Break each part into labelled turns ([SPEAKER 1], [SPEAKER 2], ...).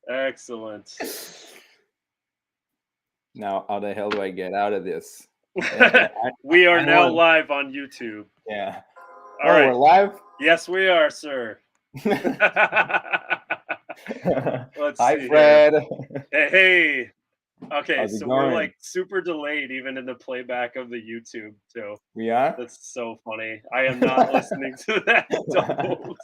[SPEAKER 1] Excellent.
[SPEAKER 2] Now, how the hell do I get out of this?
[SPEAKER 1] We are now live on YouTube.
[SPEAKER 2] Yeah.
[SPEAKER 1] All right.
[SPEAKER 2] We're live?
[SPEAKER 1] Yes, we are, sir. Let's
[SPEAKER 2] Hi,
[SPEAKER 1] see
[SPEAKER 2] Fred.
[SPEAKER 1] Here. Hey. Okay,
[SPEAKER 2] How's it
[SPEAKER 1] so
[SPEAKER 2] going?
[SPEAKER 1] we're like super delayed even in the playback of the YouTube. So
[SPEAKER 2] We are?
[SPEAKER 1] that's so funny. I am not listening to that doubled.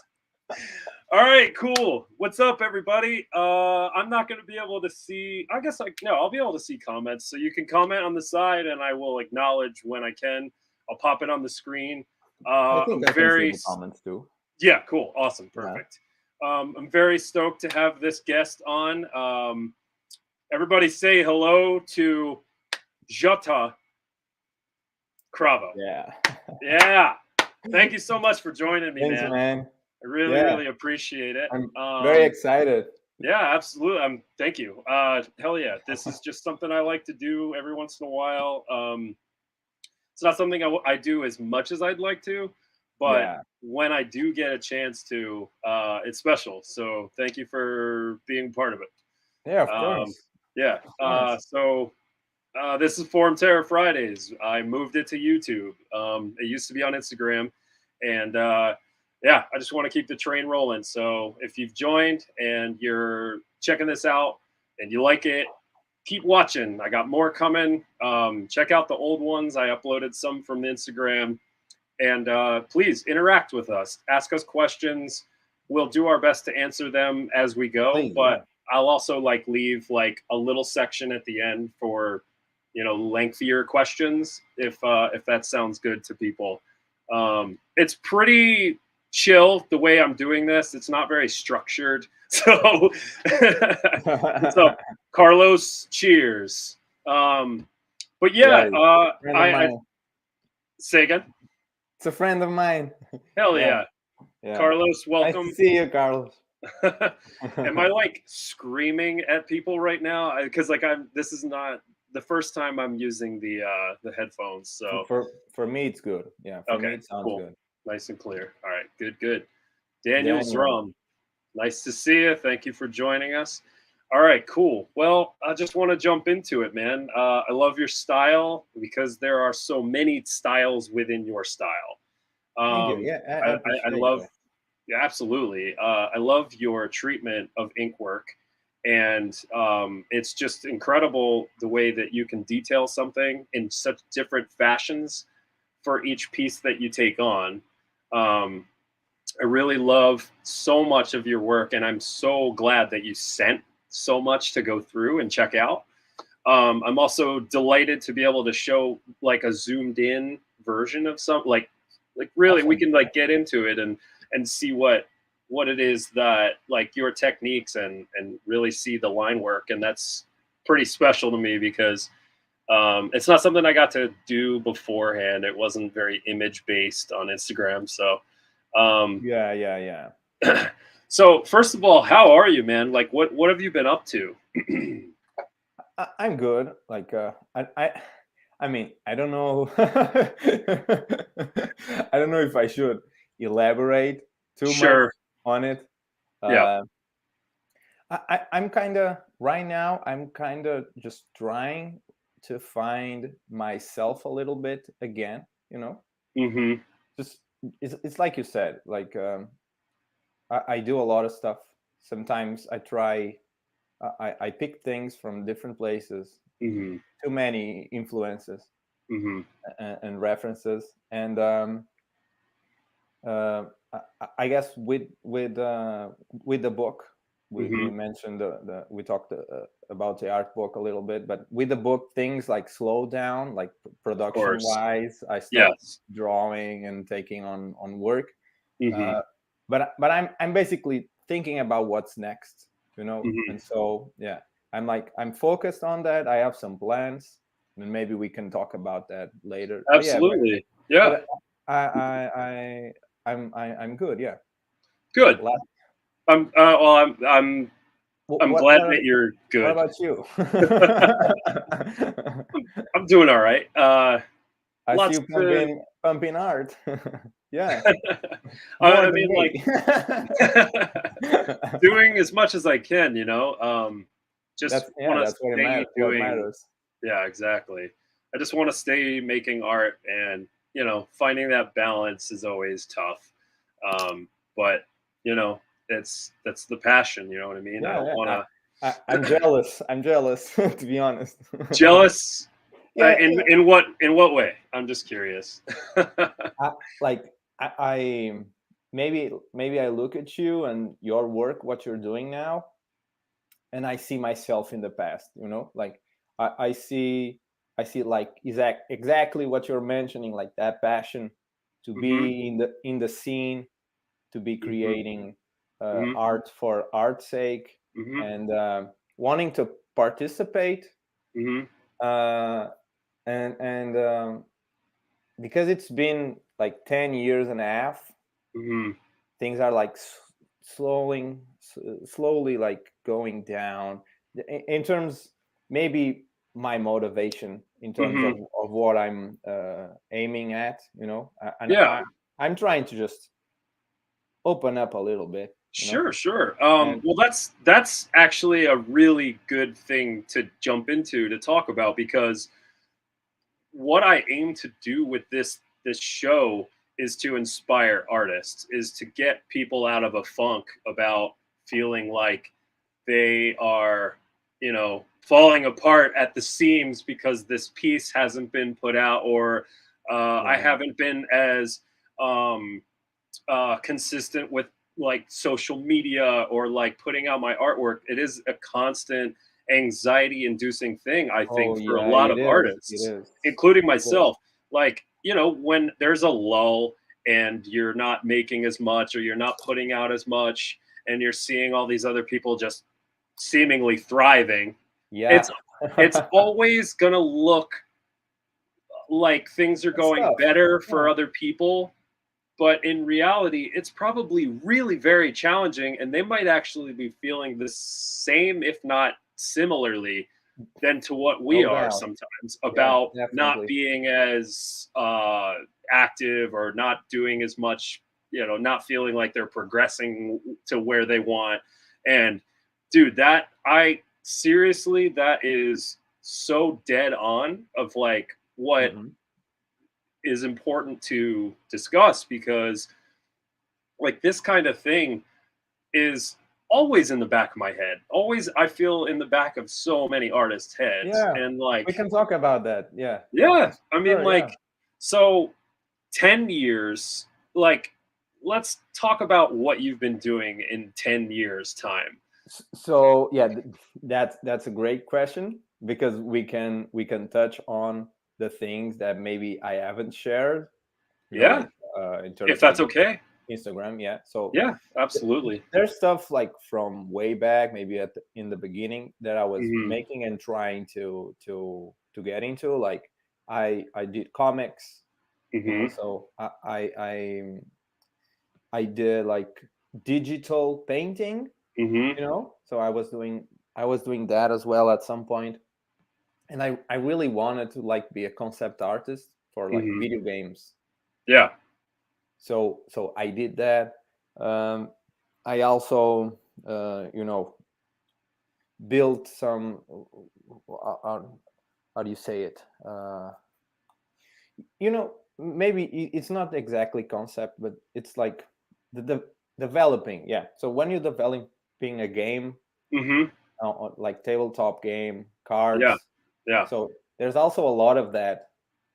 [SPEAKER 1] All right, cool. What's up, everybody? I'm not going to be able to see. I guess I'll be able to see comments. So you can comment on the side, and I will acknowledge when I can. I'll pop it on the screen.
[SPEAKER 2] I think I can see the comments too.
[SPEAKER 1] Yeah, cool, awesome, perfect. Yeah. I'm very stoked to have this guest on. Everybody, say hello to Jota Cravo.
[SPEAKER 2] Yeah.
[SPEAKER 1] Yeah. Thank you so much for joining me,
[SPEAKER 2] Thanks, man.
[SPEAKER 1] I really appreciate it.
[SPEAKER 2] I'm very excited.
[SPEAKER 1] Yeah, absolutely. Thank you. Hell yeah. This is just something I like to do every once in a while. It's not something I do as much as I'd like to, but when I do get a chance to, it's special. So thank you for being part of it.
[SPEAKER 2] Yeah, of course.
[SPEAKER 1] Yeah. So this is Forum Terror Fridays. I moved it to YouTube. It used to be on Instagram, and I just want to keep the train rolling. So if you've joined and you're checking this out and you like it, keep watching. I got more coming. Check out the old ones. I uploaded some from Instagram, and please interact with us. Ask us questions. We'll do our best to answer them as we go.
[SPEAKER 2] Please,
[SPEAKER 1] but I'll also leave a little section at the end for lengthier questions if that sounds good to people. It's pretty chill the way I'm doing this. It's not very structured. So Carlos, cheers. But yeah, I say again.
[SPEAKER 2] It's a friend of mine.
[SPEAKER 1] Hell yeah. Carlos, welcome.
[SPEAKER 2] Nice to see you, Carlos.
[SPEAKER 1] Am I screaming at people right now? Because this is not the first time I'm using the headphones. So
[SPEAKER 2] for me it's good. Yeah. For me it sounds good.
[SPEAKER 1] Nice and clear. All right. Good. Daniel's Rum. Nice to see you. Thank you for joining us. All right, cool. Well, I just want to jump into it, man. I love your style because there are so many styles within your style.
[SPEAKER 2] Thank you. Yeah,
[SPEAKER 1] I love. Yeah, absolutely. I love your treatment of ink work, and it's just incredible the way that you can detail something in such different fashions for each piece that you take on. I really love so much of your work, and I'm so glad that you sent so much to go through and check out. I'm also delighted to be able to show a zoomed in version of really awesome. We can get into it and see what it is that your techniques and really see the line work. And that's pretty special to me because it's not something I got to do beforehand. It wasn't very image based on Instagram. So
[SPEAKER 2] yeah.
[SPEAKER 1] So first of all, how are you, man? What have you been up to?
[SPEAKER 2] I'm good. I mean, I don't know. I don't know if I should elaborate too much on it. I'm kind of right now. I'm kind of just trying to find myself a little bit again. Just it's like you said. I do a lot of stuff. Sometimes I try. I pick things from different places.
[SPEAKER 1] Mm-hmm.
[SPEAKER 2] Too many influences and references, and I guess with the book, we mentioned we talked about the art book a little bit, but with the book, things slow down, production wise. I start drawing and taking on work, but I'm basically thinking about what's next, and so I'm focused on that. I have some plans, and maybe we can talk about that later.
[SPEAKER 1] Absolutely,
[SPEAKER 2] but I'm good. Yeah,
[SPEAKER 1] good. I'm glad that you're good.
[SPEAKER 2] What about you?
[SPEAKER 1] I'm doing all right.
[SPEAKER 2] I see
[SPEAKER 1] lots
[SPEAKER 2] you
[SPEAKER 1] to.
[SPEAKER 2] pumping art. Yeah, more
[SPEAKER 1] I
[SPEAKER 2] than
[SPEAKER 1] mean,
[SPEAKER 2] me.
[SPEAKER 1] like doing as much as I can, just
[SPEAKER 2] That's
[SPEAKER 1] want
[SPEAKER 2] yeah,
[SPEAKER 1] to
[SPEAKER 2] that's what
[SPEAKER 1] stay
[SPEAKER 2] what
[SPEAKER 1] doing.
[SPEAKER 2] matters.
[SPEAKER 1] Yeah, exactly. I just want to stay making art, and finding that balance is always tough. But you know, that's the passion. You know what I mean? I
[SPEAKER 2] Yeah,
[SPEAKER 1] don't want
[SPEAKER 2] yeah.
[SPEAKER 1] to
[SPEAKER 2] I'm jealous. I'm jealous, to be honest.
[SPEAKER 1] jealous.
[SPEAKER 2] Yeah,
[SPEAKER 1] In what way? I'm just curious.
[SPEAKER 2] like I maybe I look at you and your work, what you're doing now, and I see myself in the past. Like I, I see I see like exactly what you're mentioning, like that passion to
[SPEAKER 1] Hmm.
[SPEAKER 2] be in the scene, to be
[SPEAKER 1] Hmm.
[SPEAKER 2] creating
[SPEAKER 1] Hmm.
[SPEAKER 2] art for art's sake,
[SPEAKER 1] Hmm.
[SPEAKER 2] and wanting to participate,
[SPEAKER 1] Hmm.
[SPEAKER 2] uh, and because it's been like 10 years and a half,
[SPEAKER 1] Hmm.
[SPEAKER 2] things are like slowly like going down in terms, maybe my motivation in terms
[SPEAKER 1] Hmm.
[SPEAKER 2] of what I'm aiming at, and
[SPEAKER 1] Yeah.
[SPEAKER 2] I'm trying to just open up a little bit,
[SPEAKER 1] Sure, sure.
[SPEAKER 2] and
[SPEAKER 1] Well, that's actually a really good thing to jump into to talk about, because what I aim to do with this show is to inspire artists, is to get people out of a funk about feeling like they are, falling apart at the seams because this piece hasn't been put out, or I
[SPEAKER 2] yeah,
[SPEAKER 1] haven't been as um, consistent with like social media or like putting out my artwork. It is a constant anxiety inducing thing, I
[SPEAKER 2] oh
[SPEAKER 1] think, for a
[SPEAKER 2] yeah,
[SPEAKER 1] lot of
[SPEAKER 2] it
[SPEAKER 1] artists,
[SPEAKER 2] is,
[SPEAKER 1] including
[SPEAKER 2] it is.
[SPEAKER 1] myself. Like, when there's a lull and you're not making as much, or you're not putting out as much, and you're seeing all these other people just seemingly thriving,
[SPEAKER 2] Yeah.
[SPEAKER 1] it's always going to look like things are
[SPEAKER 2] It's
[SPEAKER 1] going
[SPEAKER 2] tough.
[SPEAKER 1] better for
[SPEAKER 2] Yeah.
[SPEAKER 1] other people, but in reality, it's probably really very challenging, and they might actually be feeling the same, if not similarly, than to what we
[SPEAKER 2] No
[SPEAKER 1] are
[SPEAKER 2] doubt.
[SPEAKER 1] sometimes,
[SPEAKER 2] Yeah,
[SPEAKER 1] about not
[SPEAKER 2] definitely.
[SPEAKER 1] being as active, or not doing as much, not feeling like they're progressing to where they want. And dude, that is so dead on of like what
[SPEAKER 2] Hmm.
[SPEAKER 1] is important to discuss, because like this kind of thing is always in the back of my head. Always, I feel, in the back of so many artists' heads.
[SPEAKER 2] Yeah,
[SPEAKER 1] And
[SPEAKER 2] we
[SPEAKER 1] like,
[SPEAKER 2] can talk about that. Yeah.
[SPEAKER 1] yeah, I mean,
[SPEAKER 2] Sure. Yeah.
[SPEAKER 1] like, so 10 years, like, let's talk about what you've been doing in 10 years' time.
[SPEAKER 2] So yeah, that's a great question, because we can touch on the things that maybe I haven't shared,
[SPEAKER 1] Yeah,
[SPEAKER 2] like in
[SPEAKER 1] if
[SPEAKER 2] terms
[SPEAKER 1] that's
[SPEAKER 2] of
[SPEAKER 1] okay.
[SPEAKER 2] Instagram. Yeah. So
[SPEAKER 1] Yeah,
[SPEAKER 2] th-
[SPEAKER 1] absolutely.
[SPEAKER 2] there's stuff like from way back, maybe in the beginning, that I was
[SPEAKER 1] Hmm.
[SPEAKER 2] making and trying to get into. Like I did comics,
[SPEAKER 1] Hmm.
[SPEAKER 2] so I did like digital painting,
[SPEAKER 1] Hmm.
[SPEAKER 2] so I was doing that as well at some point, and I really wanted to like be a concept artist for like
[SPEAKER 1] Hmm.
[SPEAKER 2] video games.
[SPEAKER 1] Yeah.
[SPEAKER 2] So I did that. um, I also built some, how do you say it, maybe it's not exactly concept, but it's like the developing. Yeah, so when you're developing a game,
[SPEAKER 1] Hmm.
[SPEAKER 2] like tabletop game
[SPEAKER 1] Yeah.
[SPEAKER 2] cards,
[SPEAKER 1] Yeah.
[SPEAKER 2] so there's also a lot of that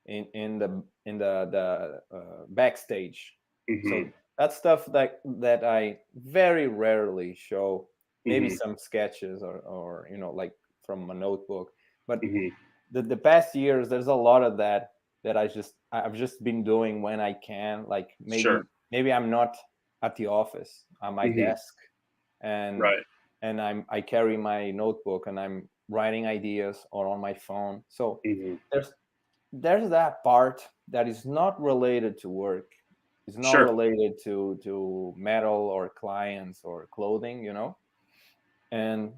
[SPEAKER 2] in the backstage.
[SPEAKER 1] Hmm.
[SPEAKER 2] So that's stuff that I very rarely show. Maybe
[SPEAKER 1] Hmm.
[SPEAKER 2] some sketches, or like from a notebook. But
[SPEAKER 1] Hmm.
[SPEAKER 2] the past years, there's a lot of that I've just been doing when I can. Like
[SPEAKER 1] Sure.
[SPEAKER 2] maybe I'm not at the office, at my
[SPEAKER 1] Hmm.
[SPEAKER 2] desk, and
[SPEAKER 1] Right.
[SPEAKER 2] I carry my notebook and I'm writing ideas, or on my phone. So
[SPEAKER 1] Hmm.
[SPEAKER 2] there's there's that part that is not related to work. It's not
[SPEAKER 1] Sure.
[SPEAKER 2] related to metal or clients or clothing, and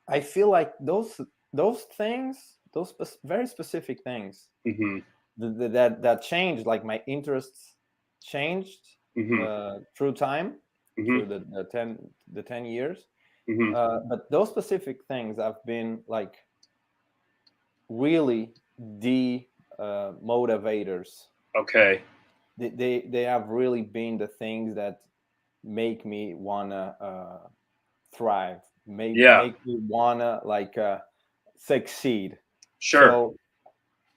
[SPEAKER 2] I feel like those things, very specific things,
[SPEAKER 1] Hmm.
[SPEAKER 2] that changed, like my interests changed through time, through the 10 years. But those specific things have been like really the motivators.
[SPEAKER 1] Okay.
[SPEAKER 2] They have really been the things that make me wanna thrive,
[SPEAKER 1] Yeah.
[SPEAKER 2] make me wanna like succeed.
[SPEAKER 1] Sure.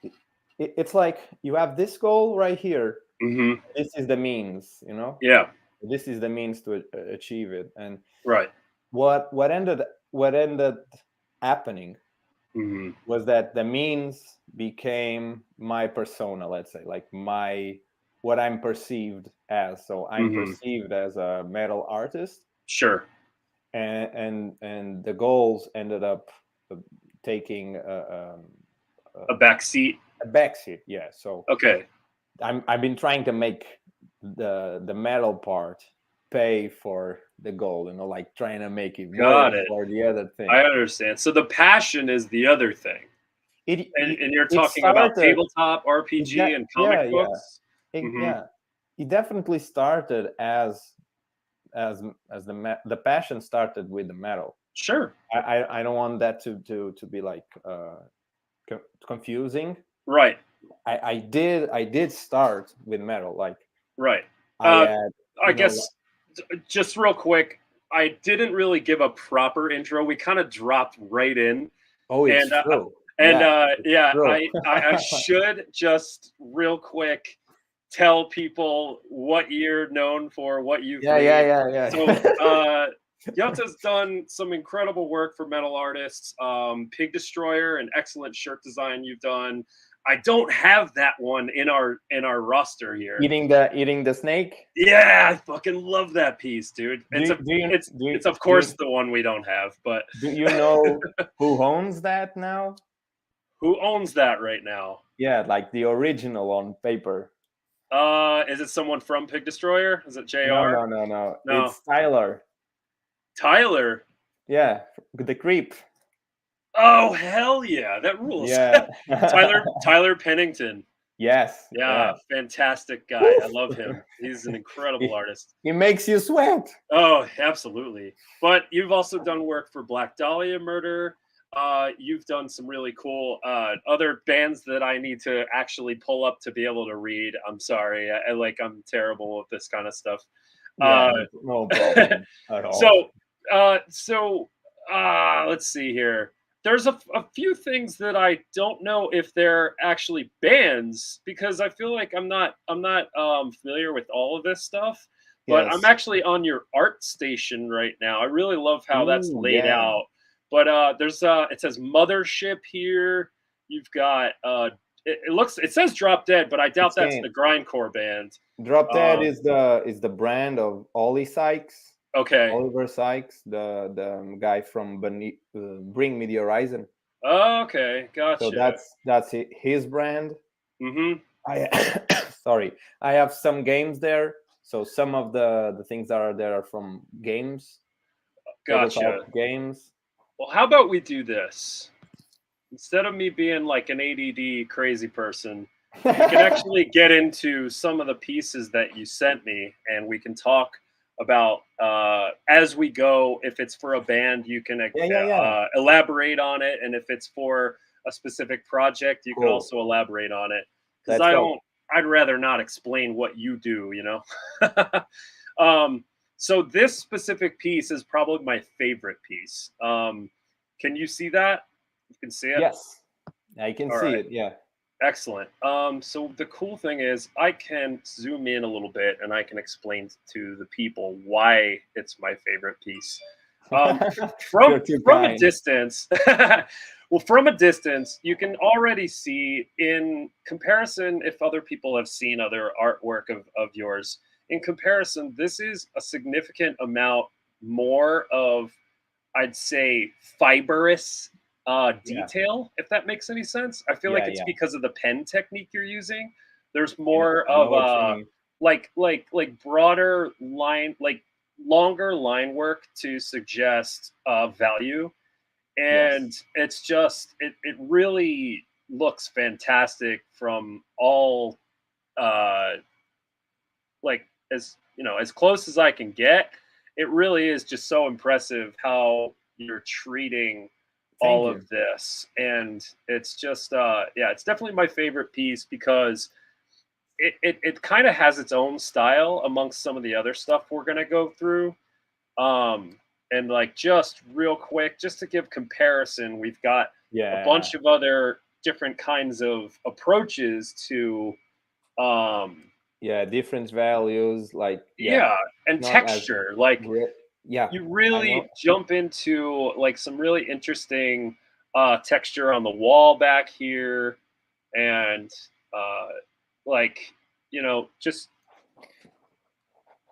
[SPEAKER 2] So it's like you have this goal right here.
[SPEAKER 1] Mm-hmm.
[SPEAKER 2] This is the means, you know.
[SPEAKER 1] Yeah.
[SPEAKER 2] This is the means to achieve it. And
[SPEAKER 1] Right.
[SPEAKER 2] what ended happening
[SPEAKER 1] Mm-hmm.
[SPEAKER 2] was that the means became my persona, let's say, like what I'm perceived as. So I'm
[SPEAKER 1] Mm-hmm.
[SPEAKER 2] perceived as a metal artist,
[SPEAKER 1] Sure.
[SPEAKER 2] and the goals ended up taking
[SPEAKER 1] A back seat.
[SPEAKER 2] a backseat. Yeah. So
[SPEAKER 1] Okay.
[SPEAKER 2] I've been trying to make the metal part pay for the goal, you know, like trying to make it
[SPEAKER 1] Got
[SPEAKER 2] work
[SPEAKER 1] it.
[SPEAKER 2] for the other
[SPEAKER 1] I
[SPEAKER 2] thing.
[SPEAKER 1] understand. So the passion is the other thing. And you're
[SPEAKER 2] It
[SPEAKER 1] talking about
[SPEAKER 2] started.
[SPEAKER 1] tabletop RPG and
[SPEAKER 2] Yeah,
[SPEAKER 1] comic
[SPEAKER 2] yeah,
[SPEAKER 1] books? Mm-hmm.
[SPEAKER 2] yeah. It definitely started as the passion started with the metal.
[SPEAKER 1] Sure.
[SPEAKER 2] I don't want that to be like confusing.
[SPEAKER 1] Right.
[SPEAKER 2] I did start with metal. Like
[SPEAKER 1] Right.
[SPEAKER 2] I
[SPEAKER 1] Uh,
[SPEAKER 2] had,
[SPEAKER 1] I
[SPEAKER 2] you know.
[SPEAKER 1] guess just real quick, I didn't really give a proper intro. We kind of dropped right in,
[SPEAKER 2] Oh, it's
[SPEAKER 1] and
[SPEAKER 2] true. Yeah, it's
[SPEAKER 1] yeah,
[SPEAKER 2] true.
[SPEAKER 1] I should just real quick tell people what you're known for, what you've
[SPEAKER 2] Yeah,
[SPEAKER 1] made.
[SPEAKER 2] yeah.
[SPEAKER 1] So, Yota's done some incredible work for metal artists. Pig Destroyer, an excellent shirt design you've done. I don't have that one in our roster here.
[SPEAKER 2] Eating the snake.
[SPEAKER 1] Yeah, I fucking love that piece, dude. It's of
[SPEAKER 2] Do
[SPEAKER 1] course
[SPEAKER 2] you,
[SPEAKER 1] the one we don't have, but
[SPEAKER 2] do you know who owns that now?
[SPEAKER 1] who owns that right now?
[SPEAKER 2] Yeah, like the original on paper.
[SPEAKER 1] Is it someone from Pig Destroyer? Is it
[SPEAKER 2] No,
[SPEAKER 1] JR?
[SPEAKER 2] no.
[SPEAKER 1] No.
[SPEAKER 2] It's Tyler.
[SPEAKER 1] Tyler.
[SPEAKER 2] Yeah, the creep.
[SPEAKER 1] Oh hell yeah, that rules.
[SPEAKER 2] Yeah.
[SPEAKER 1] Tyler Pennington.
[SPEAKER 2] Yes.
[SPEAKER 1] Yeah,
[SPEAKER 2] Yeah.
[SPEAKER 1] fantastic guy. I
[SPEAKER 2] Woof.
[SPEAKER 1] love him. He's an incredible
[SPEAKER 2] It,
[SPEAKER 1] artist.
[SPEAKER 2] it makes you sweat.
[SPEAKER 1] Oh, absolutely. But you've also done work for Black Dahlia Murder. You've done some really cool other bands that I need to actually pull up to be able to read. I'm sorry. I'm terrible with this kind of stuff.
[SPEAKER 2] Yeah,
[SPEAKER 1] Uh,
[SPEAKER 2] no problem at all.
[SPEAKER 1] so let's see here. There's a few things that I don't know if they're actually bands because I feel like I'm not familiar with all of this stuff. But I'm
[SPEAKER 2] Yes.
[SPEAKER 1] actually on your art station right now. I really love how that's
[SPEAKER 2] Ooh,
[SPEAKER 1] laid
[SPEAKER 2] yeah.
[SPEAKER 1] out. But there's it says Mothership here. You've got it says Drop Dead, but I doubt
[SPEAKER 2] It's
[SPEAKER 1] that's
[SPEAKER 2] game.
[SPEAKER 1] the grindcore band.
[SPEAKER 2] Drop Dead
[SPEAKER 1] Um,
[SPEAKER 2] is the brand of Ollie Sykes,
[SPEAKER 1] okay.
[SPEAKER 2] Oliver Sykes, the guy from Bring Me the Horizon.
[SPEAKER 1] Okay,
[SPEAKER 2] So
[SPEAKER 1] gotcha.
[SPEAKER 2] that's his brand.
[SPEAKER 1] Mm-hmm.
[SPEAKER 2] I sorry, I have some games there. So some of the things that are there are from games,
[SPEAKER 1] Gotcha.
[SPEAKER 2] tabletop games.
[SPEAKER 1] Well, how about we do this? Instead of me being like an ADD crazy person, we can actually get into some of the pieces that you sent me, and we can talk about as we go. If it's for a band, you can
[SPEAKER 2] Yeah.
[SPEAKER 1] elaborate on it, and if it's for a specific project, you can
[SPEAKER 2] Cool.
[SPEAKER 1] also elaborate on it. Because
[SPEAKER 2] Let's
[SPEAKER 1] I
[SPEAKER 2] go.
[SPEAKER 1] don't, I'd rather not explain what you do. um, so this specific piece is probably my favorite piece. Can you see that? You can see it.
[SPEAKER 2] Yes, I can
[SPEAKER 1] All
[SPEAKER 2] see
[SPEAKER 1] right.
[SPEAKER 2] it. Yeah.
[SPEAKER 1] Excellent. So the cool thing is I can zoom in a little bit and I can explain to the people why it's my favorite piece. Um,
[SPEAKER 2] You're
[SPEAKER 1] from
[SPEAKER 2] too
[SPEAKER 1] from a
[SPEAKER 2] kind.
[SPEAKER 1] distance, well, from a distance, you can already see in comparison if other people have seen other artwork of yours. In comparison, this is a significant amount more of I'd say fibrous
[SPEAKER 2] Yeah.
[SPEAKER 1] detail, if that makes any sense. I feel like it's
[SPEAKER 2] Yeah.
[SPEAKER 1] because of the pen technique you're using. There's
[SPEAKER 2] I know,
[SPEAKER 1] more
[SPEAKER 2] I know
[SPEAKER 1] of
[SPEAKER 2] what you mean.
[SPEAKER 1] like broader line, like longer line work to suggest value,
[SPEAKER 2] Yes.
[SPEAKER 1] and it's just it really. looks fantastic from all uh, like as as close as I can get. It really is just so impressive how you're treating
[SPEAKER 2] Thank
[SPEAKER 1] all
[SPEAKER 2] you.
[SPEAKER 1] of this, and it's just yeah, it's definitely my favorite piece because it kind of has its own style amongst some of the other stuff we're gonna go through. And like just real quick, just to give comparison, we've got a
[SPEAKER 2] Yeah,
[SPEAKER 1] bunch of other different kinds of approaches to um
[SPEAKER 2] yeah, different values, like, yeah,
[SPEAKER 1] yeah, and
[SPEAKER 2] not as
[SPEAKER 1] texture. Like
[SPEAKER 2] yeah,
[SPEAKER 1] you
[SPEAKER 2] I know.
[SPEAKER 1] really jump into like some really interesting texture on the wall back here, and uh like just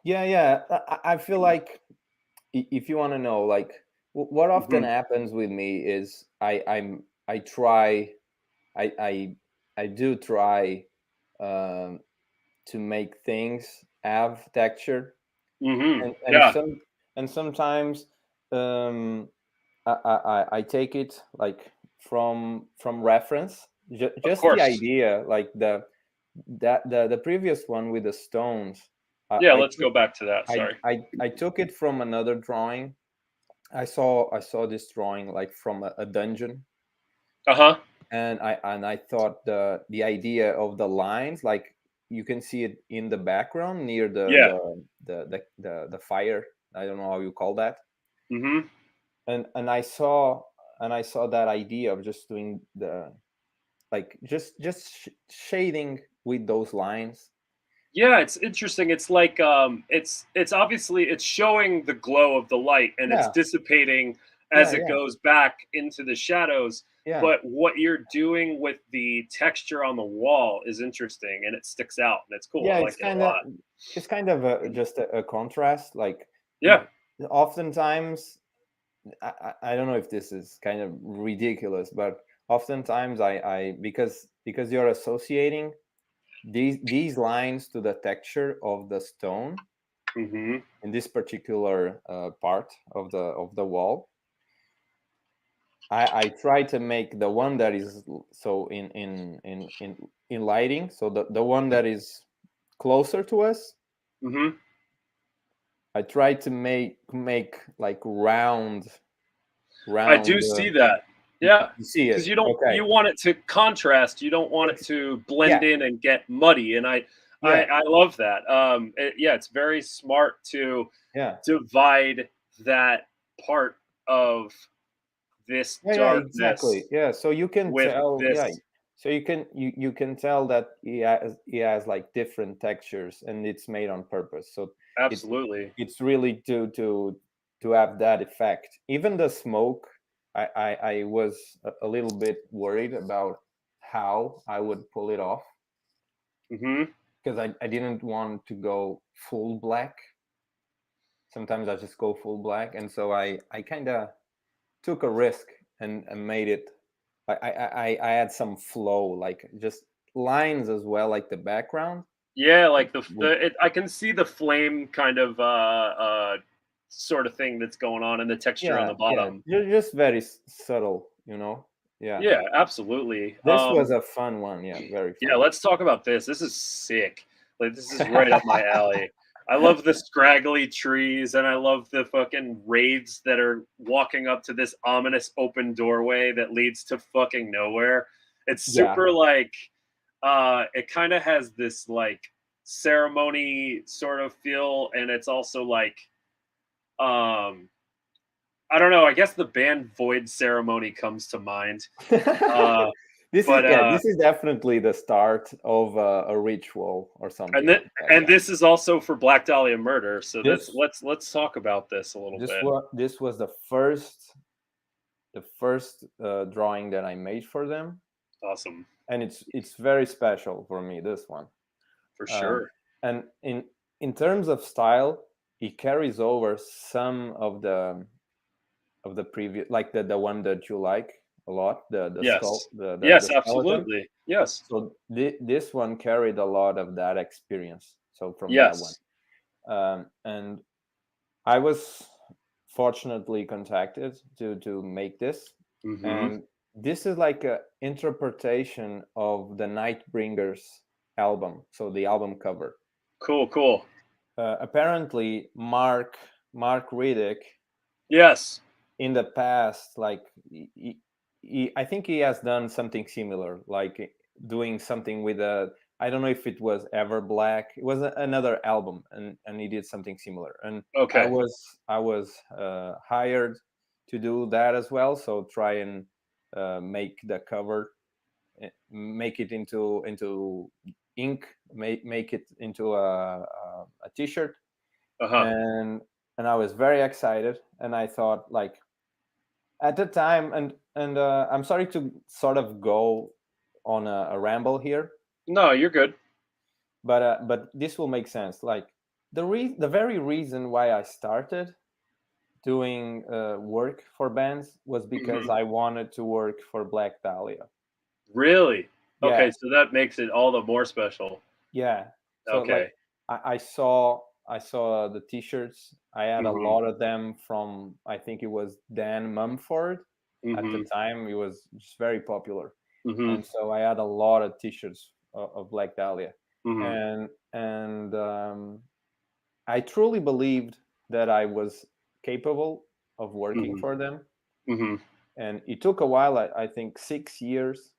[SPEAKER 2] Yeah, yeah, I feel like, if you want to know, like, what often
[SPEAKER 1] mhm,
[SPEAKER 2] happens with me is I try, I I I do try, um, to make things have texture, and
[SPEAKER 1] yeah,
[SPEAKER 2] sometimes, um, I take it like from reference,
[SPEAKER 1] of
[SPEAKER 2] just the
[SPEAKER 1] course.
[SPEAKER 2] idea, like the previous one with the stones.
[SPEAKER 1] Yeah,
[SPEAKER 2] I
[SPEAKER 1] let's
[SPEAKER 2] took
[SPEAKER 1] go back to that. Sorry.
[SPEAKER 2] I took it from another drawing. I saw this drawing like from a dungeon,
[SPEAKER 1] Uh-huh.
[SPEAKER 2] and I thought the idea of the lines, like, you can see it in the background near
[SPEAKER 1] Yeah.
[SPEAKER 2] the fire. I don't know how you call that.
[SPEAKER 1] Mhm.
[SPEAKER 2] And I saw that idea of just doing the, like, just shading with those lines.
[SPEAKER 1] Yeah, it's interesting. It's like it's obviously it's showing the glow of the light and it's
[SPEAKER 2] Yeah,
[SPEAKER 1] dissipating
[SPEAKER 2] yeah,
[SPEAKER 1] as it
[SPEAKER 2] yeah,
[SPEAKER 1] goes back into the shadows.
[SPEAKER 2] yeah,
[SPEAKER 1] But what you're doing with the texture on the wall is interesting and it sticks out and it's cool.
[SPEAKER 2] yeah.
[SPEAKER 1] I like it a lot.
[SPEAKER 2] It's kind of just a contrast. Like,
[SPEAKER 1] Yeah.
[SPEAKER 2] oftentimes, I don't know if this is kind of ridiculous, but oftentimes I because you're associating these lines to the texture of the stone
[SPEAKER 1] Mhm.
[SPEAKER 2] in this particular part of the wall. I try to make the one that is, so in lighting, so the one that is closer to us.
[SPEAKER 1] Mhm.
[SPEAKER 2] I try to make like
[SPEAKER 1] I do
[SPEAKER 2] round.
[SPEAKER 1] see that. Yeah.
[SPEAKER 2] You see
[SPEAKER 1] Because
[SPEAKER 2] it?
[SPEAKER 1] you
[SPEAKER 2] Okay.
[SPEAKER 1] want it to contrast. You don't want it to
[SPEAKER 2] Yeah,
[SPEAKER 1] blend in and get muddy. And
[SPEAKER 2] yeah,
[SPEAKER 1] I love that. Yeah, it's very smart to
[SPEAKER 2] yeah,
[SPEAKER 1] divide that part of this
[SPEAKER 2] yeah, yeah. Exactly.
[SPEAKER 1] darkness
[SPEAKER 2] Yeah. So you can
[SPEAKER 1] with
[SPEAKER 2] tell. Yeah.
[SPEAKER 1] this.
[SPEAKER 2] So you can tell that he has like different textures, and it's made on purpose. So it's
[SPEAKER 1] Absolutely.
[SPEAKER 2] it's really to have that effect. Even the smoke, I was a little bit worried about how I would pull it off,
[SPEAKER 1] Hmm.
[SPEAKER 2] because I didn't want to go full black. Sometimes I just go full black, and so I kind of took a risk, and made it. I had some flow, like just lines as well, like the background
[SPEAKER 1] Yeah, like
[SPEAKER 2] with,
[SPEAKER 1] I can see the flame kind of sort of thing that's going on in the texture on
[SPEAKER 2] yeah,
[SPEAKER 1] the
[SPEAKER 2] yeah,
[SPEAKER 1] bottom.
[SPEAKER 2] just very subtle, yeah.
[SPEAKER 1] Yeah, absolutely.
[SPEAKER 2] This was a fun one, yeah, very
[SPEAKER 1] Yeah,
[SPEAKER 2] fun.
[SPEAKER 1] let's talk about this. This is sick. Like this is right up my alley. I love the scraggly trees and I love the fucking raids that are walking up to this ominous open doorway that leads to fucking nowhere. It's
[SPEAKER 2] Yeah.
[SPEAKER 1] super like it kind of has this like ceremony sort of feel and it's also like um I don't know, I guess the band Void Ceremony comes to mind. Uh
[SPEAKER 2] This is,
[SPEAKER 1] but
[SPEAKER 2] yeah, this is definitely the start of a ritual or something
[SPEAKER 1] And th-
[SPEAKER 2] like that.
[SPEAKER 1] and
[SPEAKER 2] Yeah.
[SPEAKER 1] this is also for Black Dahlia murder. So this
[SPEAKER 2] This
[SPEAKER 1] let's talk about this a little bit.
[SPEAKER 2] this was the first drawing that I made for them,
[SPEAKER 1] Awesome,
[SPEAKER 2] and it's very special for me, this one.
[SPEAKER 1] for
[SPEAKER 2] um,
[SPEAKER 1] sure.
[SPEAKER 2] and in terms of style, it carries over some of the previous, like the one that you like a lot, the skull,
[SPEAKER 1] Yes, yes,
[SPEAKER 2] the skeleton.
[SPEAKER 1] absolutely. Yes,
[SPEAKER 2] So this one carried a lot of that experience, so from that one.
[SPEAKER 1] yes.
[SPEAKER 2] And I was fortunately contacted to make this,
[SPEAKER 1] Hmm.
[SPEAKER 2] and this is like a interpretation of the Nightbringers album, so the album cover.
[SPEAKER 1] Cool.
[SPEAKER 2] Apparently, Mark Riddick
[SPEAKER 1] Yes.
[SPEAKER 2] in the past, like I think he has done something similar, like doing something with a. I don't know if it was Ever Black. It was another album, and he did something similar. And
[SPEAKER 1] Okay.
[SPEAKER 2] I was hired to do that as well. So try and make the cover, make it into ink, make it into a t-shirt,
[SPEAKER 1] Uh-huh.
[SPEAKER 2] and I was very excited, and I thought like at the time, and I'm sorry to sort of go on a ramble here,
[SPEAKER 1] No, you're good.
[SPEAKER 2] but this will make sense. Like the very reason why I started doing work for bands was because
[SPEAKER 1] Mhm.
[SPEAKER 2] I wanted to work for Black Dahlia.
[SPEAKER 1] Really?
[SPEAKER 2] Yeah,
[SPEAKER 1] Okay, so that makes it all the more special.
[SPEAKER 2] yeah. So like
[SPEAKER 1] Okay.
[SPEAKER 2] I saw the t-shirts. I had a
[SPEAKER 1] Mhm.
[SPEAKER 2] lot of them from, I think it was Dan Mumford. At the
[SPEAKER 1] Mhm.
[SPEAKER 2] time, it was just very popular,
[SPEAKER 1] Mhm.
[SPEAKER 2] and so I had a lot of t-shirts of Black Dahlia,
[SPEAKER 1] Mhm.
[SPEAKER 2] and I truly believed that I was capable of working
[SPEAKER 1] Mhm.
[SPEAKER 2] for them.
[SPEAKER 1] Mhm.
[SPEAKER 2] And it took a while. I think 6 years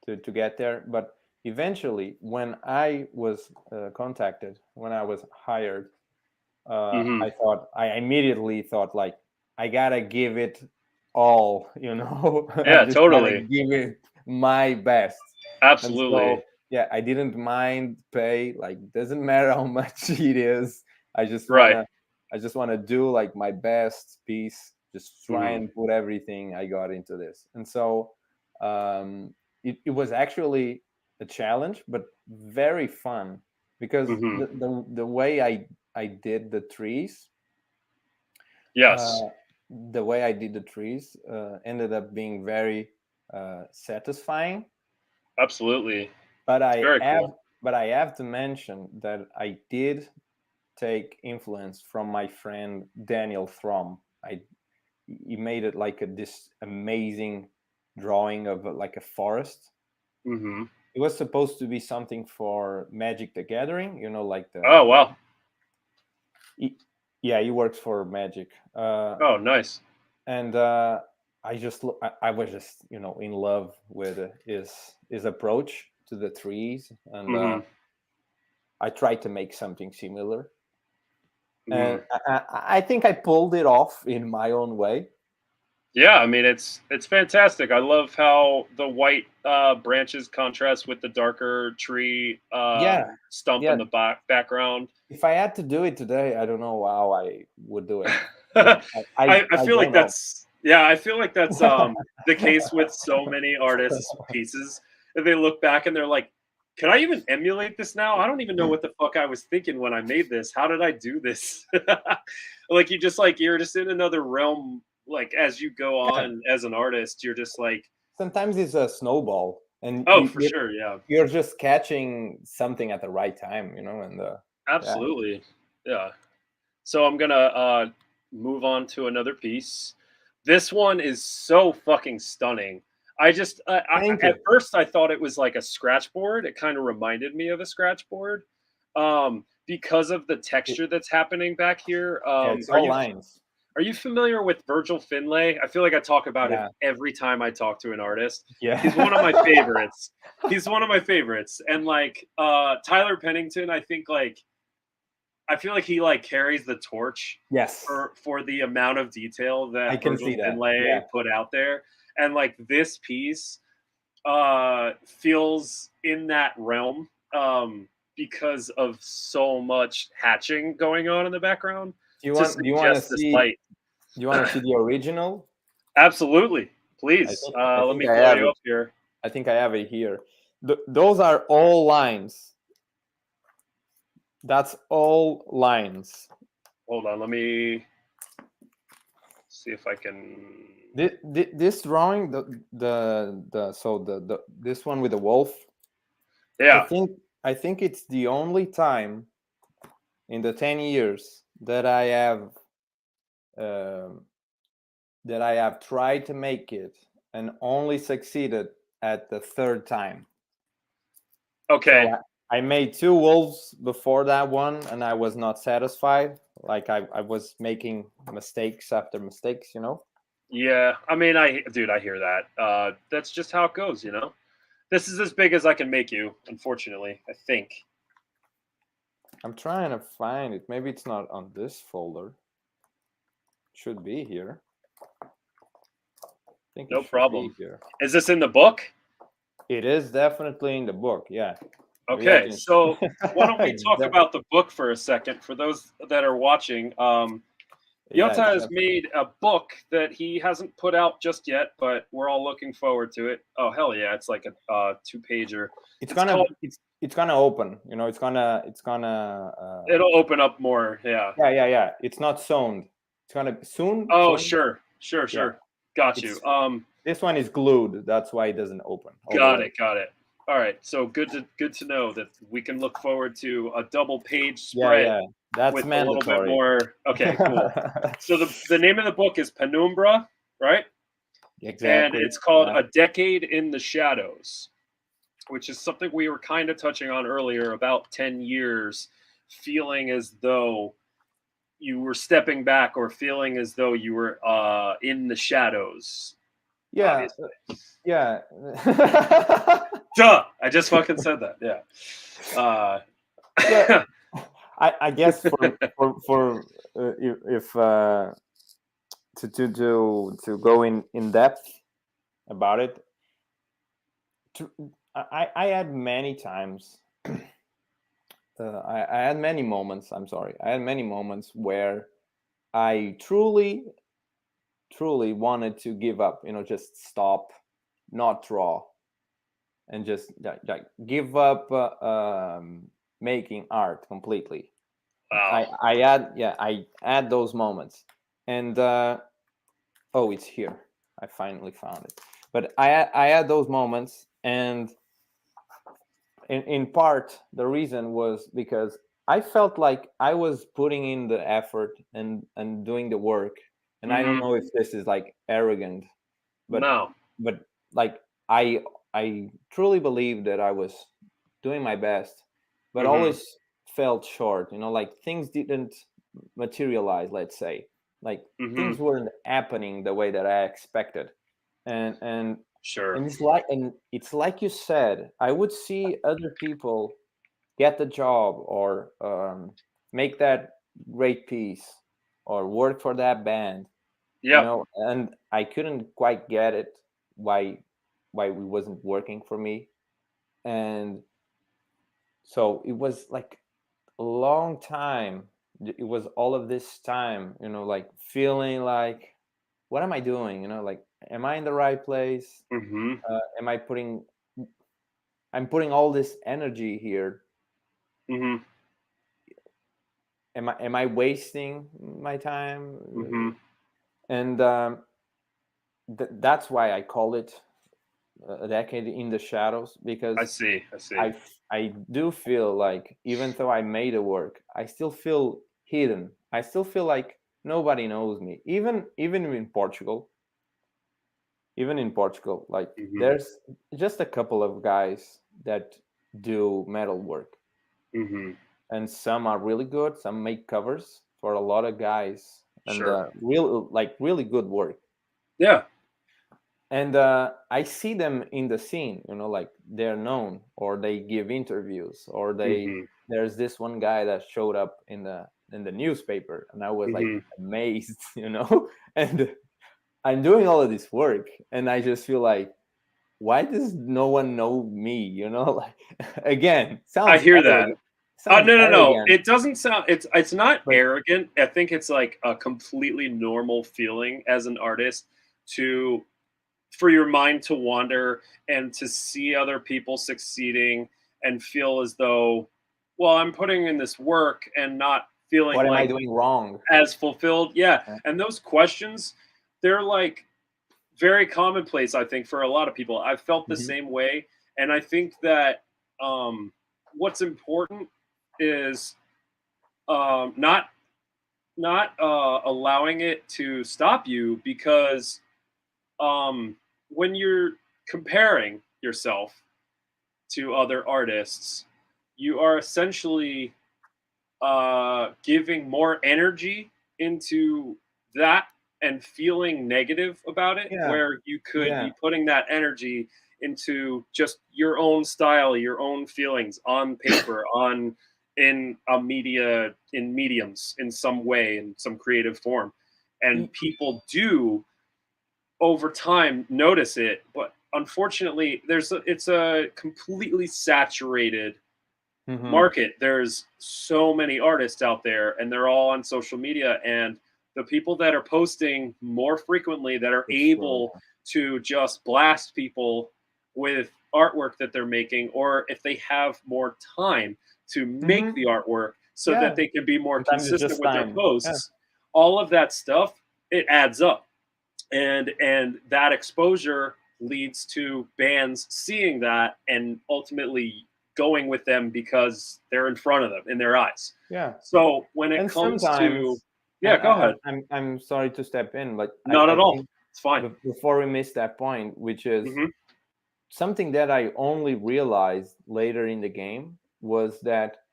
[SPEAKER 2] to get there. But eventually, when I was contacted, when I was hired,
[SPEAKER 1] Mhm.
[SPEAKER 2] I immediately thought like, I gotta give it all, you know. I
[SPEAKER 1] Yeah,
[SPEAKER 2] just gotta
[SPEAKER 1] totally.
[SPEAKER 2] give it my best. And
[SPEAKER 1] Absolutely.
[SPEAKER 2] so, yeah, I didn't mind pay, like, doesn't matter how much it is. I just
[SPEAKER 1] Right.
[SPEAKER 2] wanna, I just wanna do like my best piece, just try
[SPEAKER 1] Mhm.
[SPEAKER 2] and put everything I got into this. And so, it was actually a challenge, but very fun, because
[SPEAKER 1] Mhm.
[SPEAKER 2] the way I did the trees,
[SPEAKER 1] Yes.
[SPEAKER 2] uh, ended up being very satisfying.
[SPEAKER 1] Absolutely.
[SPEAKER 2] But
[SPEAKER 1] It's very cool.
[SPEAKER 2] I have to mention that I did take influence from my friend Daniel Throm. He made it like this amazing drawing of like a forest.
[SPEAKER 1] Mhm.
[SPEAKER 2] It was supposed to be something for Magic the Gathering, like
[SPEAKER 1] Oh, wow.
[SPEAKER 2] he, yeah, he works for Magic.
[SPEAKER 1] Oh, nice.
[SPEAKER 2] And I was just in love with his approach to the trees, and
[SPEAKER 1] Mhm.
[SPEAKER 2] I tried to make something similar,
[SPEAKER 1] Mhm.
[SPEAKER 2] and I think I pulled it off in my own way.
[SPEAKER 1] Yeah, I mean it's fantastic. I love how the white branches contrast with the darker tree
[SPEAKER 2] Yeah,
[SPEAKER 1] stump in
[SPEAKER 2] yeah.
[SPEAKER 1] the background.
[SPEAKER 2] If I had to do it today, I don't know how I would do it.
[SPEAKER 1] I, I
[SPEAKER 2] I
[SPEAKER 1] feel
[SPEAKER 2] don't
[SPEAKER 1] like
[SPEAKER 2] know.
[SPEAKER 1] that's yeah, I feel like that's the case with so many artists' pieces. And they look back and they're like, can I even emulate this now? I don't even know what the fuck I was thinking when I made this. How did I do this? Like you just like you're just in another realm. Like as you go
[SPEAKER 2] Yeah,
[SPEAKER 1] on as an artist, you're just like,
[SPEAKER 2] sometimes it's a snowball, and
[SPEAKER 1] oh, for sure, yeah,
[SPEAKER 2] you're just catching something at the right time, and yeah.
[SPEAKER 1] absolutely, yeah. So I'm gonna move on to another piece. This one is so fucking stunning.
[SPEAKER 2] Thank
[SPEAKER 1] At
[SPEAKER 2] you.
[SPEAKER 1] first I thought it was like a scratch board. It kind of reminded me of a scratch board because of the
[SPEAKER 2] It,
[SPEAKER 1] texture that's happening back here.
[SPEAKER 2] yeah, it's all lines.
[SPEAKER 1] Are you familiar with Virgil Finlay? I feel like I talk about it
[SPEAKER 2] Yeah,
[SPEAKER 1] every time I talk to an artist. He's one of my
[SPEAKER 2] yeah.
[SPEAKER 1] favorites. He's one of my favorites, and like Tyler Pennington, I feel like he like carries the torch
[SPEAKER 2] Yes,
[SPEAKER 1] for the amount of detail
[SPEAKER 2] I
[SPEAKER 1] that
[SPEAKER 2] can
[SPEAKER 1] Virgil
[SPEAKER 2] see that.
[SPEAKER 1] Finlay
[SPEAKER 2] Yeah.
[SPEAKER 1] put out there. And like this piece feels in that realm because of so much hatching going on in the background to
[SPEAKER 2] Do you want to
[SPEAKER 1] suggest this
[SPEAKER 2] see
[SPEAKER 1] light.
[SPEAKER 2] the original?
[SPEAKER 1] Absolutely. Please.
[SPEAKER 2] I
[SPEAKER 1] Let
[SPEAKER 2] think
[SPEAKER 1] me
[SPEAKER 2] I
[SPEAKER 1] pull
[SPEAKER 2] have
[SPEAKER 1] you
[SPEAKER 2] it.
[SPEAKER 1] up here.
[SPEAKER 2] I think I have it here. Those are all lines. That's all lines.
[SPEAKER 1] Hold on, let me see if I can.
[SPEAKER 2] This drawing, the this one with the wolf. I
[SPEAKER 1] Yeah.
[SPEAKER 2] think I think it's the only time in the 10 years that I have um, that I have tried to make it and only succeeded at the third time.
[SPEAKER 1] Okay.
[SPEAKER 2] So I made 2 wolves before that one, and I was not satisfied. Like I was making mistakes after mistakes, you know?
[SPEAKER 1] Yeah. I mean, dude, I hear that. That's just how it goes, you know? This is as big as I can make you, unfortunately, I think.
[SPEAKER 2] I'm trying to find it. Maybe it's not on this folder. It should be here. I think
[SPEAKER 1] No
[SPEAKER 2] it should be
[SPEAKER 1] problem.
[SPEAKER 2] here.
[SPEAKER 1] Is this in the book?
[SPEAKER 2] It is definitely in the book, yeah.
[SPEAKER 1] Okay, so why don't we talk
[SPEAKER 2] That-
[SPEAKER 1] about the book for a second for those that are watching?
[SPEAKER 2] yeah,
[SPEAKER 1] Jota
[SPEAKER 2] it's
[SPEAKER 1] has made a book that he hasn't put out just yet, but we're all looking forward to it. Oh hell yeah, it's like a 2-pager.
[SPEAKER 2] it's
[SPEAKER 1] It's
[SPEAKER 2] gonna
[SPEAKER 1] called.
[SPEAKER 2] it's gonna open, you know, it's gonna
[SPEAKER 1] It'll open up more. Yeah.
[SPEAKER 2] yeah. It's not sewn. It's gonna soon.
[SPEAKER 1] Oh
[SPEAKER 2] Sewn?
[SPEAKER 1] sure,
[SPEAKER 2] Yeah.
[SPEAKER 1] got you.
[SPEAKER 2] It's this one is glued. That's why it doesn't open all the way.
[SPEAKER 1] Got it. All right, so good to know that we can look forward to a double page
[SPEAKER 2] Yeah,
[SPEAKER 1] spread
[SPEAKER 2] yeah. That's
[SPEAKER 1] with a little bit
[SPEAKER 2] mandatory.
[SPEAKER 1] more. Okay, cool. So the name of the book is Penumbra, right? And
[SPEAKER 2] Exactly.
[SPEAKER 1] it's called
[SPEAKER 2] Yeah.
[SPEAKER 1] A Decade in the Shadows, which is something we were kind of touching on earlier about 10 years, feeling as though you were stepping back or feeling as though you were in the shadows.
[SPEAKER 2] Yeah.
[SPEAKER 1] Obviously.
[SPEAKER 2] Yeah.
[SPEAKER 1] Duh! I just fucking said that. Yeah.
[SPEAKER 2] Yeah. I guess for if to go in depth about it, I had many times. I had many moments. I'm sorry. I had many moments where I truly wanted to give up. You know, just stop, not draw, and just like give up making art completely.
[SPEAKER 1] Wow.
[SPEAKER 2] I had those moments, and oh, it's here. I finally found it. But I had those moments, and in part the reason was because I felt like I was putting in the effort and doing the work, and I don't know if this is like arrogant, but
[SPEAKER 1] No.
[SPEAKER 2] like I truly believe that I was doing my best, but always felt short. You know, like things didn't materialize. Let's say, like things weren't happening the way that I expected, and
[SPEAKER 1] Sure.
[SPEAKER 2] and it's like you said, I would see other people get the job or make that great piece or work for that band, you
[SPEAKER 1] Yep.
[SPEAKER 2] know, and I couldn't quite get it why it wasn't working for me. And so it was like a long time. It was all of this time, you know, like feeling like, what am I doing? You know, like, am I in the right place? Am I putting? I'm putting all this energy here. Am I wasting my time? And that's why I call it a decade in the shadows, because
[SPEAKER 1] I see.
[SPEAKER 2] I do feel like even though I made it work, I still feel hidden. I still feel like nobody knows me. Even in Portugal, like there's just a couple of guys that do metal work, and some are really good. Some make covers for a lot of guys, and
[SPEAKER 1] Sure.
[SPEAKER 2] really good work.
[SPEAKER 1] Yeah.
[SPEAKER 2] And I see them in the scene, you know, like they're known, or they give interviews, or there's this one guy that showed up in the newspaper, and I was like amazed, you know. And I'm doing all of this work, and I just feel like, why does no one know me, you know? Like, again,
[SPEAKER 1] I
[SPEAKER 2] sounds
[SPEAKER 1] hear that.
[SPEAKER 2] arrogant. Sounds
[SPEAKER 1] No.
[SPEAKER 2] arrogant.
[SPEAKER 1] It doesn't sound. It's not
[SPEAKER 2] But
[SPEAKER 1] arrogant. I think it's like a completely normal feeling as an artist to for your mind to wander and to see other people succeeding and feel as though, well, I'm putting in this work and not feeling
[SPEAKER 2] what am I
[SPEAKER 1] like
[SPEAKER 2] doing wrong?
[SPEAKER 1] as fulfilled. Yeah, and those questions, they're like very commonplace. I think for a lot of people, I've felt the same way, and I think that what's important is not not allowing it to stop you, because when you're comparing yourself to other artists, you are essentially giving more energy into that and feeling negative about it,
[SPEAKER 2] Yeah,
[SPEAKER 1] where you could
[SPEAKER 2] yeah.
[SPEAKER 1] be putting that energy into just your own style, your own feelings on paper, on in a media, in mediums, in some way, in some creative form. And people do over time notice it, but unfortunately it's a completely saturated
[SPEAKER 2] Mm-hmm.
[SPEAKER 1] market. There's so many artists out there, and they're all on social media, and the people that are posting more frequently, that are
[SPEAKER 2] It's true.
[SPEAKER 1] able to just blast people with artwork that they're making, or if they have more time to make
[SPEAKER 2] Mm-hmm.
[SPEAKER 1] the artwork so that
[SPEAKER 2] Yeah.
[SPEAKER 1] they can be more
[SPEAKER 2] Sometimes it's
[SPEAKER 1] consistent
[SPEAKER 2] just
[SPEAKER 1] with their
[SPEAKER 2] time. Yeah.
[SPEAKER 1] posts, all of that stuff, it adds up. And that exposure leads to bands seeing that and ultimately going with them because they're in front of them in their eyes.
[SPEAKER 2] Yeah.
[SPEAKER 1] So when it
[SPEAKER 2] And
[SPEAKER 1] comes to,
[SPEAKER 2] sometimes,
[SPEAKER 1] yeah, go ahead.
[SPEAKER 2] I'm sorry to step in, but
[SPEAKER 1] Not
[SPEAKER 2] I
[SPEAKER 1] at all.
[SPEAKER 2] think
[SPEAKER 1] It's fine.
[SPEAKER 2] before we miss that point, which is
[SPEAKER 1] Hmm.
[SPEAKER 2] something that I only realized later in the game, was that,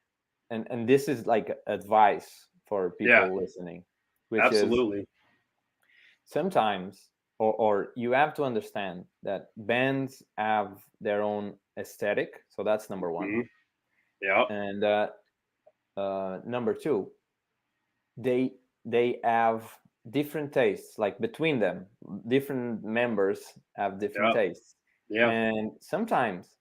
[SPEAKER 2] and this is like advice for
[SPEAKER 1] Yeah,
[SPEAKER 2] people listening, which is
[SPEAKER 1] absolutely.
[SPEAKER 2] sometimes, or you have to understand that bands have their own aesthetic. So that's number one.
[SPEAKER 1] Hmm. Yeah,
[SPEAKER 2] And number two, they they have different tastes, like between them, different members have different
[SPEAKER 1] yeah,
[SPEAKER 2] tastes.
[SPEAKER 1] yeah,
[SPEAKER 2] And sometimes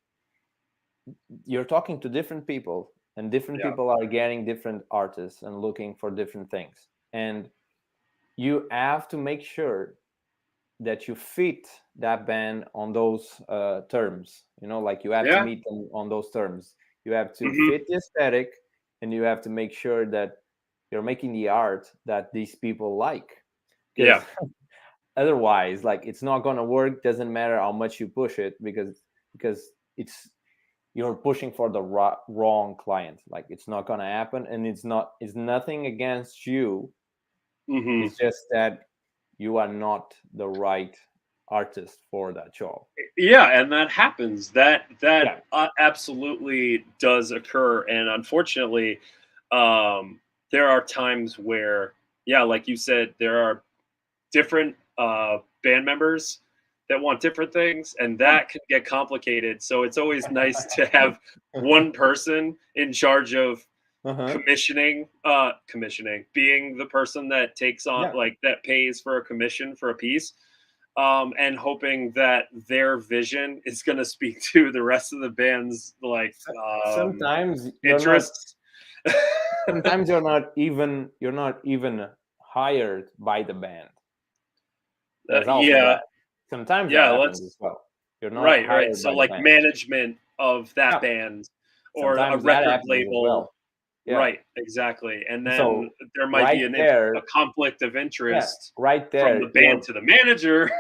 [SPEAKER 2] you're talking to different people, and different
[SPEAKER 1] yeah,
[SPEAKER 2] people are getting different artists and looking for different things, and you have to make sure that you fit that band on those terms, like you have to
[SPEAKER 1] yeah.
[SPEAKER 2] meet them on those terms. You have to
[SPEAKER 1] Hmm.
[SPEAKER 2] fit the aesthetic, and you have to make sure that you're making the art that these people like, because
[SPEAKER 1] Yeah,
[SPEAKER 2] otherwise, like, it's not going to work. Doesn't matter how much you push it, because it's you're pushing for the wrong client. Like, it's not going to happen, and it's nothing against you.
[SPEAKER 1] hmm,
[SPEAKER 2] It's just that you are not the right artist for that job.
[SPEAKER 1] yeah. And that happens. That
[SPEAKER 2] Yeah.
[SPEAKER 1] absolutely does occur, and unfortunately, um, there are times where, yeah, like you said, there are different band members that want different things, and
[SPEAKER 2] Yeah.
[SPEAKER 1] that can get complicated. So it's always nice to have one person in charge of
[SPEAKER 2] Uh-huh.
[SPEAKER 1] commissioning, being the person that takes on,
[SPEAKER 2] Yeah.
[SPEAKER 1] like, that pays for a commission for a piece, and hoping that their vision is going to speak to the rest of the band's, like,
[SPEAKER 2] Sometimes you're not.
[SPEAKER 1] interests.
[SPEAKER 2] Sometimes you're not even hired by the band. There's also
[SPEAKER 1] Yeah,
[SPEAKER 2] that. Sometimes that
[SPEAKER 1] yeah.
[SPEAKER 2] happens
[SPEAKER 1] Let's
[SPEAKER 2] as well. You're not
[SPEAKER 1] Right, right.
[SPEAKER 2] hired
[SPEAKER 1] So
[SPEAKER 2] by the
[SPEAKER 1] like
[SPEAKER 2] band.
[SPEAKER 1] management of that
[SPEAKER 2] Yeah.
[SPEAKER 1] band or a
[SPEAKER 2] Sometimes that
[SPEAKER 1] record
[SPEAKER 2] happens as
[SPEAKER 1] label.
[SPEAKER 2] well. Yeah.
[SPEAKER 1] Right, exactly. And then
[SPEAKER 2] So
[SPEAKER 1] there might
[SPEAKER 2] right
[SPEAKER 1] be a
[SPEAKER 2] there,
[SPEAKER 1] conflict of
[SPEAKER 2] yeah,
[SPEAKER 1] interest
[SPEAKER 2] right
[SPEAKER 1] from the
[SPEAKER 2] there,
[SPEAKER 1] band to the manager.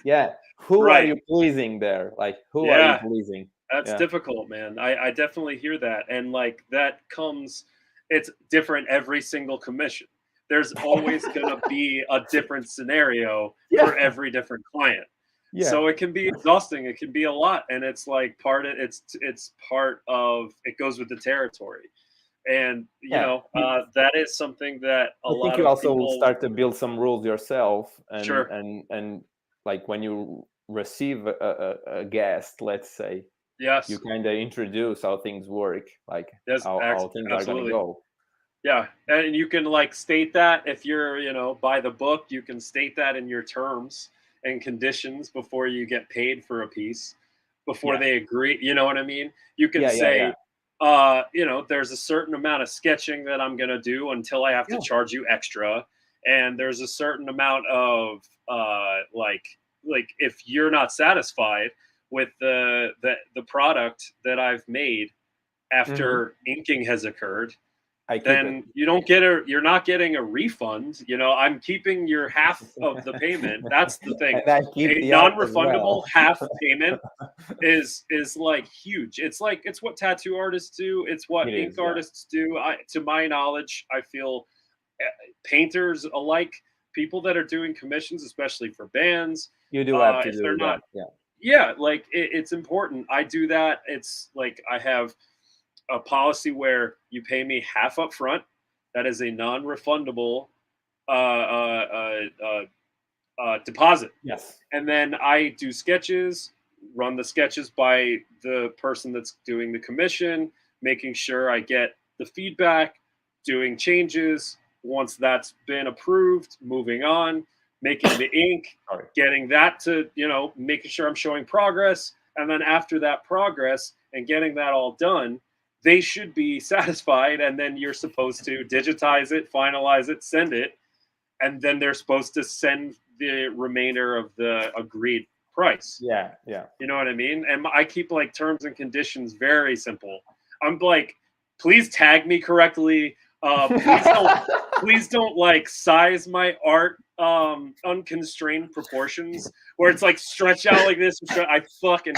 [SPEAKER 2] yeah. Who are
[SPEAKER 1] Right.
[SPEAKER 2] you pleasing there? Like, who are you
[SPEAKER 1] Yeah,
[SPEAKER 2] pleasing?
[SPEAKER 1] that's
[SPEAKER 2] Yeah.
[SPEAKER 1] difficult, man. I definitely hear that. And like that comes, it's different every single commission. There's always gonna be a different scenario for
[SPEAKER 2] Yeah.
[SPEAKER 1] every different client.
[SPEAKER 2] Yeah.
[SPEAKER 1] So it can be exhausting. It can be a lot, and it's like it's part of it, goes with the territory. And
[SPEAKER 2] Yeah.
[SPEAKER 1] that is something that a
[SPEAKER 2] I think
[SPEAKER 1] lot
[SPEAKER 2] you
[SPEAKER 1] of
[SPEAKER 2] also will
[SPEAKER 1] people.
[SPEAKER 2] start to build some rules yourself, and
[SPEAKER 1] Sure.
[SPEAKER 2] like when you receive a guest, let's say, you
[SPEAKER 1] Yes.
[SPEAKER 2] kind of introduce how things work, like
[SPEAKER 1] Yes.
[SPEAKER 2] how things are gonna
[SPEAKER 1] Absolutely.
[SPEAKER 2] go.
[SPEAKER 1] Yeah, and you can like state that if you're, by the book, you can state that in your terms and conditions before you get paid for a piece, before
[SPEAKER 2] Yeah.
[SPEAKER 1] they agree. You know what I mean? You can
[SPEAKER 2] Yeah. Yeah. Yeah.
[SPEAKER 1] say, there's a certain amount of sketching that I'm gonna do until I have to
[SPEAKER 2] Yeah.
[SPEAKER 1] charge you extra, and there's a certain amount of like if you're not satisfied with the product that I've made
[SPEAKER 2] Hmm.
[SPEAKER 1] after inking has occurred,
[SPEAKER 2] I keep it.
[SPEAKER 1] then you're not getting a refund. I'm keeping your half of the payment. That's the thing.
[SPEAKER 2] And I keep
[SPEAKER 1] A
[SPEAKER 2] the art as
[SPEAKER 1] non-refundable
[SPEAKER 2] well.
[SPEAKER 1] half payment is like huge. It's what tattoo artists do. It's what
[SPEAKER 2] It
[SPEAKER 1] ink
[SPEAKER 2] is. Yeah.
[SPEAKER 1] artists do. To my knowledge, I feel painters alike, people that are doing commissions, especially for bands.
[SPEAKER 2] You do have to
[SPEAKER 1] If they're
[SPEAKER 2] do
[SPEAKER 1] not,
[SPEAKER 2] that. Yeah.
[SPEAKER 1] yeah, like it's important. I do that. It's like I have a policy where you pay me half up front. That is a non-refundable uh, uh, uh, deposit,
[SPEAKER 2] Yes.
[SPEAKER 1] and then I do sketches, run the sketches by the person that's doing the commission, making sure I get the feedback, doing changes. Once that's been approved, moving on, making the ink,
[SPEAKER 2] Sorry.
[SPEAKER 1] getting that to, making sure I'm showing progress. And then after that progress and getting that all done, they should be satisfied. And then you're supposed to digitize it, finalize it, send it. And then they're supposed to send the remainder of the agreed price.
[SPEAKER 2] Yeah. Yeah.
[SPEAKER 1] You know what I mean? And I keep like terms and conditions very simple. I'm like, please tag me correctly. Please don't like size my art unconstrained proportions where it's like stretch out like this. I fucking,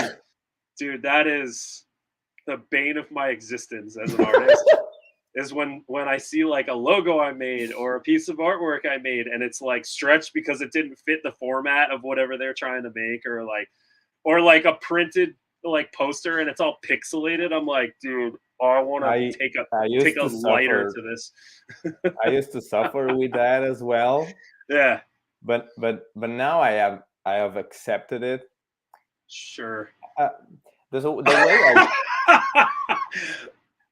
[SPEAKER 1] dude, that is the bane of my existence as an artist. Is when I see like a logo I made or a piece of artwork I made and it's like stretched because it didn't fit the format of whatever they're trying to make, or like a printed like poster and it's all pixelated. I'm like, dude, I want to take a lighter to this.
[SPEAKER 2] I used to suffer with that as well.
[SPEAKER 1] Yeah.
[SPEAKER 2] But now I have accepted it.
[SPEAKER 1] Sure.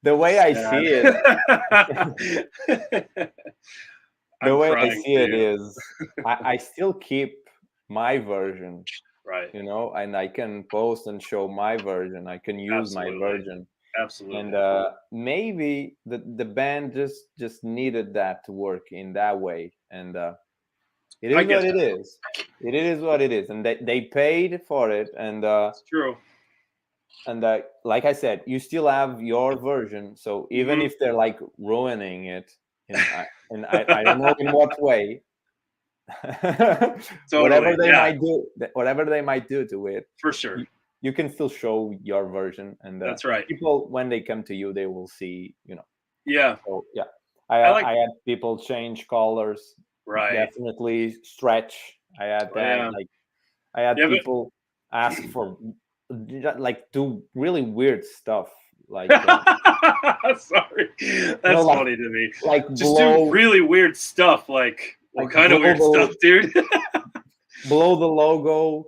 [SPEAKER 2] The way I see it, the way I see it is, I still keep my version,
[SPEAKER 1] right?
[SPEAKER 2] And I can post and show my version. I can use my version,
[SPEAKER 1] absolutely.
[SPEAKER 2] And maybe the band just needed that to work in that way, and it is what it is. It is what it is, and they paid for it, and
[SPEAKER 1] it's true.
[SPEAKER 2] And like I said, you still have your version. So even if they're like ruining it, I don't know in what way,
[SPEAKER 1] totally,
[SPEAKER 2] whatever they might do to it,
[SPEAKER 1] for sure,
[SPEAKER 2] you can still show your version, and
[SPEAKER 1] that's right.
[SPEAKER 2] People, when they come to you, they will see,
[SPEAKER 1] Yeah.
[SPEAKER 2] So yeah, I had people change colors,
[SPEAKER 1] right?
[SPEAKER 2] Definitely stretch. I had that. Like I had people ask for like do really weird stuff, like
[SPEAKER 1] sorry, that's funny to me.
[SPEAKER 2] Like
[SPEAKER 1] just do really weird stuff. Like what kind of weird stuff, dude?
[SPEAKER 2] Blow the logo,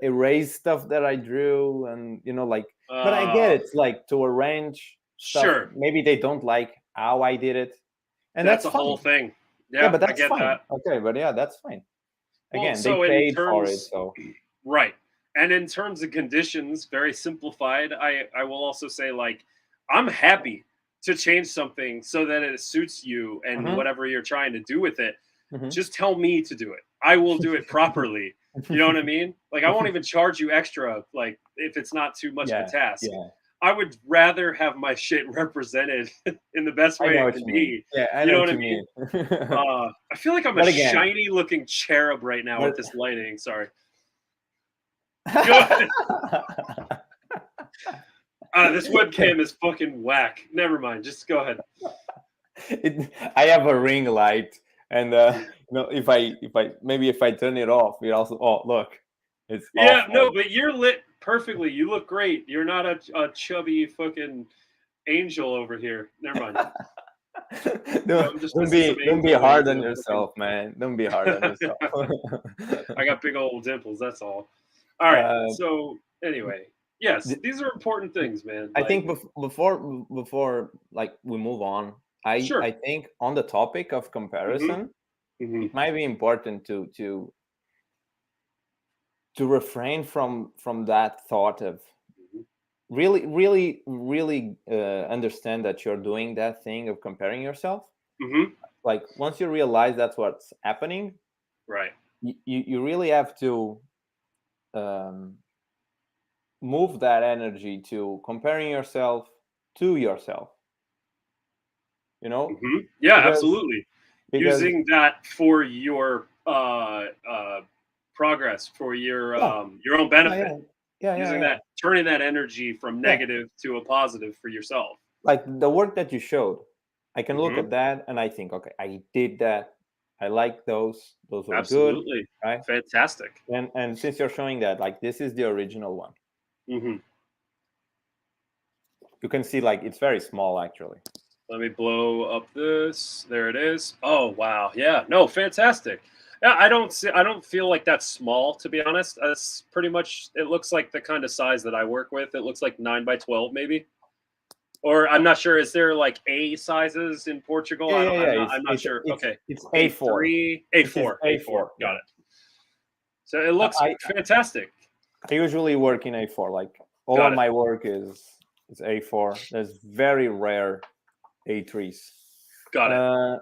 [SPEAKER 2] erase stuff that I drew, and but I get it. It's like to arrange stuff.
[SPEAKER 1] Sure.
[SPEAKER 2] Maybe they don't like how I did it, and
[SPEAKER 1] that's a
[SPEAKER 2] fine.
[SPEAKER 1] whole thing. Yeah,
[SPEAKER 2] but that's fine.
[SPEAKER 1] That.
[SPEAKER 2] Okay, but yeah, that's fine. Again,
[SPEAKER 1] so
[SPEAKER 2] they paid for it, so
[SPEAKER 1] right. And in terms of conditions, very simplified, I will also say, like, I'm happy to change something so that it suits you and whatever you're trying to do with it. Just tell me to do it. I will do it properly. You know what I mean? Like, I won't even charge you extra, like, if it's not too much of a task.
[SPEAKER 2] Yeah.
[SPEAKER 1] I would rather have my shit represented in the best way it can be.
[SPEAKER 2] Yeah, I know what you mean.
[SPEAKER 1] I feel like I'm a shiny looking cherub right now with this lighting. Sorry. This webcam is fucking whack. Never mind. Just go ahead.
[SPEAKER 2] I have a ring light, and if I turn it off, it also. Oh, look, it's off.
[SPEAKER 1] No, but you're lit perfectly. You look great. You're not a chubby fucking angel over here. Never mind.
[SPEAKER 2] Don't be hard on yourself, man. Don't be hard on yourself.
[SPEAKER 1] I got big old dimples. That's all. All right. So anyway, yes, these are important things, man.
[SPEAKER 2] I think before like we move on, I think on the topic of comparison, it might be important to refrain from that thought of really understand that you're doing that thing of comparing yourself. Like once you realize that's what's happening,
[SPEAKER 1] right?
[SPEAKER 2] You really have to move that energy to comparing yourself to yourself.
[SPEAKER 1] Yeah, absolutely. Using that for your progress, for your own benefit. Using that, turning that energy from negative to a positive for yourself.
[SPEAKER 2] Like the work that you showed, I can look at that and I think, okay, I did that. I like those. Those were good,
[SPEAKER 1] Absolutely.
[SPEAKER 2] right?
[SPEAKER 1] Fantastic.
[SPEAKER 2] And since you're showing that, like this is the original one.
[SPEAKER 1] Mm-hmm.
[SPEAKER 2] You can see like it's very small actually.
[SPEAKER 1] Let me blow up this. There it is. Oh wow, yeah, no, fantastic. Yeah, I don't feel like that's small, to be honest. That's pretty much. It looks like the kind of size that I work with. It looks like 9 by 12, maybe. Or I'm not sure. Is there like A sizes in Portugal?
[SPEAKER 2] Yeah,
[SPEAKER 1] I
[SPEAKER 2] yeah,
[SPEAKER 1] don't.
[SPEAKER 2] yeah.
[SPEAKER 1] I'm not sure. Okay,
[SPEAKER 2] It's
[SPEAKER 1] A3,
[SPEAKER 2] A4. This is
[SPEAKER 1] A4, A4.
[SPEAKER 2] A4.
[SPEAKER 1] Got
[SPEAKER 2] Yeah.
[SPEAKER 1] it. So it looks
[SPEAKER 2] I
[SPEAKER 1] fantastic.
[SPEAKER 2] I usually work in A4. Like all
[SPEAKER 1] Got
[SPEAKER 2] of
[SPEAKER 1] it.
[SPEAKER 2] my work is A4. There's very rare A3s.
[SPEAKER 1] Got it.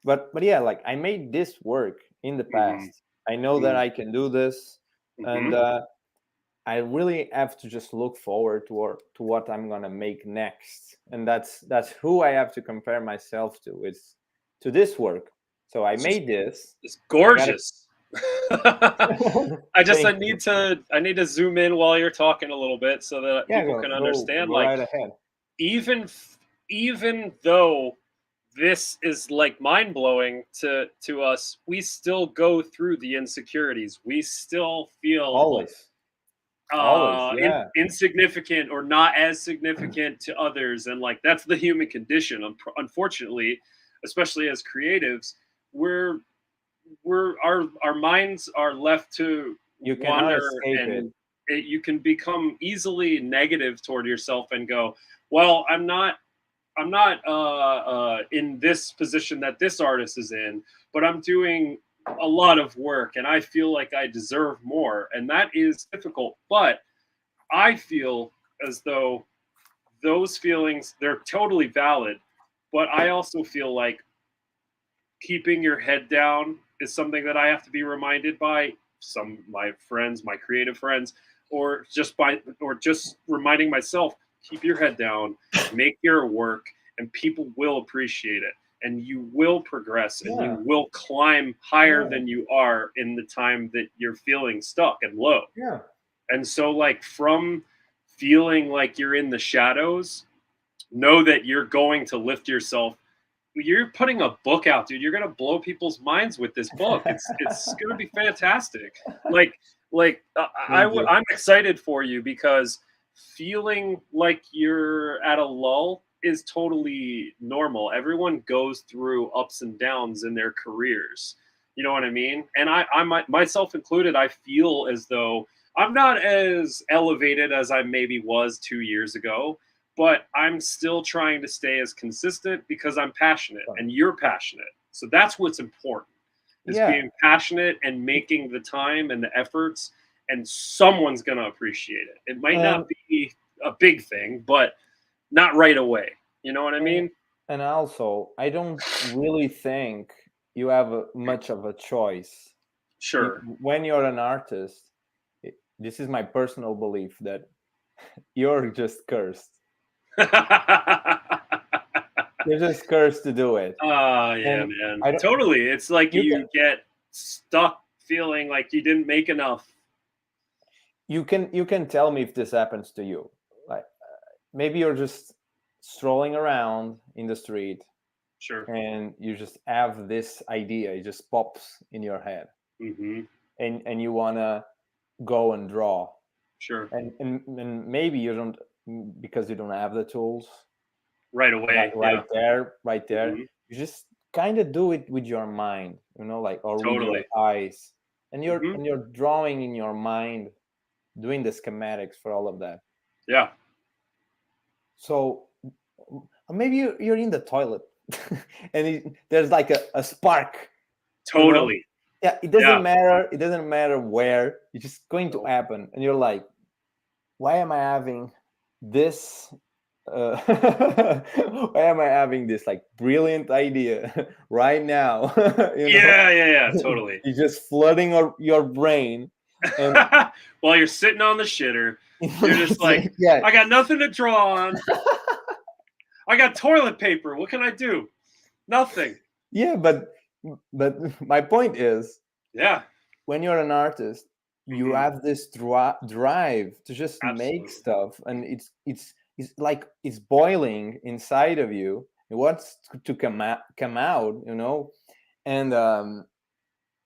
[SPEAKER 2] But yeah, like I made this work in the
[SPEAKER 1] Mm-hmm.
[SPEAKER 2] past. I know that I can do this, and
[SPEAKER 1] Mm-hmm.
[SPEAKER 2] I really have to just look forward to what I'm gonna make next, and that's who I have to compare myself to. It's to this work. So I made this.
[SPEAKER 1] It's
[SPEAKER 2] I gotta
[SPEAKER 1] gorgeous. I
[SPEAKER 2] thank you.
[SPEAKER 1] need to zoom in while you're talking a little bit so that
[SPEAKER 2] Yeah,
[SPEAKER 1] people
[SPEAKER 2] go
[SPEAKER 1] can
[SPEAKER 2] go
[SPEAKER 1] understand.
[SPEAKER 2] go
[SPEAKER 1] Like
[SPEAKER 2] right ahead.
[SPEAKER 1] even even though this is like mind blowing to us, we still go through the insecurities. We still feel
[SPEAKER 2] Always, yeah.
[SPEAKER 1] insignificant or not as significant to others, and like that's the human condition. Unfortunately, especially as creatives, we're our minds are left to
[SPEAKER 2] You cannot
[SPEAKER 1] wander,
[SPEAKER 2] escape it.
[SPEAKER 1] and you can become easily negative toward yourself and go, well, I'm not in this position that this artist is in, but I'm doing a lot of work and I feel like I deserve more. And that is difficult. But I feel as though those feelings, they're totally valid. But I also feel like keeping your head down is something that I have to be reminded by some my friends, my creative friends, or just reminding myself, keep your head down, make your work, and people will appreciate it. And you will progress and you
[SPEAKER 2] Yeah,
[SPEAKER 1] will climb higher
[SPEAKER 2] yeah,
[SPEAKER 1] than you are in the time that you're feeling stuck and low.
[SPEAKER 2] yeah.
[SPEAKER 1] And so, like, from feeling like you're in the shadows, know that you're going to lift yourself. You're putting a book out, dude. You're gonna blow people's minds with this book. It's gonna be fantastic. Like
[SPEAKER 2] Thank you.
[SPEAKER 1] I'm excited for you because feeling like you're at a lull is totally normal. Everyone goes through ups and downs in their careers. You know what I mean? And myself included, I feel as though I'm not as elevated as I maybe was 2 years ago, but I'm still trying to stay as consistent because I'm passionate and you're passionate. So that's what's important is
[SPEAKER 2] Yeah,
[SPEAKER 1] being passionate and making the time and the efforts, and someone's going to appreciate it. It might not
[SPEAKER 2] and
[SPEAKER 1] be a big thing, but not right away. You know what I
[SPEAKER 2] and,
[SPEAKER 1] mean?
[SPEAKER 2] and also, I don't really think you have much of a choice.
[SPEAKER 1] Sure.
[SPEAKER 2] When you're an artist, this is my personal belief that you're just cursed. You're just cursed to do it.
[SPEAKER 1] Oh yeah,
[SPEAKER 2] And
[SPEAKER 1] man.
[SPEAKER 2] I don't.
[SPEAKER 1] Totally. It's like
[SPEAKER 2] You can
[SPEAKER 1] you get stuck feeling like you didn't make enough.
[SPEAKER 2] you can tell me if this happens to you. Like maybe you're just strolling around in the street
[SPEAKER 1] Sure.
[SPEAKER 2] and you just have this idea. It just pops in your head,
[SPEAKER 1] Hmm.
[SPEAKER 2] and you wanna go and draw,
[SPEAKER 1] Sure.
[SPEAKER 2] and maybe you don't because you don't have the tools
[SPEAKER 1] Right
[SPEAKER 2] like
[SPEAKER 1] away. Yeah.
[SPEAKER 2] right there.
[SPEAKER 1] Hmm.
[SPEAKER 2] You just kind of do it with your mind, like or with your
[SPEAKER 1] Totally.
[SPEAKER 2] eyes, and you're
[SPEAKER 1] Hmm.
[SPEAKER 2] and you're drawing in your mind, doing the schematics for all of that.
[SPEAKER 1] Yeah.
[SPEAKER 2] So maybe you're in the toilet and there's like a spark, you know
[SPEAKER 1] Totally.
[SPEAKER 2] yeah,
[SPEAKER 1] Yeah.
[SPEAKER 2] it doesn't matter where, it's just going to
[SPEAKER 1] No.
[SPEAKER 2] happen, and you're like, why am I having this why am I having this like brilliant idea right now?
[SPEAKER 1] Yeah. Yeah. Yeah. Totally.
[SPEAKER 2] It's just flooding your brain, and
[SPEAKER 1] While you're sitting on the shitter, you're just like,
[SPEAKER 2] yeah,
[SPEAKER 1] I got nothing to draw on. I got toilet paper. What can I do? Nothing.
[SPEAKER 2] yeah, but my point is,
[SPEAKER 1] Yeah.
[SPEAKER 2] when you're an artist, you
[SPEAKER 1] Hmm.
[SPEAKER 2] have this drive to just make
[SPEAKER 1] Absolutely.
[SPEAKER 2] stuff, and it's like it's boiling inside of you, It wants to come out, you know. And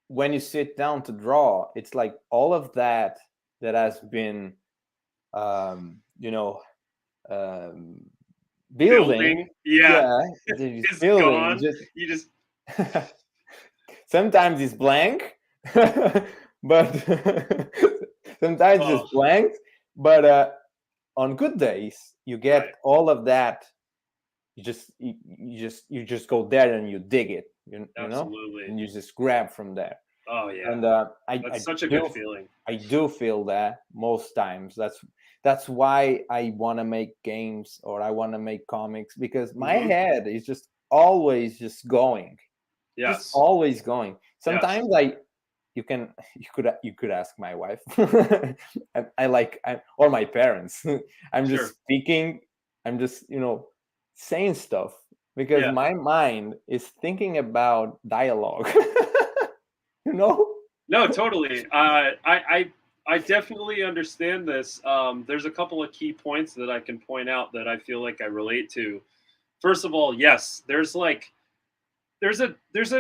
[SPEAKER 2] when you sit down to draw, it's like all of that that has been, you know, um, building.
[SPEAKER 1] Building, yeah,
[SPEAKER 2] Yeah, it's
[SPEAKER 1] is
[SPEAKER 2] building.
[SPEAKER 1] gone.
[SPEAKER 2] Just
[SPEAKER 1] You just
[SPEAKER 2] sometimes it's blank, but sometimes
[SPEAKER 1] oh
[SPEAKER 2] it's blank. But on good days, you
[SPEAKER 1] right,
[SPEAKER 2] get all of that. You just go there and you dig it. You know,
[SPEAKER 1] absolutely.
[SPEAKER 2] and you just grab from there.
[SPEAKER 1] Oh yeah,
[SPEAKER 2] And
[SPEAKER 1] that's such a good feeling.
[SPEAKER 2] I do feel that most times. That's why I want to make games or I want to make comics, because my
[SPEAKER 1] Hmm.
[SPEAKER 2] head is just always just going, just
[SPEAKER 1] Yes,
[SPEAKER 2] always going.
[SPEAKER 1] yes,
[SPEAKER 2] Sometimes you could ask my wife. Or my parents. I'm just
[SPEAKER 1] sure,
[SPEAKER 2] speaking. I'm just saying stuff because
[SPEAKER 1] yeah.
[SPEAKER 2] my mind is thinking about dialogue. you know
[SPEAKER 1] No, totally. I definitely understand this. There's a couple of key points that I can point out that I feel like I relate to. First of all, yes, there's an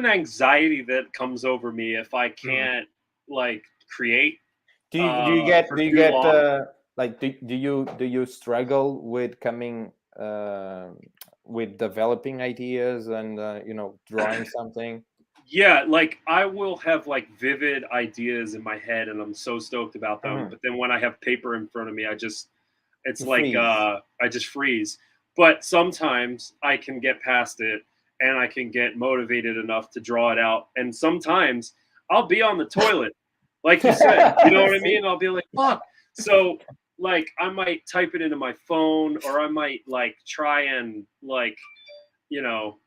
[SPEAKER 1] anxiety that comes over me if I
[SPEAKER 2] Mm.
[SPEAKER 1] can't like create
[SPEAKER 2] Do
[SPEAKER 1] for
[SPEAKER 2] you
[SPEAKER 1] too
[SPEAKER 2] get
[SPEAKER 1] long.
[SPEAKER 2] like do you struggle with coming with developing ideas and drawing something?
[SPEAKER 1] Yeah, like I will have like vivid ideas in my head and I'm so stoked about them,
[SPEAKER 2] Mhm.
[SPEAKER 1] but then when I have paper in front of me, it's
[SPEAKER 2] You
[SPEAKER 1] like
[SPEAKER 2] freeze.
[SPEAKER 1] I just freeze. But sometimes I can get past it and I can get motivated enough to draw it out. And sometimes I'll be on the toilet, like you said. You know what I
[SPEAKER 2] See?
[SPEAKER 1] mean? I'll be like, fuck. So like I might type it into my phone or I might like try and like, you know,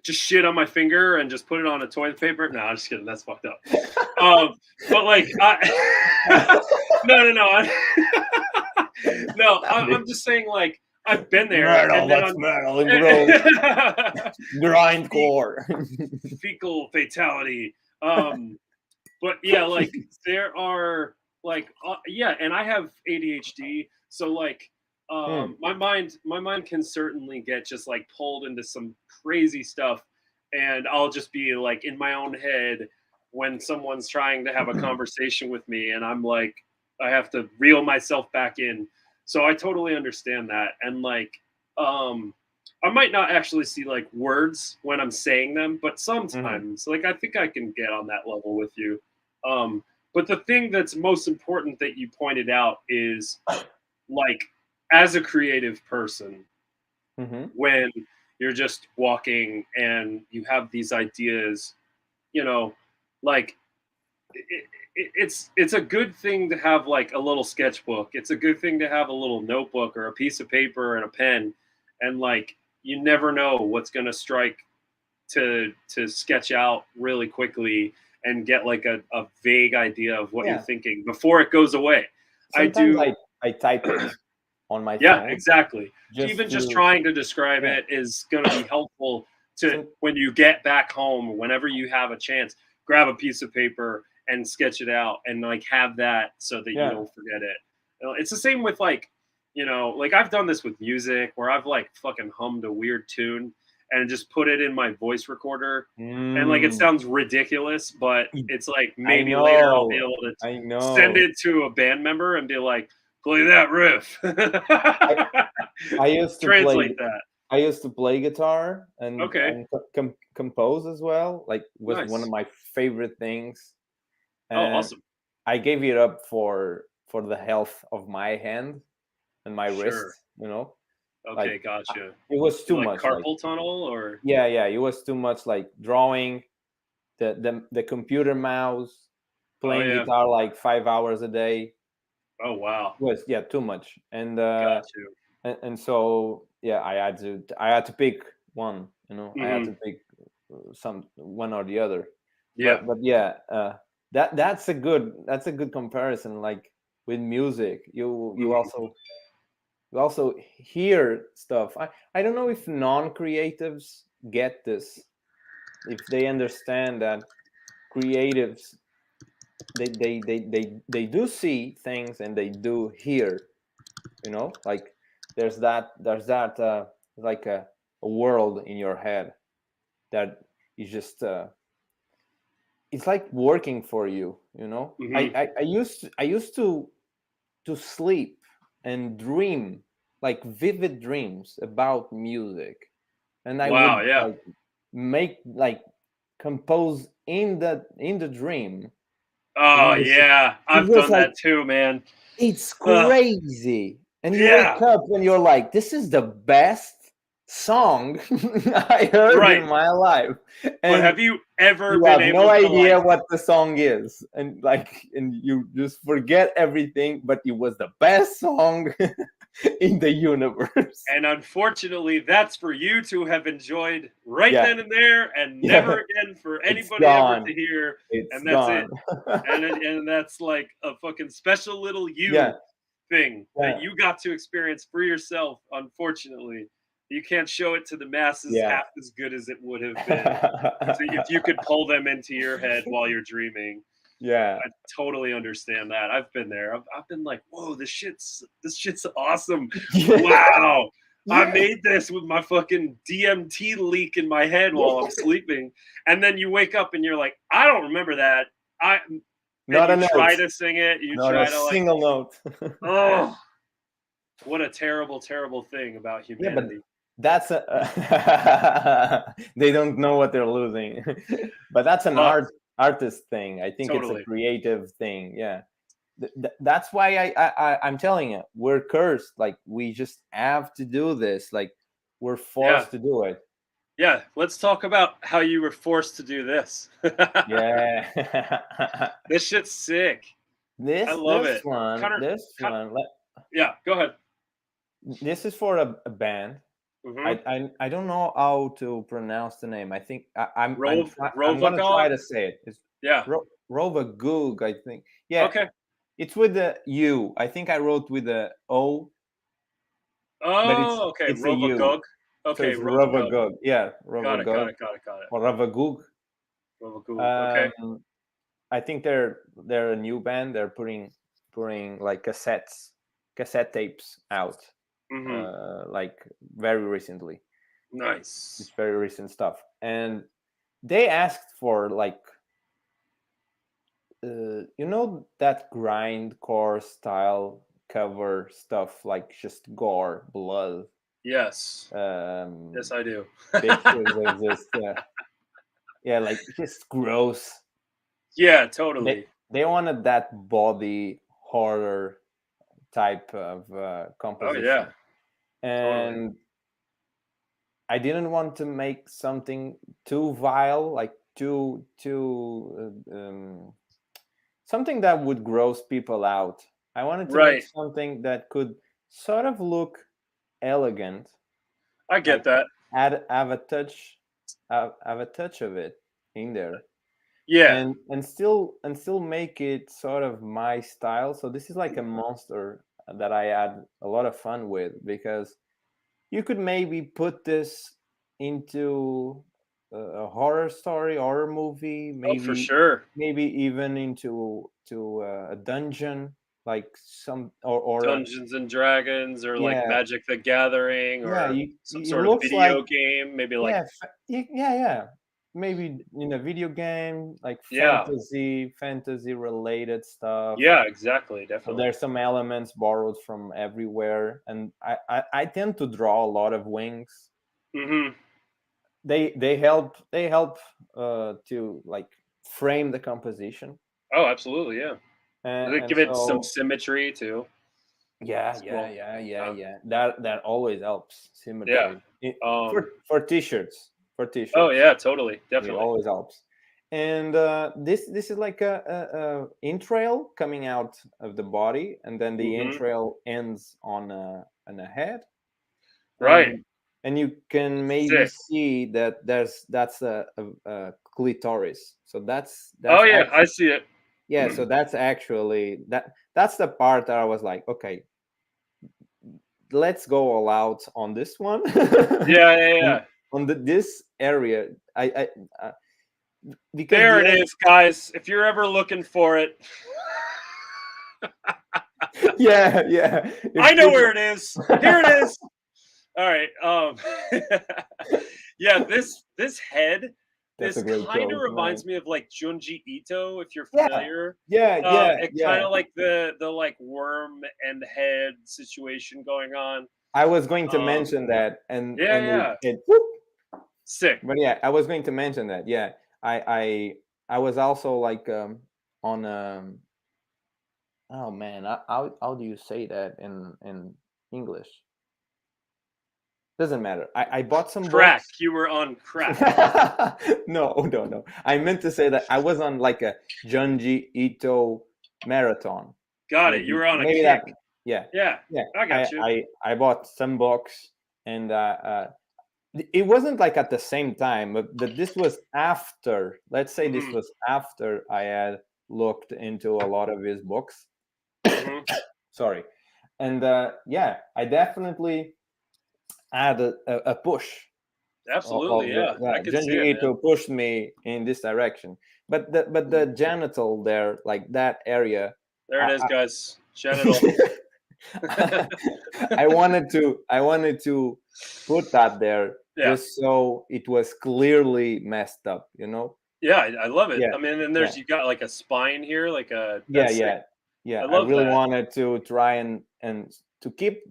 [SPEAKER 1] just shit on my finger and just put it on a toilet paper. No, I'm just kidding. That's fucked up. But like, no. No, I'm just saying, like, I've been there,
[SPEAKER 2] Myrtle,
[SPEAKER 1] and then
[SPEAKER 2] that's
[SPEAKER 1] I'm
[SPEAKER 2] Myrtle and grow
[SPEAKER 1] Fe-
[SPEAKER 2] grindcore.
[SPEAKER 1] fecal fatality. But yeah, like there are like yeah, and I have ADHD, so like
[SPEAKER 2] Hmm.
[SPEAKER 1] my mind can certainly get just like pulled into some crazy stuff, and I'll just be like in my own head when someone's trying to have a conversation with me, and I'm like I have to reel myself back in. So I totally understand that, and like um I might not actually see like words when I'm saying them, but
[SPEAKER 2] Mhm.
[SPEAKER 1] sometimes, like I think I can get on that level with you. Um, but the thing that's most important that you pointed out is like as a creative person,
[SPEAKER 2] Mhm.
[SPEAKER 1] when you're just walking and you have these ideas, you know, like it's a good thing to have like a little sketchbook. It's a good thing to have a little notebook or a piece of paper and a pen, and like you never know what's going to strike to sketch out really quickly and get like a vague idea of what you're
[SPEAKER 2] Yeah.
[SPEAKER 1] thinking before it goes away. I
[SPEAKER 2] Sometimes
[SPEAKER 1] do,
[SPEAKER 2] I type it on my
[SPEAKER 1] yeah,
[SPEAKER 2] phone
[SPEAKER 1] exactly.
[SPEAKER 2] just
[SPEAKER 1] Even just
[SPEAKER 2] to
[SPEAKER 1] trying to describe
[SPEAKER 2] yeah.
[SPEAKER 1] it is going to be helpful to
[SPEAKER 2] Some
[SPEAKER 1] when you get back home, whenever you have a chance, grab a piece of paper and sketch it out and like have that so that you
[SPEAKER 2] yeah.
[SPEAKER 1] don't forget it. It's the same with like, like I've done this with music where I've like fucking hummed a weird tune and just put it in my voice recorder. And like it
[SPEAKER 2] Mm,
[SPEAKER 1] sounds ridiculous, but it's like
[SPEAKER 2] I
[SPEAKER 1] maybe later I'll be
[SPEAKER 2] know.
[SPEAKER 1] able to
[SPEAKER 2] I
[SPEAKER 1] send
[SPEAKER 2] know.
[SPEAKER 1] it to a band member and be like, play that riff.
[SPEAKER 2] I I used to
[SPEAKER 1] Translate
[SPEAKER 2] play
[SPEAKER 1] that.
[SPEAKER 2] I used to play guitar and
[SPEAKER 1] Okay,
[SPEAKER 2] compose as well. Like was one of
[SPEAKER 1] nice.
[SPEAKER 2] my favorite things,
[SPEAKER 1] Oh,
[SPEAKER 2] and
[SPEAKER 1] awesome.
[SPEAKER 2] I gave it up for the health of my hand and my
[SPEAKER 1] Sure.
[SPEAKER 2] wrist. Like
[SPEAKER 1] Okay, gotcha.
[SPEAKER 2] it was
[SPEAKER 1] You
[SPEAKER 2] too
[SPEAKER 1] like
[SPEAKER 2] much. Like
[SPEAKER 1] carpal tunnel or?
[SPEAKER 2] yeah, it was too much. Like drawing the computer mouse,
[SPEAKER 1] Oh
[SPEAKER 2] playing
[SPEAKER 1] yeah.
[SPEAKER 2] guitar like 5 hours a day
[SPEAKER 1] Oh wow.
[SPEAKER 2] was yeah too much. And
[SPEAKER 1] Got you.
[SPEAKER 2] so yeah, I had to pick one. I had
[SPEAKER 1] Hmm.
[SPEAKER 2] to pick some one or the other.
[SPEAKER 1] Yeah.
[SPEAKER 2] But yeah, that's a good comparison. Like with music,
[SPEAKER 1] Hmm.
[SPEAKER 2] you also hear stuff. I don't know if non-creatives get this, if they understand that creatives they do see things and they do hear. Like there's that like a world in your head that is just it's like working for you, you know.
[SPEAKER 1] Hmm.
[SPEAKER 2] I used to sleep and dream like vivid dreams about music, and I
[SPEAKER 1] Wow.
[SPEAKER 2] would
[SPEAKER 1] Yeah.
[SPEAKER 2] like make like compose in the dream.
[SPEAKER 1] Oh
[SPEAKER 2] And
[SPEAKER 1] yeah.
[SPEAKER 2] it
[SPEAKER 1] I've
[SPEAKER 2] was
[SPEAKER 1] done
[SPEAKER 2] like
[SPEAKER 1] that too, man.
[SPEAKER 2] it's
[SPEAKER 1] Ugh.
[SPEAKER 2] crazy. And you wake
[SPEAKER 1] Yeah.
[SPEAKER 2] up and you're like, this is the best song I heard in
[SPEAKER 1] Right.
[SPEAKER 2] my life.
[SPEAKER 1] But
[SPEAKER 2] And
[SPEAKER 1] have you ever
[SPEAKER 2] you
[SPEAKER 1] been
[SPEAKER 2] have no
[SPEAKER 1] able to
[SPEAKER 2] idea
[SPEAKER 1] like?
[SPEAKER 2] what the song is. And like, and you just forget everything, but it was the best song in the universe.
[SPEAKER 1] And unfortunately, that's for you to have enjoyed right
[SPEAKER 2] Yeah.
[SPEAKER 1] then and there, and
[SPEAKER 2] Yeah.
[SPEAKER 1] never again for
[SPEAKER 2] It's
[SPEAKER 1] anybody ever
[SPEAKER 2] gone.
[SPEAKER 1] to hear.
[SPEAKER 2] It's
[SPEAKER 1] And that's it.
[SPEAKER 2] gone.
[SPEAKER 1] And that's like a fucking special little
[SPEAKER 2] Yeah.
[SPEAKER 1] you thing that
[SPEAKER 2] Yeah.
[SPEAKER 1] you got to experience for yourself. Unfortunately, you can't show it to the masses
[SPEAKER 2] Yeah.
[SPEAKER 1] half as good as it would have been if you could pull them into your head while you're dreaming.
[SPEAKER 2] Yeah.
[SPEAKER 1] I totally understand that. I've been there. I've been like, whoa, this shit's awesome.
[SPEAKER 2] Yeah.
[SPEAKER 1] Wow. I
[SPEAKER 2] Yeah.
[SPEAKER 1] made this with my fucking DMT leak in my head while I'm sleeping. And then you wake up and you're like, I don't remember that. I and
[SPEAKER 2] Not a
[SPEAKER 1] you
[SPEAKER 2] note.
[SPEAKER 1] try to sing it, you
[SPEAKER 2] Not a
[SPEAKER 1] try to like,
[SPEAKER 2] single note.
[SPEAKER 1] oh, what a terrible, terrible thing about
[SPEAKER 2] Yeah, but
[SPEAKER 1] humanity.
[SPEAKER 2] that's a they don't know what they're losing. But that's an
[SPEAKER 1] Oh,
[SPEAKER 2] artist thing. I think it's a
[SPEAKER 1] totally.
[SPEAKER 2] creative thing. Yeah. That's why I'm telling you, we're cursed. Like we just have to do this. Like we're
[SPEAKER 1] Yeah.
[SPEAKER 2] forced to do it.
[SPEAKER 1] Yeah. Let's talk about how you were forced to do this.
[SPEAKER 2] Yeah.
[SPEAKER 1] This shit's sick. I love it. Connor,
[SPEAKER 2] this
[SPEAKER 1] Con-
[SPEAKER 2] one.
[SPEAKER 1] yeah, go ahead.
[SPEAKER 2] This is for a band.
[SPEAKER 1] Hmm.
[SPEAKER 2] I don't know how to pronounce the name. I think I'm gonna try
[SPEAKER 1] Rovagog?
[SPEAKER 2] to say it. It's
[SPEAKER 1] Yeah.
[SPEAKER 2] Rovagug, I think. Yeah,
[SPEAKER 1] Okay.
[SPEAKER 2] it's with the U. I think I wrote with the O, but
[SPEAKER 1] Oh, okay.
[SPEAKER 2] it's a U.
[SPEAKER 1] Rovagog.
[SPEAKER 2] So
[SPEAKER 1] Okay,
[SPEAKER 2] it's
[SPEAKER 1] Rovagog.
[SPEAKER 2] Rovagug. Yeah,
[SPEAKER 1] Got it. Got
[SPEAKER 2] Rovagug
[SPEAKER 1] it. Got it. Got it.
[SPEAKER 2] or Rovagug.
[SPEAKER 1] Rovagog. Okay.
[SPEAKER 2] Um, I think they're a new band. They're putting like cassette tapes out,
[SPEAKER 1] Hmm.
[SPEAKER 2] like very recently. It's
[SPEAKER 1] Nice.
[SPEAKER 2] very recent stuff, and they asked for like you know that grindcore style cover stuff, like just gore, blood,
[SPEAKER 1] Yes.
[SPEAKER 2] um,
[SPEAKER 1] Yes, I do.
[SPEAKER 2] pictures of just yeah, like just gross.
[SPEAKER 1] Yeah,
[SPEAKER 2] They
[SPEAKER 1] totally.
[SPEAKER 2] they wanted that body horror type of
[SPEAKER 1] Oh yeah,
[SPEAKER 2] composition,
[SPEAKER 1] totally.
[SPEAKER 2] and I didn't want to make something too vile, like too something that would gross people out. I wanted to make
[SPEAKER 1] Right.
[SPEAKER 2] something that could sort of look elegant,
[SPEAKER 1] I get
[SPEAKER 2] like
[SPEAKER 1] that.
[SPEAKER 2] have a touch, have a touch of it in there,
[SPEAKER 1] Yeah.
[SPEAKER 2] and still make it sort of my style. So this is like a monster that I had a lot of fun with, because you could maybe put this into a horror story, horror movie,
[SPEAKER 1] Oh, for sure.
[SPEAKER 2] maybe even into a dungeon, like some or a,
[SPEAKER 1] Dungeons and Dragons or like
[SPEAKER 2] yeah,
[SPEAKER 1] Magic the Gathering
[SPEAKER 2] yeah.
[SPEAKER 1] or
[SPEAKER 2] You,
[SPEAKER 1] some
[SPEAKER 2] it
[SPEAKER 1] sort of
[SPEAKER 2] looks like
[SPEAKER 1] video game, maybe like
[SPEAKER 2] yeah, yeah. Maybe in a video game, like
[SPEAKER 1] yeah.
[SPEAKER 2] fantasy related stuff.
[SPEAKER 1] Yeah, exactly,
[SPEAKER 2] So
[SPEAKER 1] definitely.
[SPEAKER 2] there's some elements borrowed from everywhere, and I tend to draw a lot of wings.
[SPEAKER 1] Mhm.
[SPEAKER 2] They help to like frame the composition,
[SPEAKER 1] Oh, absolutely, yeah. They
[SPEAKER 2] and
[SPEAKER 1] give it some
[SPEAKER 2] so
[SPEAKER 1] symmetry too.
[SPEAKER 2] yeah,
[SPEAKER 1] Well,
[SPEAKER 2] that always helps
[SPEAKER 1] yeah.
[SPEAKER 2] symmetry
[SPEAKER 1] Um,
[SPEAKER 2] for t-shirts,
[SPEAKER 1] oh
[SPEAKER 2] t-shirts
[SPEAKER 1] yeah, totally,
[SPEAKER 2] it
[SPEAKER 1] definitely.
[SPEAKER 2] always helps. And this is like a entrail coming out of the body, and then the
[SPEAKER 1] Mhm.
[SPEAKER 2] entrail ends on a head,
[SPEAKER 1] Right.
[SPEAKER 2] and you can maybe
[SPEAKER 1] Sick.
[SPEAKER 2] see that that's a clitoris. So
[SPEAKER 1] Oh
[SPEAKER 2] that's
[SPEAKER 1] yeah, I
[SPEAKER 2] actually
[SPEAKER 1] see it.
[SPEAKER 2] yeah. So that's actually that's the part that I was like, okay, let's go all out on this one.
[SPEAKER 1] Yeah, yeah,
[SPEAKER 2] on
[SPEAKER 1] yeah.
[SPEAKER 2] this area, I because
[SPEAKER 1] There
[SPEAKER 2] the
[SPEAKER 1] it is, guys. If you're ever looking for it,
[SPEAKER 2] yeah, yeah.
[SPEAKER 1] I
[SPEAKER 2] If
[SPEAKER 1] know where
[SPEAKER 2] people
[SPEAKER 1] it is. Here it is. All right. Yeah, this head,
[SPEAKER 2] That's a
[SPEAKER 1] this
[SPEAKER 2] great
[SPEAKER 1] kind of
[SPEAKER 2] joke, man.
[SPEAKER 1] reminds me of like Junji Ito, if you're
[SPEAKER 2] Yeah,
[SPEAKER 1] familiar.
[SPEAKER 2] yeah, yeah,
[SPEAKER 1] It kind
[SPEAKER 2] yeah.
[SPEAKER 1] of like the like worm and head situation going on.
[SPEAKER 2] I was going to
[SPEAKER 1] Um,
[SPEAKER 2] mention that,
[SPEAKER 1] yeah,
[SPEAKER 2] and
[SPEAKER 1] yeah,
[SPEAKER 2] it whoop.
[SPEAKER 1] sick.
[SPEAKER 2] But yeah, I was going to mention that. Yeah, I was also like on oh man, how do you say that in English? Doesn't matter. I bought some
[SPEAKER 1] Crack.
[SPEAKER 2] books.
[SPEAKER 1] You were on crack.
[SPEAKER 2] No, no, no. I meant to say that I was on like a Junji Ito marathon.
[SPEAKER 1] Got it. You
[SPEAKER 2] Maybe
[SPEAKER 1] were on a
[SPEAKER 2] maybe that.
[SPEAKER 1] kick.
[SPEAKER 2] Yeah,
[SPEAKER 1] Yeah,
[SPEAKER 2] yeah.
[SPEAKER 1] I got you.
[SPEAKER 2] I bought some books, and it wasn't like at the same time, but this was after. Let's say this
[SPEAKER 1] Hmm.
[SPEAKER 2] was after I had looked into a lot of his books.
[SPEAKER 1] Hmm.
[SPEAKER 2] Sorry, and yeah, I definitely had a push
[SPEAKER 1] Absolutely.
[SPEAKER 2] of the,
[SPEAKER 1] Yeah, I
[SPEAKER 2] yeah,
[SPEAKER 1] could see
[SPEAKER 2] Genji
[SPEAKER 1] it, man.
[SPEAKER 2] Ito pushed me in this direction. But the genital there, like that area,
[SPEAKER 1] There it is,
[SPEAKER 2] I,
[SPEAKER 1] guys. Genital.
[SPEAKER 2] I, I wanted to put that there
[SPEAKER 1] Yeah.
[SPEAKER 2] just so it was clearly messed up, you know?
[SPEAKER 1] Yeah, I love it.
[SPEAKER 2] Yeah,
[SPEAKER 1] I mean, and
[SPEAKER 2] yeah,
[SPEAKER 1] there's you got like a spine here, like a
[SPEAKER 2] yeah,
[SPEAKER 1] that's sick.
[SPEAKER 2] yeah, yeah.
[SPEAKER 1] I
[SPEAKER 2] I
[SPEAKER 1] love
[SPEAKER 2] really
[SPEAKER 1] that.
[SPEAKER 2] wanted to try and to keep,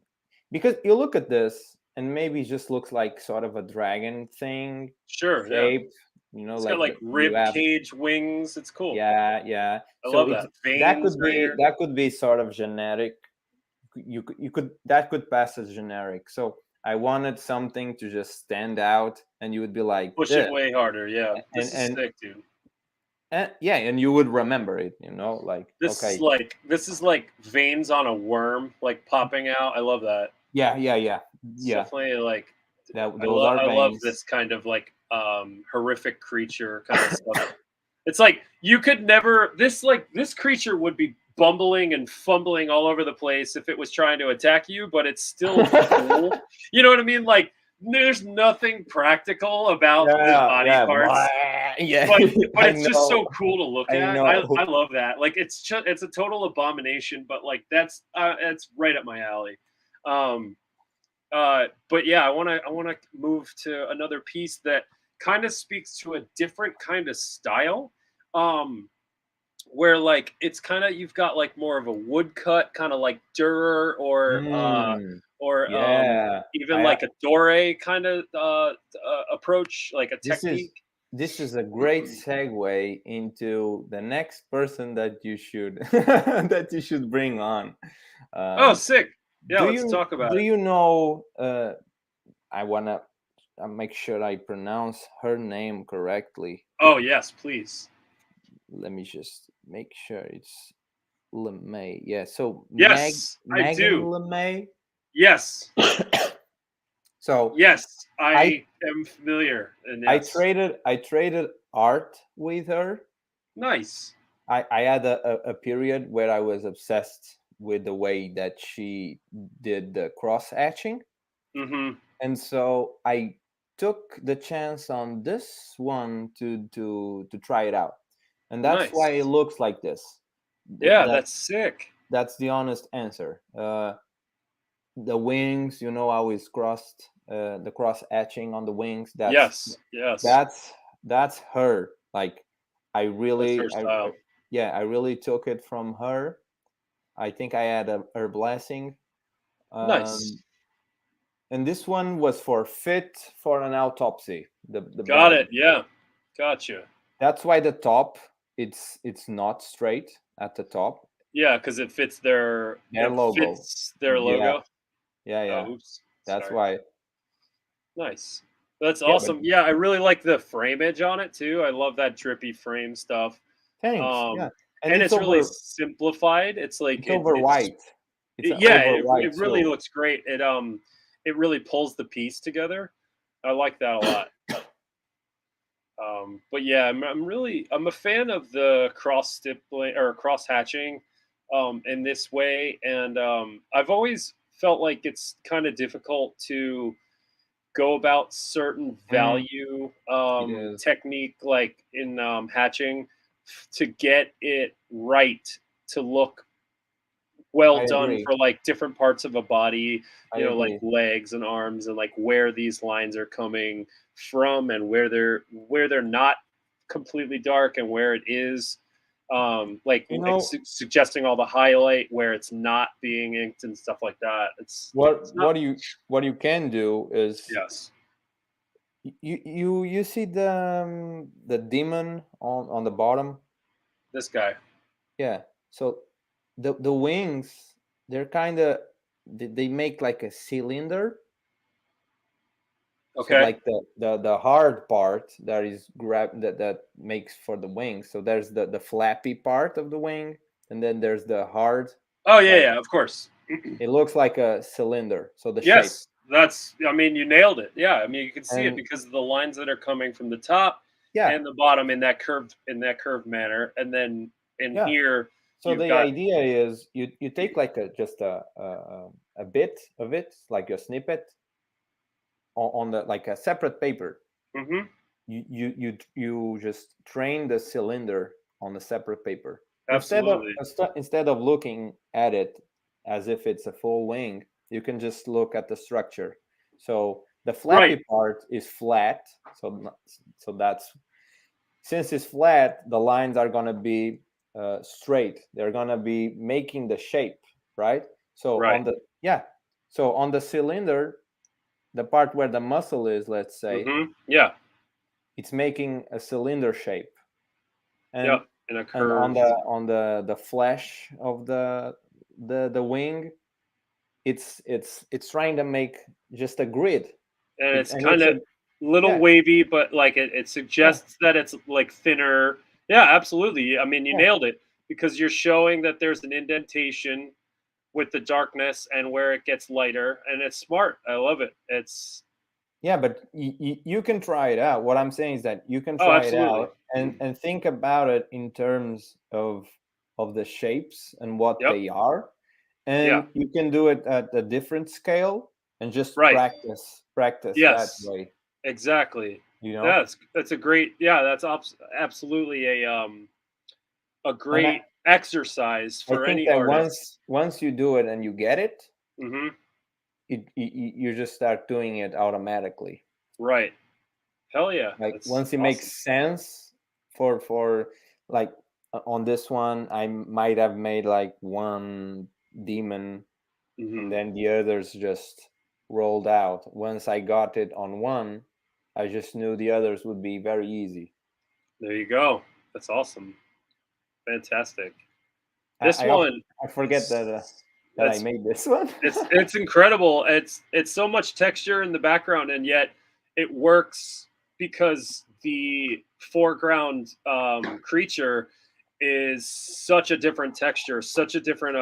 [SPEAKER 2] because you look at this and maybe it just looks like sort of a dragon thing
[SPEAKER 1] Sure, yeah.
[SPEAKER 2] shape, you know,
[SPEAKER 1] It's got
[SPEAKER 2] like
[SPEAKER 1] like
[SPEAKER 2] you
[SPEAKER 1] rib
[SPEAKER 2] have.
[SPEAKER 1] cage wings. It's cool.
[SPEAKER 2] Yeah, yeah.
[SPEAKER 1] I
[SPEAKER 2] So
[SPEAKER 1] love
[SPEAKER 2] it's
[SPEAKER 1] that. Veins right here.
[SPEAKER 2] that could be sort of generic. You could that could pass as generic. So I wanted something to just stand out, and you would be like
[SPEAKER 1] Push it
[SPEAKER 2] this,
[SPEAKER 1] way harder. Yeah.
[SPEAKER 2] and
[SPEAKER 1] This is
[SPEAKER 2] and
[SPEAKER 1] sick, dude.
[SPEAKER 2] and yeah, and you would remember it. Like okay,
[SPEAKER 1] This is like veins on a worm like popping out. I love that.
[SPEAKER 2] yeah, yeah, yeah,
[SPEAKER 1] It's
[SPEAKER 2] yeah.
[SPEAKER 1] definitely like
[SPEAKER 2] Those are
[SPEAKER 1] I love
[SPEAKER 2] veins.
[SPEAKER 1] this kind of like horrific creature kind of stuff. It's like you could never this creature would be bumbling and fumbling all over the place if it was trying to attack you, but it's still cool. You know what I mean? Like there's nothing practical about his
[SPEAKER 2] Yeah,
[SPEAKER 1] body
[SPEAKER 2] yeah,
[SPEAKER 1] parts,
[SPEAKER 2] yeah.
[SPEAKER 1] but
[SPEAKER 2] I
[SPEAKER 1] it's just
[SPEAKER 2] know,
[SPEAKER 1] so cool to look
[SPEAKER 2] I
[SPEAKER 1] at.
[SPEAKER 2] know.
[SPEAKER 1] I love that. Like it's a total abomination, but like that's it's right up my alley. Um but yeah, I want to move to another piece that kind of speaks to a different kind of style. Um, where like it's kind of you've got like more of a woodcut kind of like Durer
[SPEAKER 2] Mm,
[SPEAKER 1] or
[SPEAKER 2] yeah,
[SPEAKER 1] even
[SPEAKER 2] I
[SPEAKER 1] like a Dore kind of approach, like a
[SPEAKER 2] this is
[SPEAKER 1] technique.
[SPEAKER 2] this is a great segue into the next person that you should that you should bring on.
[SPEAKER 1] Oh,
[SPEAKER 2] Um,
[SPEAKER 1] sick. Yeah,
[SPEAKER 2] do
[SPEAKER 1] let's
[SPEAKER 2] you
[SPEAKER 1] talk about
[SPEAKER 2] do
[SPEAKER 1] it.
[SPEAKER 2] you know? I wanna make sure I pronounce her name correctly.
[SPEAKER 1] Oh, yes, please.
[SPEAKER 2] Let me just make sure it's LeMay. Yeah, so
[SPEAKER 1] Yes, I
[SPEAKER 2] Megan
[SPEAKER 1] do.
[SPEAKER 2] LeMay.
[SPEAKER 1] Yes.
[SPEAKER 2] So
[SPEAKER 1] Yes,
[SPEAKER 2] I
[SPEAKER 1] I am familiar. And
[SPEAKER 2] I
[SPEAKER 1] yes.
[SPEAKER 2] traded art with her.
[SPEAKER 1] Nice.
[SPEAKER 2] I had a period where I was obsessed with the way that she did the cross hatching,
[SPEAKER 1] Mhm.
[SPEAKER 2] and so I took the chance on this one to try it out, and that's why it
[SPEAKER 1] Nice.
[SPEAKER 2] looks like this.
[SPEAKER 1] Yeah,
[SPEAKER 2] That
[SPEAKER 1] that's sick.
[SPEAKER 2] that's the honest answer. The wings, how it's crossed, the cross etching on the wings.
[SPEAKER 1] Yes, yes.
[SPEAKER 2] That's that's her. Like I
[SPEAKER 1] That's
[SPEAKER 2] really,
[SPEAKER 1] her style.
[SPEAKER 2] yeah, I really took it from her. I think I had her blessing.
[SPEAKER 1] Nice.
[SPEAKER 2] Um, and this one was for fit for an autopsy. The
[SPEAKER 1] Got
[SPEAKER 2] bag.
[SPEAKER 1] it. Yeah. Gotcha.
[SPEAKER 2] That's why the top it's not straight at the top.
[SPEAKER 1] Yeah, because
[SPEAKER 2] Their
[SPEAKER 1] it
[SPEAKER 2] logo.
[SPEAKER 1] fits their
[SPEAKER 2] Yeah,
[SPEAKER 1] logo.
[SPEAKER 2] yeah, yeah.
[SPEAKER 1] Oh, oops.
[SPEAKER 2] That's
[SPEAKER 1] Sorry.
[SPEAKER 2] why.
[SPEAKER 1] Nice. That's
[SPEAKER 2] Yeah, but
[SPEAKER 1] awesome. Yeah, I really like the framage on it too. I love that drippy frame stuff.
[SPEAKER 2] thanks. Yeah,
[SPEAKER 1] Um,
[SPEAKER 2] and
[SPEAKER 1] and it's really simplified. It's like
[SPEAKER 2] it's over white. It's an
[SPEAKER 1] yeah,
[SPEAKER 2] over
[SPEAKER 1] it
[SPEAKER 2] white.
[SPEAKER 1] really
[SPEAKER 2] So
[SPEAKER 1] looks great. It really pulls the piece together. I like that a lot. But yeah, I'm a fan of the cross stippling or cross hatching in this way, and I've always felt like it's kind of difficult to go about certain
[SPEAKER 2] mm,
[SPEAKER 1] value
[SPEAKER 2] it is.
[SPEAKER 1] technique like in hatching to get it right to look well
[SPEAKER 2] I
[SPEAKER 1] done
[SPEAKER 2] agree.
[SPEAKER 1] for like different parts of a body,
[SPEAKER 2] I
[SPEAKER 1] like
[SPEAKER 2] agree.
[SPEAKER 1] legs and arms, and like where these lines are coming from, and where they're not completely dark and where it is. Like
[SPEAKER 2] You know
[SPEAKER 1] suggesting all the highlight where it's not being inked and stuff like that. It's not.
[SPEAKER 2] what you can do is
[SPEAKER 1] Yes,
[SPEAKER 2] you see the demon on the bottom.
[SPEAKER 1] this guy.
[SPEAKER 2] Yeah. So the wings, they're kind of, they make like a cylinder. So
[SPEAKER 1] Okay.
[SPEAKER 2] like the hard part that is that makes for the wing. So there's the flappy part of the wing, and then there's the hard,
[SPEAKER 1] Oh yeah,
[SPEAKER 2] like
[SPEAKER 1] yeah, of course.
[SPEAKER 2] it looks like a cylinder. So the shape.
[SPEAKER 1] Yes, that's. I mean, you nailed it. Yeah, I mean, you can see it
[SPEAKER 2] And
[SPEAKER 1] because of the lines that are coming from the top
[SPEAKER 2] yeah,
[SPEAKER 1] and the bottom in that curved manner, and then in
[SPEAKER 2] yeah.
[SPEAKER 1] here
[SPEAKER 2] So
[SPEAKER 1] you've
[SPEAKER 2] the
[SPEAKER 1] got.
[SPEAKER 2] idea is you take like just a bit of it, like a snippet on the, like a separate paper.
[SPEAKER 1] Hmm.
[SPEAKER 2] You just train the cylinder on a separate paper,
[SPEAKER 1] Absolutely.
[SPEAKER 2] instead of looking at it as if it's a full wing. You can just look at the structure. So the
[SPEAKER 1] Right.
[SPEAKER 2] flappy part is flat. So that's, since it's flat, the lines are going to be straight. They're going to be making the shape, right? So
[SPEAKER 1] Right.
[SPEAKER 2] on the, yeah, so on the cylinder, the part where the muscle is, let's say,
[SPEAKER 1] Yeah.
[SPEAKER 2] it's making a cylinder shape. and
[SPEAKER 1] Yep. In a
[SPEAKER 2] and
[SPEAKER 1] curved.
[SPEAKER 2] on the flesh of the wing, it's trying to make just a grid.
[SPEAKER 1] And it's
[SPEAKER 2] And
[SPEAKER 1] kind
[SPEAKER 2] it's
[SPEAKER 1] of
[SPEAKER 2] a,
[SPEAKER 1] little
[SPEAKER 2] yeah,
[SPEAKER 1] wavy, but like it
[SPEAKER 2] yeah,
[SPEAKER 1] suggests that it's like thinner. Yeah, absolutely. I mean, you
[SPEAKER 2] yeah,
[SPEAKER 1] nailed it because you're showing that there's an indentation with the darkness and where it gets lighter, and it's smart. I love it. It's.
[SPEAKER 2] yeah. But you can try it out. What I'm saying is that you can
[SPEAKER 1] Oh,
[SPEAKER 2] try it
[SPEAKER 1] absolutely.
[SPEAKER 2] out and think about it in terms of the shapes and what
[SPEAKER 1] Yep.
[SPEAKER 2] they are,
[SPEAKER 1] Yeah.
[SPEAKER 2] and you can do it at a different scale and just
[SPEAKER 1] Right.
[SPEAKER 2] practice that
[SPEAKER 1] Yes.
[SPEAKER 2] way,
[SPEAKER 1] Exactly.
[SPEAKER 2] you know.
[SPEAKER 1] That's a great. Yeah, that's absolutely a
[SPEAKER 2] And
[SPEAKER 1] great exercise
[SPEAKER 2] I
[SPEAKER 1] for
[SPEAKER 2] think
[SPEAKER 1] any
[SPEAKER 2] that
[SPEAKER 1] artist.
[SPEAKER 2] once you do it and you get it,
[SPEAKER 1] Hmm.
[SPEAKER 2] you just start doing it automatically.
[SPEAKER 1] Right. Hell yeah.
[SPEAKER 2] Like
[SPEAKER 1] That's
[SPEAKER 2] once it makes
[SPEAKER 1] awesome.
[SPEAKER 2] sense for like, on this one, I might have made like one demon, and
[SPEAKER 1] Hmm.
[SPEAKER 2] then the others just rolled out. Once I got it on one, I just knew the others would be very easy.
[SPEAKER 1] There you go. That's awesome. Fantastic.
[SPEAKER 2] I
[SPEAKER 1] This
[SPEAKER 2] I, of-
[SPEAKER 1] one,
[SPEAKER 2] I forget
[SPEAKER 1] it's
[SPEAKER 2] that I
[SPEAKER 1] that's
[SPEAKER 2] made this one.
[SPEAKER 1] it's incredible. It's so much texture in the background, and yet it works because the foreground creature is such a different texture, such a different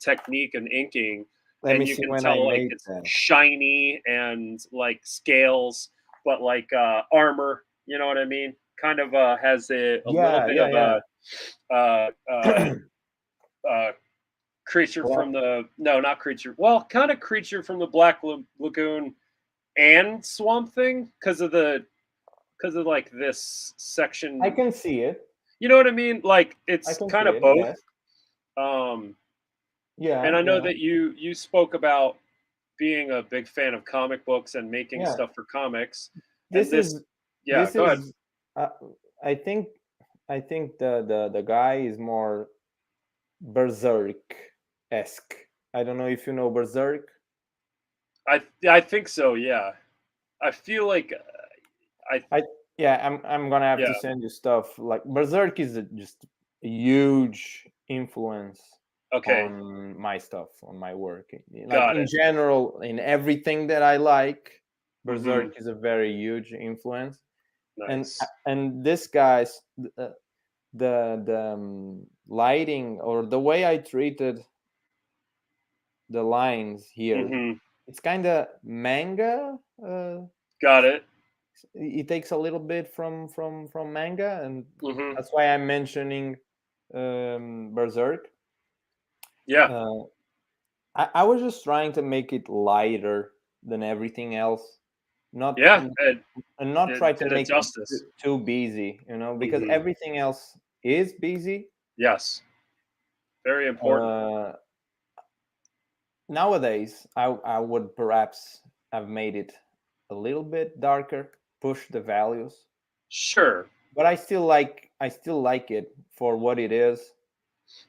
[SPEAKER 1] technique and inking,
[SPEAKER 2] Let me
[SPEAKER 1] and you
[SPEAKER 2] see
[SPEAKER 1] can
[SPEAKER 2] when I
[SPEAKER 1] tell like
[SPEAKER 2] made
[SPEAKER 1] it's
[SPEAKER 2] that.
[SPEAKER 1] shiny and like scales, but like armor. You know what I mean? Kind of has a little
[SPEAKER 2] Yeah,
[SPEAKER 1] bit
[SPEAKER 2] yeah,
[SPEAKER 1] of
[SPEAKER 2] yeah.
[SPEAKER 1] uh, uh, uh, creature from
[SPEAKER 2] Well,
[SPEAKER 1] the no, not creature. Well, kind of creature from the Black Lagoon and Swamp Thing because of like this
[SPEAKER 2] I
[SPEAKER 1] section.
[SPEAKER 2] can see it.
[SPEAKER 1] You know what I mean? Like
[SPEAKER 2] I
[SPEAKER 1] it's
[SPEAKER 2] can
[SPEAKER 1] kind
[SPEAKER 2] see
[SPEAKER 1] of
[SPEAKER 2] it.
[SPEAKER 1] both.
[SPEAKER 2] Yes.
[SPEAKER 1] Um, and
[SPEAKER 2] Yeah,
[SPEAKER 1] I know
[SPEAKER 2] yeah,
[SPEAKER 1] that you spoke about being a big fan of comic books and making
[SPEAKER 2] yeah.
[SPEAKER 1] stuff for comics, and
[SPEAKER 2] This
[SPEAKER 1] this.
[SPEAKER 2] is
[SPEAKER 1] Yeah,
[SPEAKER 2] this
[SPEAKER 1] go ahead.
[SPEAKER 2] is. Uh, I think the guy is more berserk esque. I don't know if you know berserk.
[SPEAKER 1] I think so. Yeah, I feel like I.
[SPEAKER 2] I Yeah. I'm gonna have
[SPEAKER 1] Yeah.
[SPEAKER 2] to send you stuff. Like berserk is just a huge influence
[SPEAKER 1] Okay.
[SPEAKER 2] on my stuff, on my work. Like
[SPEAKER 1] Got
[SPEAKER 2] in
[SPEAKER 1] it.
[SPEAKER 2] general, in everything that I like,
[SPEAKER 1] Hmm.
[SPEAKER 2] berserk is a very huge influence. and
[SPEAKER 1] Nice.
[SPEAKER 2] and this guy's, lighting, or the way I treated the lines here,
[SPEAKER 1] Hmm.
[SPEAKER 2] it's kind of manga.
[SPEAKER 1] Got it.
[SPEAKER 2] It takes a little bit from manga, and
[SPEAKER 1] Hmm.
[SPEAKER 2] that's why I'm mentioning berserk.
[SPEAKER 1] Yeah.
[SPEAKER 2] uh, I was just trying to make it lighter than everything else, not
[SPEAKER 1] Yeah.
[SPEAKER 2] and not
[SPEAKER 1] It
[SPEAKER 2] try to
[SPEAKER 1] did it
[SPEAKER 2] make it
[SPEAKER 1] justice.
[SPEAKER 2] too busy, because
[SPEAKER 1] Hmm.
[SPEAKER 2] everything else is busy.
[SPEAKER 1] Yes. Very important.
[SPEAKER 2] uh, nowadays I would perhaps have made it a little bit darker, push the values,
[SPEAKER 1] Sure.
[SPEAKER 2] but I still like it for what it is.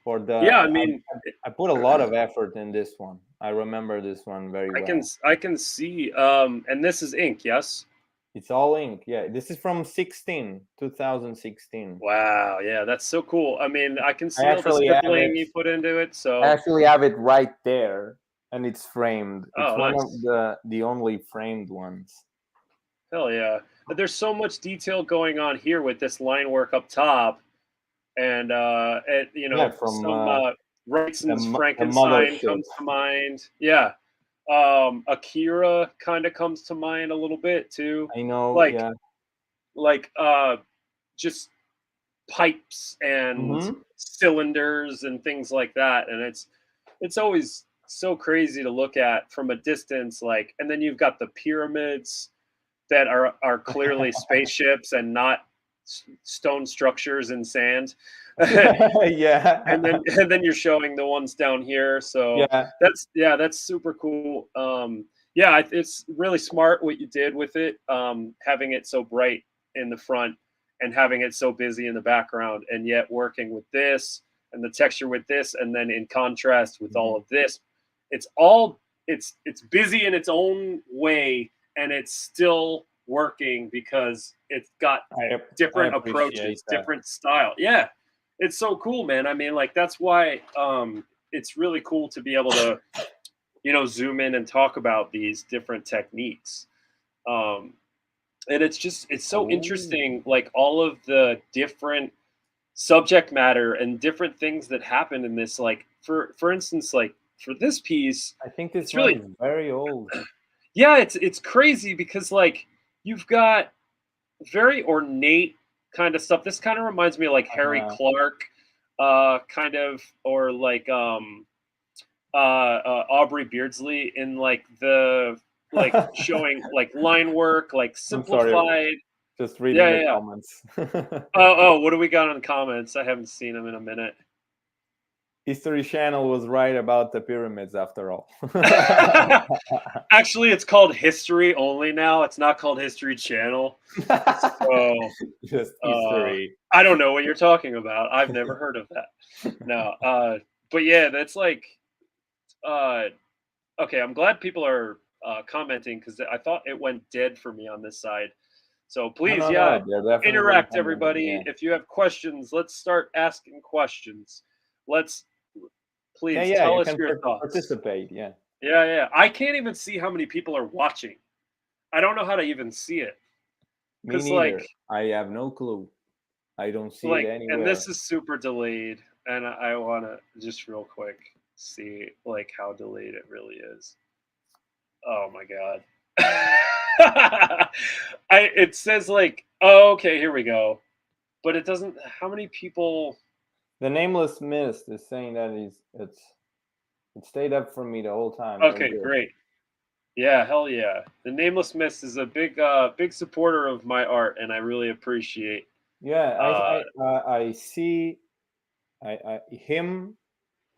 [SPEAKER 2] For the
[SPEAKER 1] Yeah, I mean,
[SPEAKER 2] I put a lot of effort in this one. I remember this one very well.
[SPEAKER 1] I can see. And this is ink, yes.
[SPEAKER 2] It's all ink. Yeah, this is from 2016.
[SPEAKER 1] Wow, yeah, that's so cool. I mean, I can
[SPEAKER 2] I
[SPEAKER 1] see all the
[SPEAKER 2] actually have
[SPEAKER 1] scribbling
[SPEAKER 2] it.
[SPEAKER 1] you put into it.
[SPEAKER 2] I
[SPEAKER 1] So,
[SPEAKER 2] actually have it right there, and it's framed. It's
[SPEAKER 1] oh,
[SPEAKER 2] one of
[SPEAKER 1] nice.
[SPEAKER 2] the only framed ones.
[SPEAKER 1] Hell yeah. But there's so much detail going on here with this line work up top, and you
[SPEAKER 2] Yeah,
[SPEAKER 1] know,
[SPEAKER 2] from
[SPEAKER 1] some Wrightson's
[SPEAKER 2] the
[SPEAKER 1] Frankenstein
[SPEAKER 2] mothership.
[SPEAKER 1] comes to mind. Yeah. Akira kind of comes to mind a little bit too.
[SPEAKER 2] I know.
[SPEAKER 1] Like
[SPEAKER 2] Yeah.
[SPEAKER 1] like just pipes and
[SPEAKER 2] Hmm.
[SPEAKER 1] cylinders and things like that, and it's always so crazy to look at from a distance, like, and then you've got the pyramids that are clearly spaceships and not stone structures in sand.
[SPEAKER 2] Yeah.
[SPEAKER 1] And then you're showing the ones down here, so
[SPEAKER 2] Yeah.
[SPEAKER 1] that's, yeah, that's super cool. Yeah, it's really smart what you did with it, having it so bright in the front and having it so busy in the background, and yet working with this and the texture with this, and then in contrast with all
[SPEAKER 2] Mhm.
[SPEAKER 1] of this, it's all, it's busy in its own way, and it's still working because it's got
[SPEAKER 2] I
[SPEAKER 1] different
[SPEAKER 2] appreciate
[SPEAKER 1] approaches,
[SPEAKER 2] that.
[SPEAKER 1] different style. Yeah, it's so cool, man. I mean, like, that's why it's really cool to be able to, you know, zoom in and talk about these different techniques. Um, and it's just, it's so
[SPEAKER 2] Oh,
[SPEAKER 1] interesting, like all of the different subject matter and different things that happen in this. Like, for instance, like for this piece,
[SPEAKER 2] I think this
[SPEAKER 1] it's
[SPEAKER 2] one
[SPEAKER 1] really,
[SPEAKER 2] is very old.
[SPEAKER 1] yeah, it's crazy because like you've got very ornate kind of stuff. This kind of reminds me of like Harry
[SPEAKER 2] Uh,
[SPEAKER 1] Clark, kind of, or like Aubrey Beardsley in like the, like showing like line work, like
[SPEAKER 2] I'm sorry,
[SPEAKER 1] simplified.
[SPEAKER 2] just reading
[SPEAKER 1] Yeah,
[SPEAKER 2] the
[SPEAKER 1] yeah, yeah.
[SPEAKER 2] comments.
[SPEAKER 1] Oh, what do we got on comments? I haven't seen them in a minute.
[SPEAKER 2] History Channel was right about the pyramids after all.
[SPEAKER 1] Actually, it's called History Only now. It's not called History Channel. So
[SPEAKER 2] Just
[SPEAKER 1] uh,
[SPEAKER 2] history.
[SPEAKER 1] I don't know what you're talking about. I've never heard of that. No, but yeah, that's like, uh, okay. I'm glad people are commenting because I thought it went dead for me on this side. So
[SPEAKER 2] No,
[SPEAKER 1] please,
[SPEAKER 2] no,
[SPEAKER 1] yeah,
[SPEAKER 2] no. They're definitely
[SPEAKER 1] interact,
[SPEAKER 2] commenting.
[SPEAKER 1] everybody.
[SPEAKER 2] Yeah,
[SPEAKER 1] If you have questions, let's start asking questions. Let's,
[SPEAKER 2] yeah,
[SPEAKER 1] please
[SPEAKER 2] yeah.
[SPEAKER 1] tell
[SPEAKER 2] You
[SPEAKER 1] us
[SPEAKER 2] can
[SPEAKER 1] your thoughts.
[SPEAKER 2] participate. Yeah.
[SPEAKER 1] Yeah, yeah. I can't even see how many people are watching. I don't know how to even see it
[SPEAKER 2] Me
[SPEAKER 1] because
[SPEAKER 2] neither. I have no clue. I don't see it
[SPEAKER 1] and
[SPEAKER 2] anywhere.
[SPEAKER 1] this is super delayed, and I want to just real quick see like how delayed it really is. Oh my god. I it says like, oh, okay, here we go. But it doesn't, how many people.
[SPEAKER 2] The nameless mist is saying that it stayed up for me the whole time. No
[SPEAKER 1] Okay,
[SPEAKER 2] good.
[SPEAKER 1] great. Yeah, hell yeah. The Nameless Mist is a big supporter of my art, and I really appreciate.
[SPEAKER 2] Yeah,
[SPEAKER 1] Uh,
[SPEAKER 2] I see I him,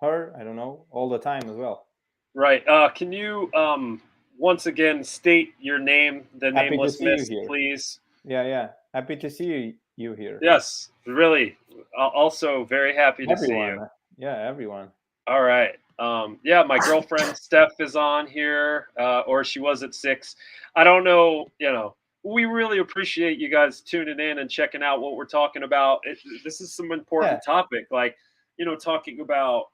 [SPEAKER 2] her, I don't know, all the time as well.
[SPEAKER 1] right. Can you once again state your name, the
[SPEAKER 2] Happy to
[SPEAKER 1] Nameless
[SPEAKER 2] see you
[SPEAKER 1] Mist,
[SPEAKER 2] here.
[SPEAKER 1] please?
[SPEAKER 2] Yeah, yeah. Happy to see you here.
[SPEAKER 1] Yes, really. Also, very happy to see you.
[SPEAKER 2] Everyone. Yeah, everyone.
[SPEAKER 1] All right. Yeah, my girlfriend Steph is on here, or she was at 6. I don't know. You know, we really appreciate you guys tuning in and checking out what we're talking about. This is some
[SPEAKER 2] Yeah.
[SPEAKER 1] important topic, like, you know, talking about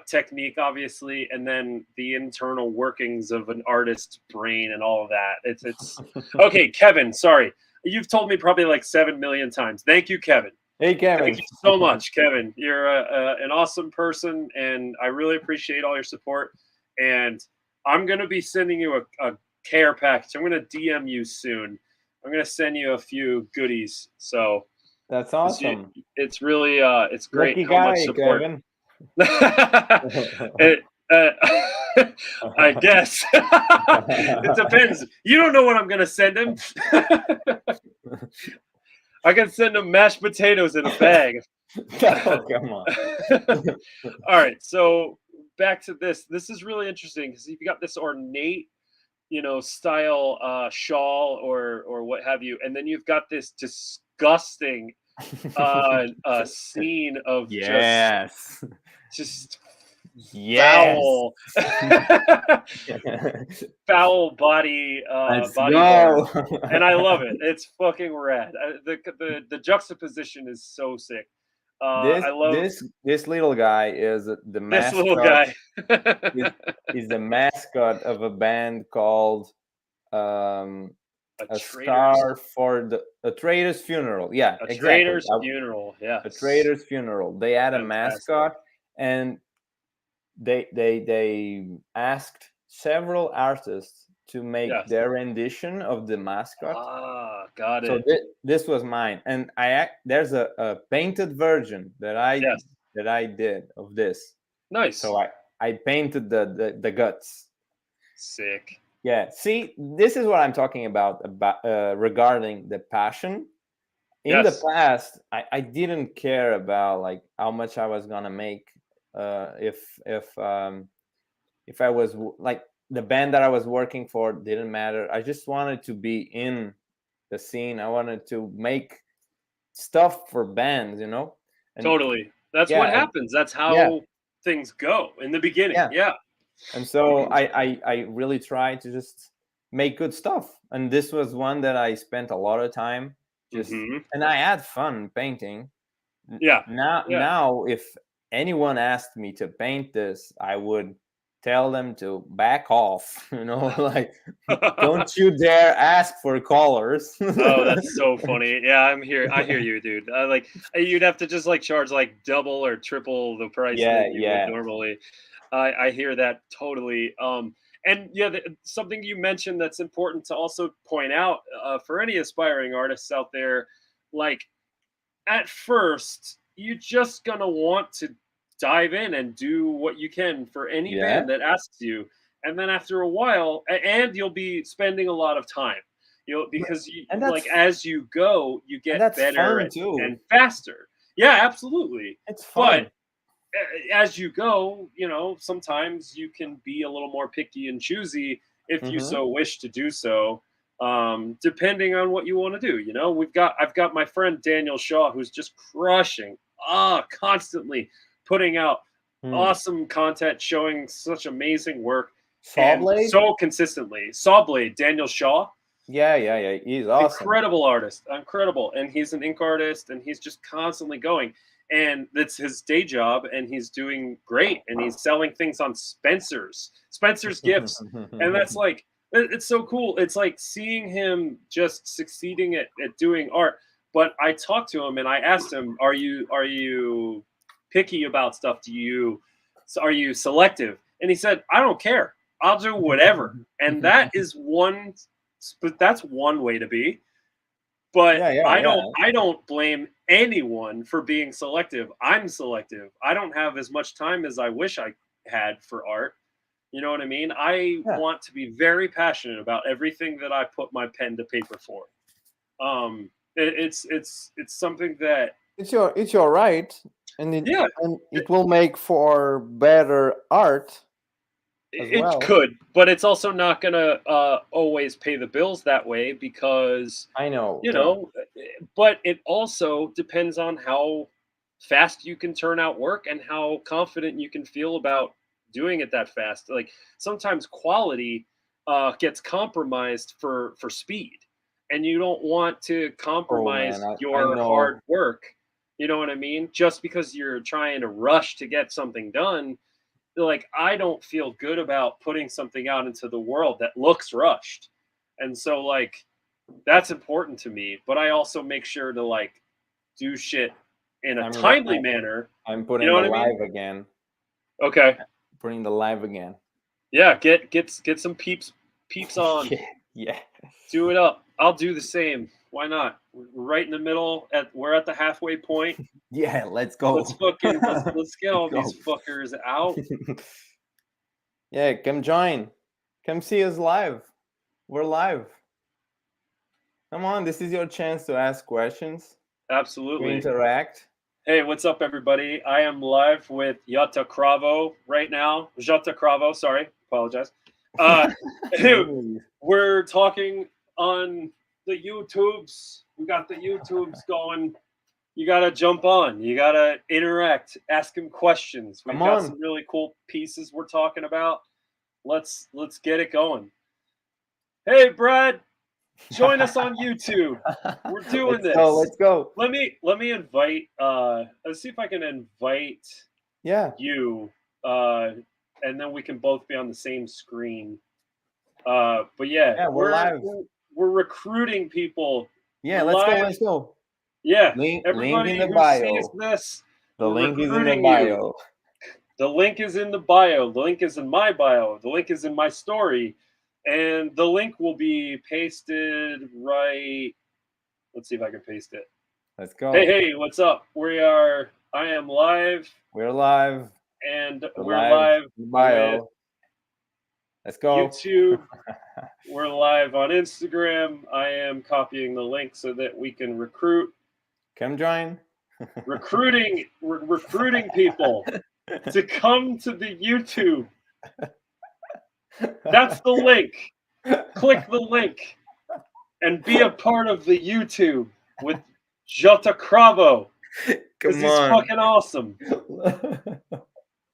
[SPEAKER 1] technique, obviously, and then the internal workings of an artist's brain and all of that. It's okay, Kevin. Sorry, you've told me probably like 7 million times. Thank you, Kevin.
[SPEAKER 2] Hey,
[SPEAKER 1] Thank
[SPEAKER 2] Kevin.
[SPEAKER 1] you so much, Kevin. You're an awesome person, and I really appreciate all your support. And I'm going to be sending you a care package. I'm going to DM you soon. I'm going to send you a few goodies. So
[SPEAKER 2] That's awesome.
[SPEAKER 1] it's really it's great
[SPEAKER 2] Lucky
[SPEAKER 1] how much
[SPEAKER 2] guy,
[SPEAKER 1] support.
[SPEAKER 2] Kevin.
[SPEAKER 1] it, I guess it depends. You don't know what I'm going to send him. I can send him mashed potatoes in a bag.
[SPEAKER 2] Oh, come on.
[SPEAKER 1] All right, so back to this. This is really interesting because you've got this ornate, style shawl or what have you, and then you've got this disgusting scene of
[SPEAKER 2] Yes.
[SPEAKER 1] just
[SPEAKER 2] Yes.
[SPEAKER 1] foul, foul
[SPEAKER 2] Let's
[SPEAKER 1] body
[SPEAKER 2] go.
[SPEAKER 1] horror, and I love it. It's fucking rad. The juxtaposition is so sick.
[SPEAKER 2] this
[SPEAKER 1] I love
[SPEAKER 2] this this little guy is the
[SPEAKER 1] this little
[SPEAKER 2] mascot.
[SPEAKER 1] guy.
[SPEAKER 2] is, is the mascot of a band called um,
[SPEAKER 1] A
[SPEAKER 2] a
[SPEAKER 1] traitor's
[SPEAKER 2] star for a trader's funeral. Yeah,
[SPEAKER 1] a
[SPEAKER 2] exactly.
[SPEAKER 1] traitor's funeral.
[SPEAKER 2] A
[SPEAKER 1] Yes,
[SPEAKER 2] trader's funeral. They had a
[SPEAKER 1] fantastic.
[SPEAKER 2] mascot, and they asked several artists to make
[SPEAKER 1] Yes.
[SPEAKER 2] their rendition of the mascot.
[SPEAKER 1] Ah, got
[SPEAKER 2] So
[SPEAKER 1] it.
[SPEAKER 2] this was mine, and there's a painted version that
[SPEAKER 1] Yes,
[SPEAKER 2] I did of this.
[SPEAKER 1] nice,
[SPEAKER 2] So I painted the guts.
[SPEAKER 1] sick.
[SPEAKER 2] Yeah, see, this is what I'm talking about regarding the passion. In the
[SPEAKER 1] Yes,
[SPEAKER 2] past, I didn't care about like how much I was gonna make. If I was like the band that I was working for didn't matter. I just wanted to be in the scene. I wanted to make stuff for bands, and
[SPEAKER 1] totally. That's
[SPEAKER 2] yeah,
[SPEAKER 1] what happens. That's
[SPEAKER 2] yeah,
[SPEAKER 1] how things go in the beginning.
[SPEAKER 2] yeah.
[SPEAKER 1] Yeah.
[SPEAKER 2] And so I really tried to just make good stuff, and this was one that I spent a lot of time just,
[SPEAKER 1] Hmm.
[SPEAKER 2] and I had fun painting.
[SPEAKER 1] Yeah. Yeah.
[SPEAKER 2] Now if anyone asked me to paint this, I would tell them to back off, like don't you dare ask for colors.
[SPEAKER 1] Oh, that's so funny. Yeah, I'm here. I hear you, dude. You'd have to just like charge like double or triple the price
[SPEAKER 2] Yeah,
[SPEAKER 1] that you would
[SPEAKER 2] yeah.
[SPEAKER 1] normally. I hear that totally. And yeah, something you mentioned that's important to also point out for any aspiring artists out there, like at first, you're just gonna want to dive in and do what you can for any
[SPEAKER 2] Yeah,
[SPEAKER 1] band that asks you, and then after a while, and you'll be spending a lot of time,
[SPEAKER 2] but-
[SPEAKER 1] because you
[SPEAKER 2] and
[SPEAKER 1] like as you go, you get
[SPEAKER 2] that's
[SPEAKER 1] better
[SPEAKER 2] fun
[SPEAKER 1] and
[SPEAKER 2] too.
[SPEAKER 1] faster. Yeah, absolutely.
[SPEAKER 2] It's
[SPEAKER 1] But
[SPEAKER 2] fun.
[SPEAKER 1] as you go, sometimes you can be a little more picky and choosy if you
[SPEAKER 2] Hmm.
[SPEAKER 1] so wish to do so, depending on what you want to do. I've got my friend Daniel Shaw who's just crushing, constantly putting out
[SPEAKER 2] Hmm.
[SPEAKER 1] awesome content, showing such amazing work, and
[SPEAKER 2] Sawblade.
[SPEAKER 1] so consistently. Sawblade, Daniel Shaw,
[SPEAKER 2] Yeah, yeah, yeah. He's awesome.
[SPEAKER 1] incredible artist, incredible, and he's an ink artist, and he's just constantly going, and that's his day job, and he's doing great, and he's selling things on Spencer's Gifts, and that's like it's so cool. It's like seeing him just succeeding at doing art. But I talked to him and I asked him, are you picky about stuff? Are you selective? And he said, I don't care, I'll do whatever. And that's one way to be. But
[SPEAKER 2] Yeah, yeah, yeah.
[SPEAKER 1] I don't blame anyone for being selective. I'm selective. I don't have as much time as I wish I had for art. You know what I mean? I
[SPEAKER 2] Yeah.
[SPEAKER 1] want to be very passionate about everything that I put my pen to paper for. It's something that,
[SPEAKER 2] It's your right, and
[SPEAKER 1] yeah,
[SPEAKER 2] it will make for better art as
[SPEAKER 1] it
[SPEAKER 2] well.
[SPEAKER 1] could, but it's also not gonna always pay the bills that way because
[SPEAKER 2] I know.
[SPEAKER 1] you
[SPEAKER 2] Yeah.
[SPEAKER 1] know. But it also depends on how fast you can turn out work and how confident you can feel about doing it that fast. Like sometimes quality gets compromised for speed, and you don't want to
[SPEAKER 2] Oh man,
[SPEAKER 1] compromise
[SPEAKER 2] I
[SPEAKER 1] your hard
[SPEAKER 2] know.
[SPEAKER 1] work. You know what I mean? Just because you're trying to rush to get something done, like I don't feel good about putting something out into the world that looks rushed. And so like that's important to me, but I also make sure to like do shit in a timely manner.
[SPEAKER 2] I'm
[SPEAKER 1] You
[SPEAKER 2] putting
[SPEAKER 1] know
[SPEAKER 2] the
[SPEAKER 1] what I mean?
[SPEAKER 2] live again.
[SPEAKER 1] Okay.
[SPEAKER 2] Putting the live again.
[SPEAKER 1] Yeah, get some peeps on.
[SPEAKER 2] Yeah, yeah.
[SPEAKER 1] Do it up. I'll do the same. Why not? We're right in the middle, we're at the halfway point.
[SPEAKER 2] Yeah, let's
[SPEAKER 1] Let's
[SPEAKER 2] go.
[SPEAKER 1] fucking let's get
[SPEAKER 2] Let's
[SPEAKER 1] all
[SPEAKER 2] go.
[SPEAKER 1] these fuckers out.
[SPEAKER 2] Yeah, come join. Come see us live. We're live. Come on, this is your chance to ask questions, to
[SPEAKER 1] Absolutely.
[SPEAKER 2] interact.
[SPEAKER 1] Hey, what's up, everybody? I am live with Jota Cravo right now. Jota Cravo, sorry, apologize. Uh,
[SPEAKER 2] No worries.
[SPEAKER 1] we're talking on the YouTubes. We got the YouTubes going. You gotta jump on. You gotta interact. Ask him questions. We've
[SPEAKER 2] Come
[SPEAKER 1] got
[SPEAKER 2] on.
[SPEAKER 1] some really cool pieces we're talking about. Let's get it going. Hey, Brad, join us on YouTube. We're doing
[SPEAKER 2] Let's go.
[SPEAKER 1] this.
[SPEAKER 2] Let's go.
[SPEAKER 1] Let me invite. Let's see if I can invite
[SPEAKER 2] Yeah.
[SPEAKER 1] you, and then we can both be on the same screen. But yeah,
[SPEAKER 2] Yeah, we're live.
[SPEAKER 1] we're recruiting people.
[SPEAKER 2] Yeah,
[SPEAKER 1] We're
[SPEAKER 2] let's go.
[SPEAKER 1] live.
[SPEAKER 2] Let's go.
[SPEAKER 1] Yeah,
[SPEAKER 2] Link in
[SPEAKER 1] everybody
[SPEAKER 2] the
[SPEAKER 1] who sees
[SPEAKER 2] bio.
[SPEAKER 1] this,
[SPEAKER 2] The
[SPEAKER 1] we're
[SPEAKER 2] link is in the
[SPEAKER 1] recruiting you.
[SPEAKER 2] bio.
[SPEAKER 1] The link is in the bio. The link is in my bio. The link is in my story, and the link will be pasted right. Let's see if I can paste it.
[SPEAKER 2] Let's
[SPEAKER 1] Hey,
[SPEAKER 2] go.
[SPEAKER 1] hey, what's up? We are. I am live,
[SPEAKER 2] We're live.
[SPEAKER 1] and
[SPEAKER 2] We're
[SPEAKER 1] we're
[SPEAKER 2] live
[SPEAKER 1] live
[SPEAKER 2] in the
[SPEAKER 1] with
[SPEAKER 2] bio. Let's go.
[SPEAKER 1] YouTube. We're live on Instagram. I am copying the link so that we can
[SPEAKER 2] Come join.
[SPEAKER 1] we're recruiting people to come to the YouTube. That's the link. Click the link and be a part of the YouTube with Jota Cravo because
[SPEAKER 2] Come
[SPEAKER 1] he's
[SPEAKER 2] on.
[SPEAKER 1] fucking awesome.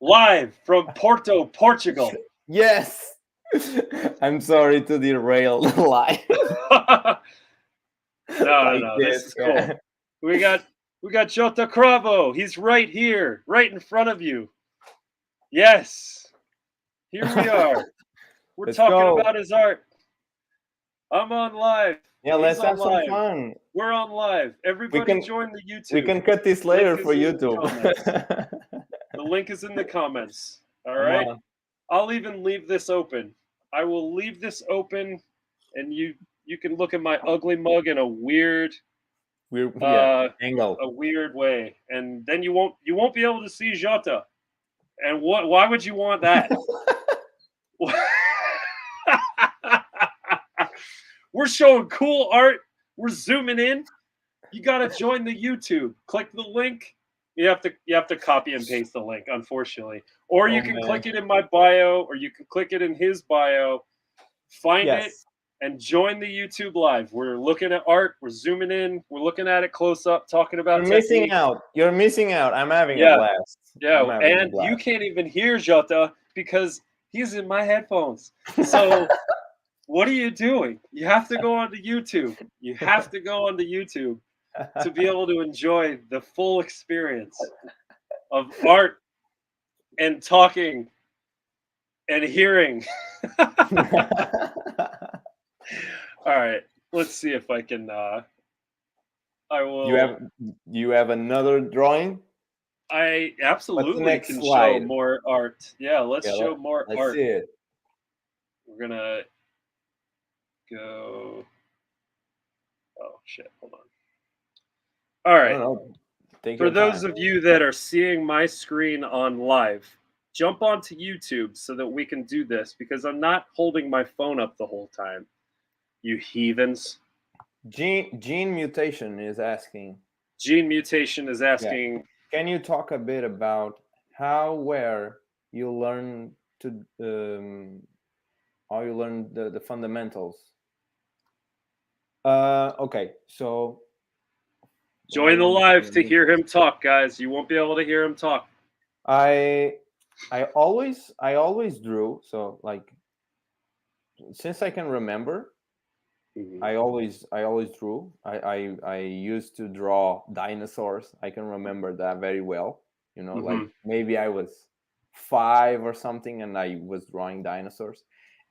[SPEAKER 1] Live from Porto, Portugal.
[SPEAKER 2] Yes. I'm sorry to derail the live.
[SPEAKER 1] No. This is cool. We got Jota Cravo. He's right here, right in front of you. Yes. Here we are. We're
[SPEAKER 2] Let's
[SPEAKER 1] talking
[SPEAKER 2] go.
[SPEAKER 1] about his art. I'm on live.
[SPEAKER 2] Yeah,
[SPEAKER 1] He's
[SPEAKER 2] let's
[SPEAKER 1] on
[SPEAKER 2] have some
[SPEAKER 1] live.
[SPEAKER 2] fun.
[SPEAKER 1] We're on live. Everybody
[SPEAKER 2] can-
[SPEAKER 1] join the YouTube.
[SPEAKER 2] We can cut this later
[SPEAKER 1] Link
[SPEAKER 2] for
[SPEAKER 1] is in the
[SPEAKER 2] YouTube.
[SPEAKER 1] comments. The link is in the comments. All
[SPEAKER 2] Come
[SPEAKER 1] right.
[SPEAKER 2] on.
[SPEAKER 1] I'll even leave this open. I will leave this open, and you can look at my ugly mug in a weird
[SPEAKER 2] Angle.
[SPEAKER 1] a weird way, and then you won't be able to see Jota. And why would you want that? We're showing cool art. We're zooming in. You got to join the YouTube. Click the link. You have to copy and paste the link, unfortunately, or you can click it in my bio, or you can click it in his bio. Find it and join the YouTube live. We're looking at art. We're zooming in. We're looking at it close up, talking about
[SPEAKER 2] You're missing out. You're missing out. I'm having a blast.
[SPEAKER 1] Yeah, and you can't even hear Jota because he's in my headphones. So what are you doing? You have to go onto YouTube. You have to go onto YouTube to be able to enjoy the full experience of art and talking and hearing. All right, let's see if I can. I will.
[SPEAKER 2] You have another drawing?
[SPEAKER 1] I absolutely can
[SPEAKER 2] slide?
[SPEAKER 1] show more art. Yeah, let's show more
[SPEAKER 2] let's
[SPEAKER 1] art.
[SPEAKER 2] See it.
[SPEAKER 1] We're gonna go. Oh shit! Hold on. All right. For those of you that are seeing my screen on live, jump onto YouTube so that we can do this because I'm not holding my phone up the whole time. You heathens.
[SPEAKER 2] Gene Mutation is asking.
[SPEAKER 1] Gene Mutation is asking.
[SPEAKER 2] Yeah. Can you talk a bit about where you learn to how you learn the fundamentals? Okay, so
[SPEAKER 1] join the live to hear him talk, guys. You won't be able to hear him talk.
[SPEAKER 2] I always drew, so like since I can remember. Mm-hmm. I always drew. I used to draw dinosaurs. I can remember that very well. You know, like maybe I was 5 or something, and I was drawing dinosaurs.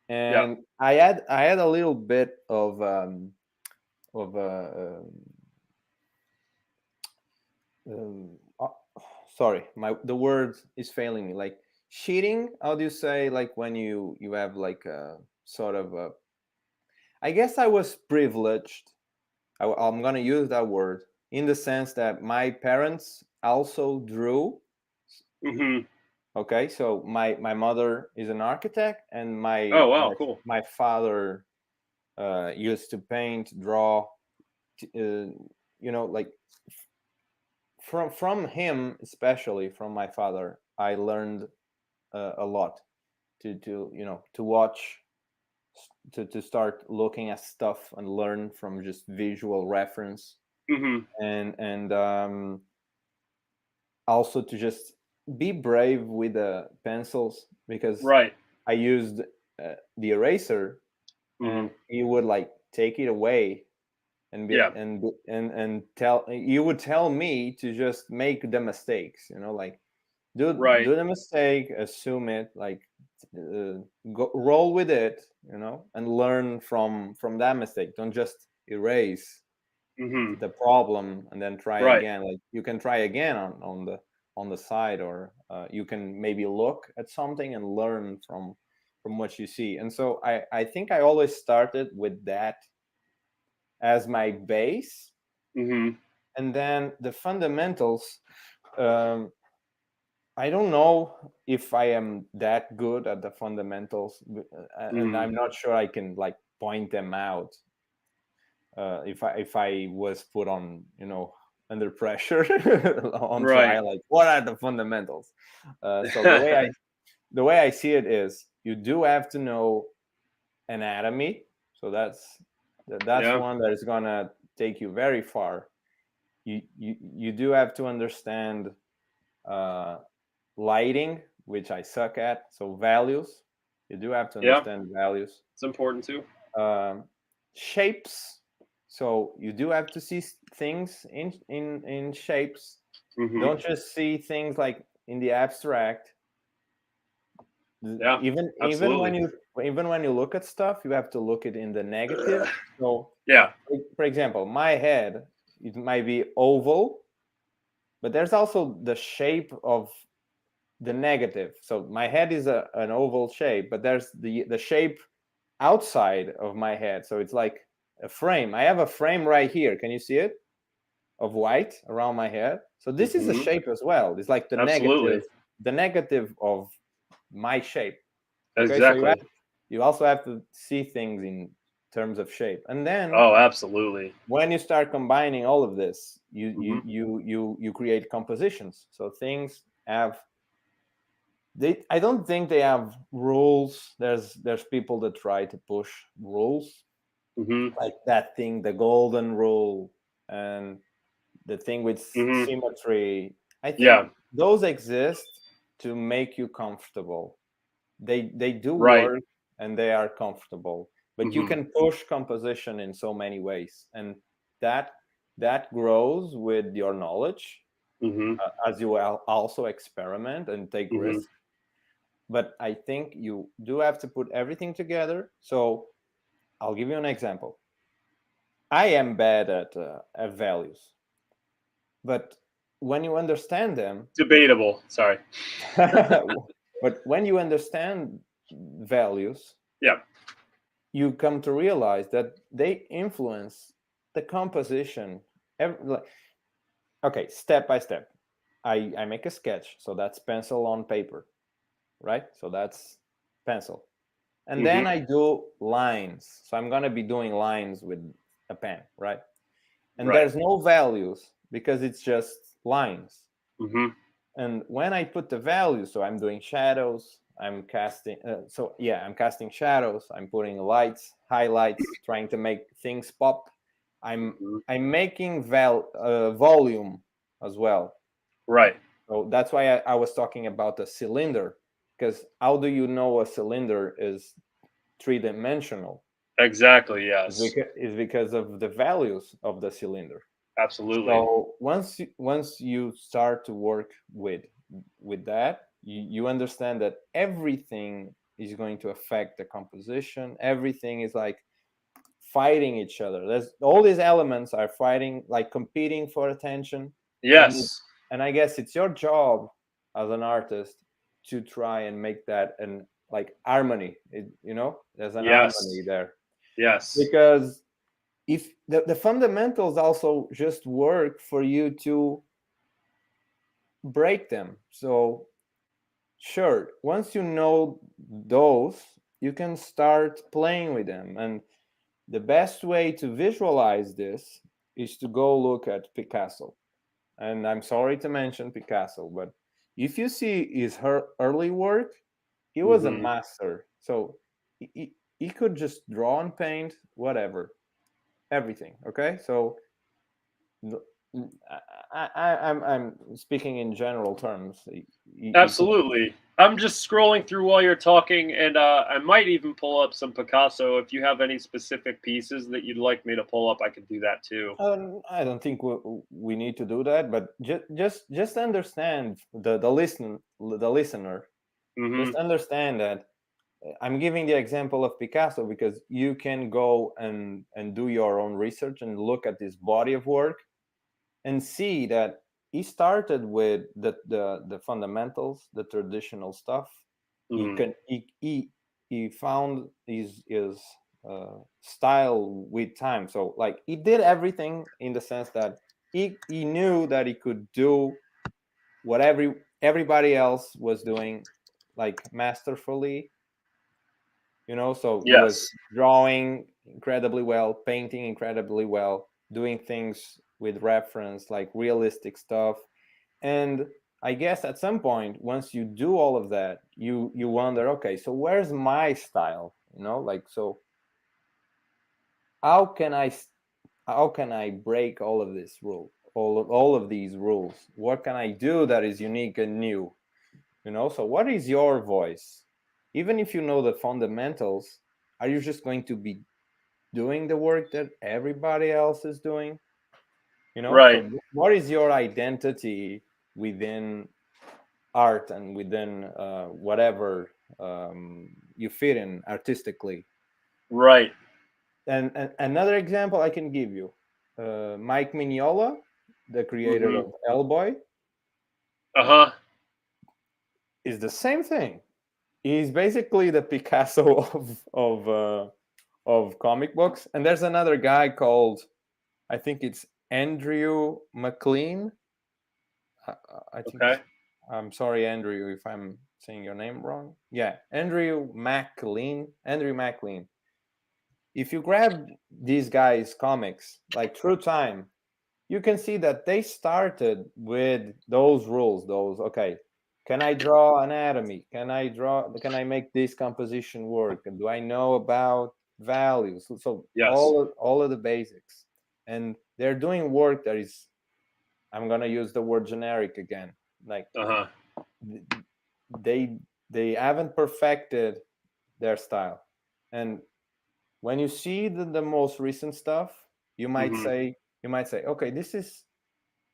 [SPEAKER 2] And I had a little bit of sorry, the word is failing me. Like cheating. How do you say like when you have like a sort of a, I guess I was privileged. I'm going to use that word in the sense that my parents also drew.
[SPEAKER 1] Mm-hmm.
[SPEAKER 2] Okay, so my mother is an architect, and
[SPEAKER 1] cool.
[SPEAKER 2] My father used to paint, draw, you know, like from him, especially from my father, I learned a lot to to watch, to start looking at stuff and learn from just visual reference,
[SPEAKER 1] Mm-hmm.
[SPEAKER 2] and also to just be brave with the pencils, because
[SPEAKER 1] Right.
[SPEAKER 2] I used the eraser,
[SPEAKER 1] Mm-hmm.
[SPEAKER 2] and he would like take it away and
[SPEAKER 1] Yeah.
[SPEAKER 2] tell, you would tell me to just make the mistakes, like
[SPEAKER 1] Right.
[SPEAKER 2] do the mistake, assume it, like roll with it, and learn from that mistake. Don't just erase
[SPEAKER 1] Mm-hmm.
[SPEAKER 2] the problem and then try
[SPEAKER 1] Right.
[SPEAKER 2] again. Like you can try again on the side, or you can maybe look at something and learn from what you see. And so I think I always started with that as my base,
[SPEAKER 1] Mm-hmm.
[SPEAKER 2] and then the fundamentals. um, I don't know if I am that good at the fundamentals, and
[SPEAKER 1] Mm-hmm.
[SPEAKER 2] I'm not sure I can like point them out if I was put on, under pressure on
[SPEAKER 1] Right.
[SPEAKER 2] trial. Like, what are the fundamentals? So the way I see it is, you do have to know anatomy. So that's
[SPEAKER 1] Yeah.
[SPEAKER 2] one that is gonna take you very far. You do have to understand uh, lighting, which I suck at. So values, you do have to
[SPEAKER 1] Yeah.
[SPEAKER 2] understand values.
[SPEAKER 1] It's important too.
[SPEAKER 2] Um, Shapes, so you do have to see things in shapes.
[SPEAKER 1] Mm-hmm.
[SPEAKER 2] Don't just see things like in the abstract.
[SPEAKER 1] Yeah.
[SPEAKER 2] Even when
[SPEAKER 1] Absolutely.
[SPEAKER 2] you look at stuff, you have to look it in the negative. So,
[SPEAKER 1] Yeah.
[SPEAKER 2] for example, my head, it might be oval, but there's also the shape of the negative. So my head is an oval shape, but there's the shape outside of my head. So it's like a frame. I have a frame right here. Can you see it? Of white around my head. So this is a
[SPEAKER 1] Mm-hmm.
[SPEAKER 2] shape as well. It's like
[SPEAKER 1] Absolutely.
[SPEAKER 2] the negative of my shape. Okay, so
[SPEAKER 1] Exactly.
[SPEAKER 2] you also have to see things in terms of shape. And then
[SPEAKER 1] Oh, absolutely.
[SPEAKER 2] when you start combining all of this, you
[SPEAKER 1] Mm-hmm.
[SPEAKER 2] you you you you create compositions. So things have, I don't think they have rules. There's people that try to push rules,
[SPEAKER 1] Mm-hmm.
[SPEAKER 2] like that thing, the golden rule, and the thing with
[SPEAKER 1] Mm-hmm.
[SPEAKER 2] symmetry. I think
[SPEAKER 1] Yeah.
[SPEAKER 2] those exist to make you comfortable. They do
[SPEAKER 1] Right.
[SPEAKER 2] work, and they are comfortable, but you
[SPEAKER 1] Mm-hmm.
[SPEAKER 2] can push composition in so many ways, and that that grows with your knowledge,
[SPEAKER 1] Mm-hmm.
[SPEAKER 2] as you also experiment and take
[SPEAKER 1] Mm-hmm.
[SPEAKER 2] risks. But I think you do have to put everything together. So I'll give you an example. I am bad at values, but when you understand them,
[SPEAKER 1] Debatable. Sorry.
[SPEAKER 2] but when you understand values,
[SPEAKER 1] Yeah.
[SPEAKER 2] you come to realize that they influence the composition. Like, okay, step by step. I make a sketch, so that's pencil on paper, right? So that's pencil. And then
[SPEAKER 1] Mm-hmm.
[SPEAKER 2] I do lines. So I'm going to be doing lines with a pen, right? And
[SPEAKER 1] Right.
[SPEAKER 2] there's no values because it's just lines.
[SPEAKER 1] Mm-hmm.
[SPEAKER 2] And when I put the values, so I'm doing shadows, I'm casting, I'm casting shadows, I'm putting lights, highlights, trying to make things pop. I'm
[SPEAKER 1] Mm-hmm.
[SPEAKER 2] I'm making volume as well.
[SPEAKER 1] Right.
[SPEAKER 2] So that's why I was talking about a cylinder, because how do you know a cylinder is three-dimensional?
[SPEAKER 1] Exactly. Yes.
[SPEAKER 2] Is because of the values of the cylinder.
[SPEAKER 1] Absolutely.
[SPEAKER 2] So once you start to work with that, you understand that everything is going to affect the composition. Everything is like fighting each other. There's all these elements are fighting, like competing for attention, and
[SPEAKER 1] Yes.
[SPEAKER 2] and I guess it's your job as an artist to try and make that an like harmony. There's an harmony
[SPEAKER 1] Yes.
[SPEAKER 2] there,
[SPEAKER 1] Yes.
[SPEAKER 2] because if the fundamentals also just work for you to break them. So sure, once you know those, you can start playing with them. And the best way to visualize this is to go look at Picasso. and I'm sorry to mention Picasso, but if you see his early work, he was a
[SPEAKER 1] Mm-hmm.
[SPEAKER 2] master. So he could just draw and paint whatever, everything. Okay, so I'm speaking in general terms. You could.
[SPEAKER 1] Absolutely. I'm just scrolling through while you're talking, and I might even pull up some Picasso. If you have any specific pieces that you'd like me to pull up, I could do that too.
[SPEAKER 2] I don't think we need to do that, but just understand the listener.
[SPEAKER 1] Mm-hmm.
[SPEAKER 2] Just understand that I'm giving the example of Picasso because you can go and do your own research and look at this body of work and see that he started with the fundamentals, the traditional stuff. He
[SPEAKER 1] Mm-hmm.
[SPEAKER 2] can he found his style with time. So like he did everything in the sense that he knew that he could do what everybody else was doing, like masterfully. So he was
[SPEAKER 1] Yes.
[SPEAKER 2] drawing incredibly well, painting incredibly well, doing things with reference, like realistic stuff. And I guess at some point, once you do all of that, you wonder, okay, so where's my style? Like, so how can I break all of this rule, all of these rules? What can I do that is unique and new? So what is your voice? Even if you know the fundamentals, are you just going to be doing the work that everybody else is doing?
[SPEAKER 1] Right.
[SPEAKER 2] So what is your identity within art and within whatever you fit in artistically?
[SPEAKER 1] Right.
[SPEAKER 2] And another example I can give you, Mike Mignola, the creator
[SPEAKER 1] Mm-hmm.
[SPEAKER 2] of Hellboy,
[SPEAKER 1] Uh-huh.
[SPEAKER 2] is the same thing. He's basically the Picasso of comic books. And there's another guy called, I think it's Andrew McLean. I, I think
[SPEAKER 1] Okay.
[SPEAKER 2] it's. I'm sorry, Andrew, if I'm saying your name wrong. Yeah, Andrew McLean. Andrew McLean. If you grab these guys' comics, like Through Time, you can see that they started with those rules. Those, okay, can I draw anatomy? Can I make this composition work? And do I know about values? So
[SPEAKER 1] Yes.
[SPEAKER 2] all of the basics. And they're doing work that is, I'm gonna use the word generic again. Like
[SPEAKER 1] Uh-huh.
[SPEAKER 2] they they haven't perfected their style. And when you see the most recent stuff, you might
[SPEAKER 1] Mm-hmm.
[SPEAKER 2] say okay, this is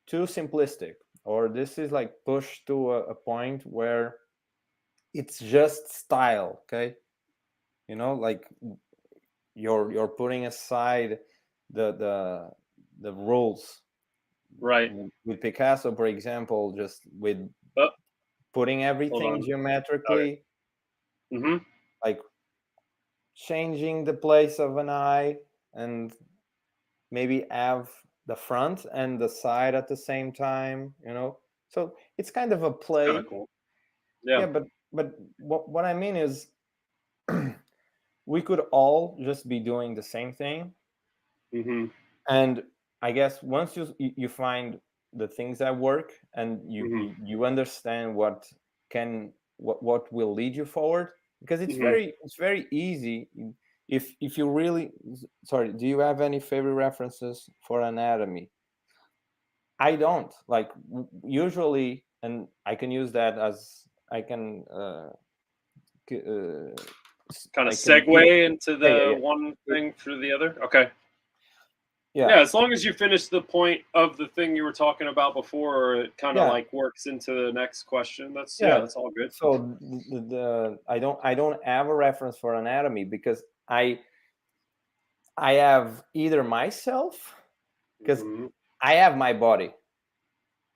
[SPEAKER 2] too simplistic, or this is like pushed to a point where it's just style. Okay, like you're putting aside the rules.
[SPEAKER 1] Right.
[SPEAKER 2] With Picasso, for example, just with
[SPEAKER 1] Oh,
[SPEAKER 2] putting
[SPEAKER 1] hold
[SPEAKER 2] everything
[SPEAKER 1] on. Okay.
[SPEAKER 2] geometrically,
[SPEAKER 1] Mm-hmm.
[SPEAKER 2] like changing the place of an eye, and maybe have the front and the side at the same time. So it's kind of a
[SPEAKER 1] It's kind of
[SPEAKER 2] play.
[SPEAKER 1] cool. Yeah.
[SPEAKER 2] Yeah, but what I mean is we could all just be doing the same thing.
[SPEAKER 1] Mm-hmm.
[SPEAKER 2] And I guess once you find the things that work, and
[SPEAKER 1] Mm-hmm.
[SPEAKER 2] you understand what will lead you forward, because
[SPEAKER 1] Mm-hmm.
[SPEAKER 2] it's very easy. If you really, sorry, do you have any favorite references for anatomy? I don't, like, usually, and I can use that as I can c- uh,
[SPEAKER 1] Kind of
[SPEAKER 2] I can give.
[SPEAKER 1] segue into
[SPEAKER 2] Yeah, yeah,
[SPEAKER 1] the one
[SPEAKER 2] yeah.
[SPEAKER 1] thing for the other. Okay.
[SPEAKER 2] Yeah,
[SPEAKER 1] Yeah, as long as you finish the point of the thing you were talking about before, or it kind of
[SPEAKER 2] yeah,
[SPEAKER 1] like works into the next question. That's yeah,
[SPEAKER 2] yeah.
[SPEAKER 1] that's all good.
[SPEAKER 2] So I don't have a reference for anatomy because I have either myself, because
[SPEAKER 1] Hmm.
[SPEAKER 2] I have my body.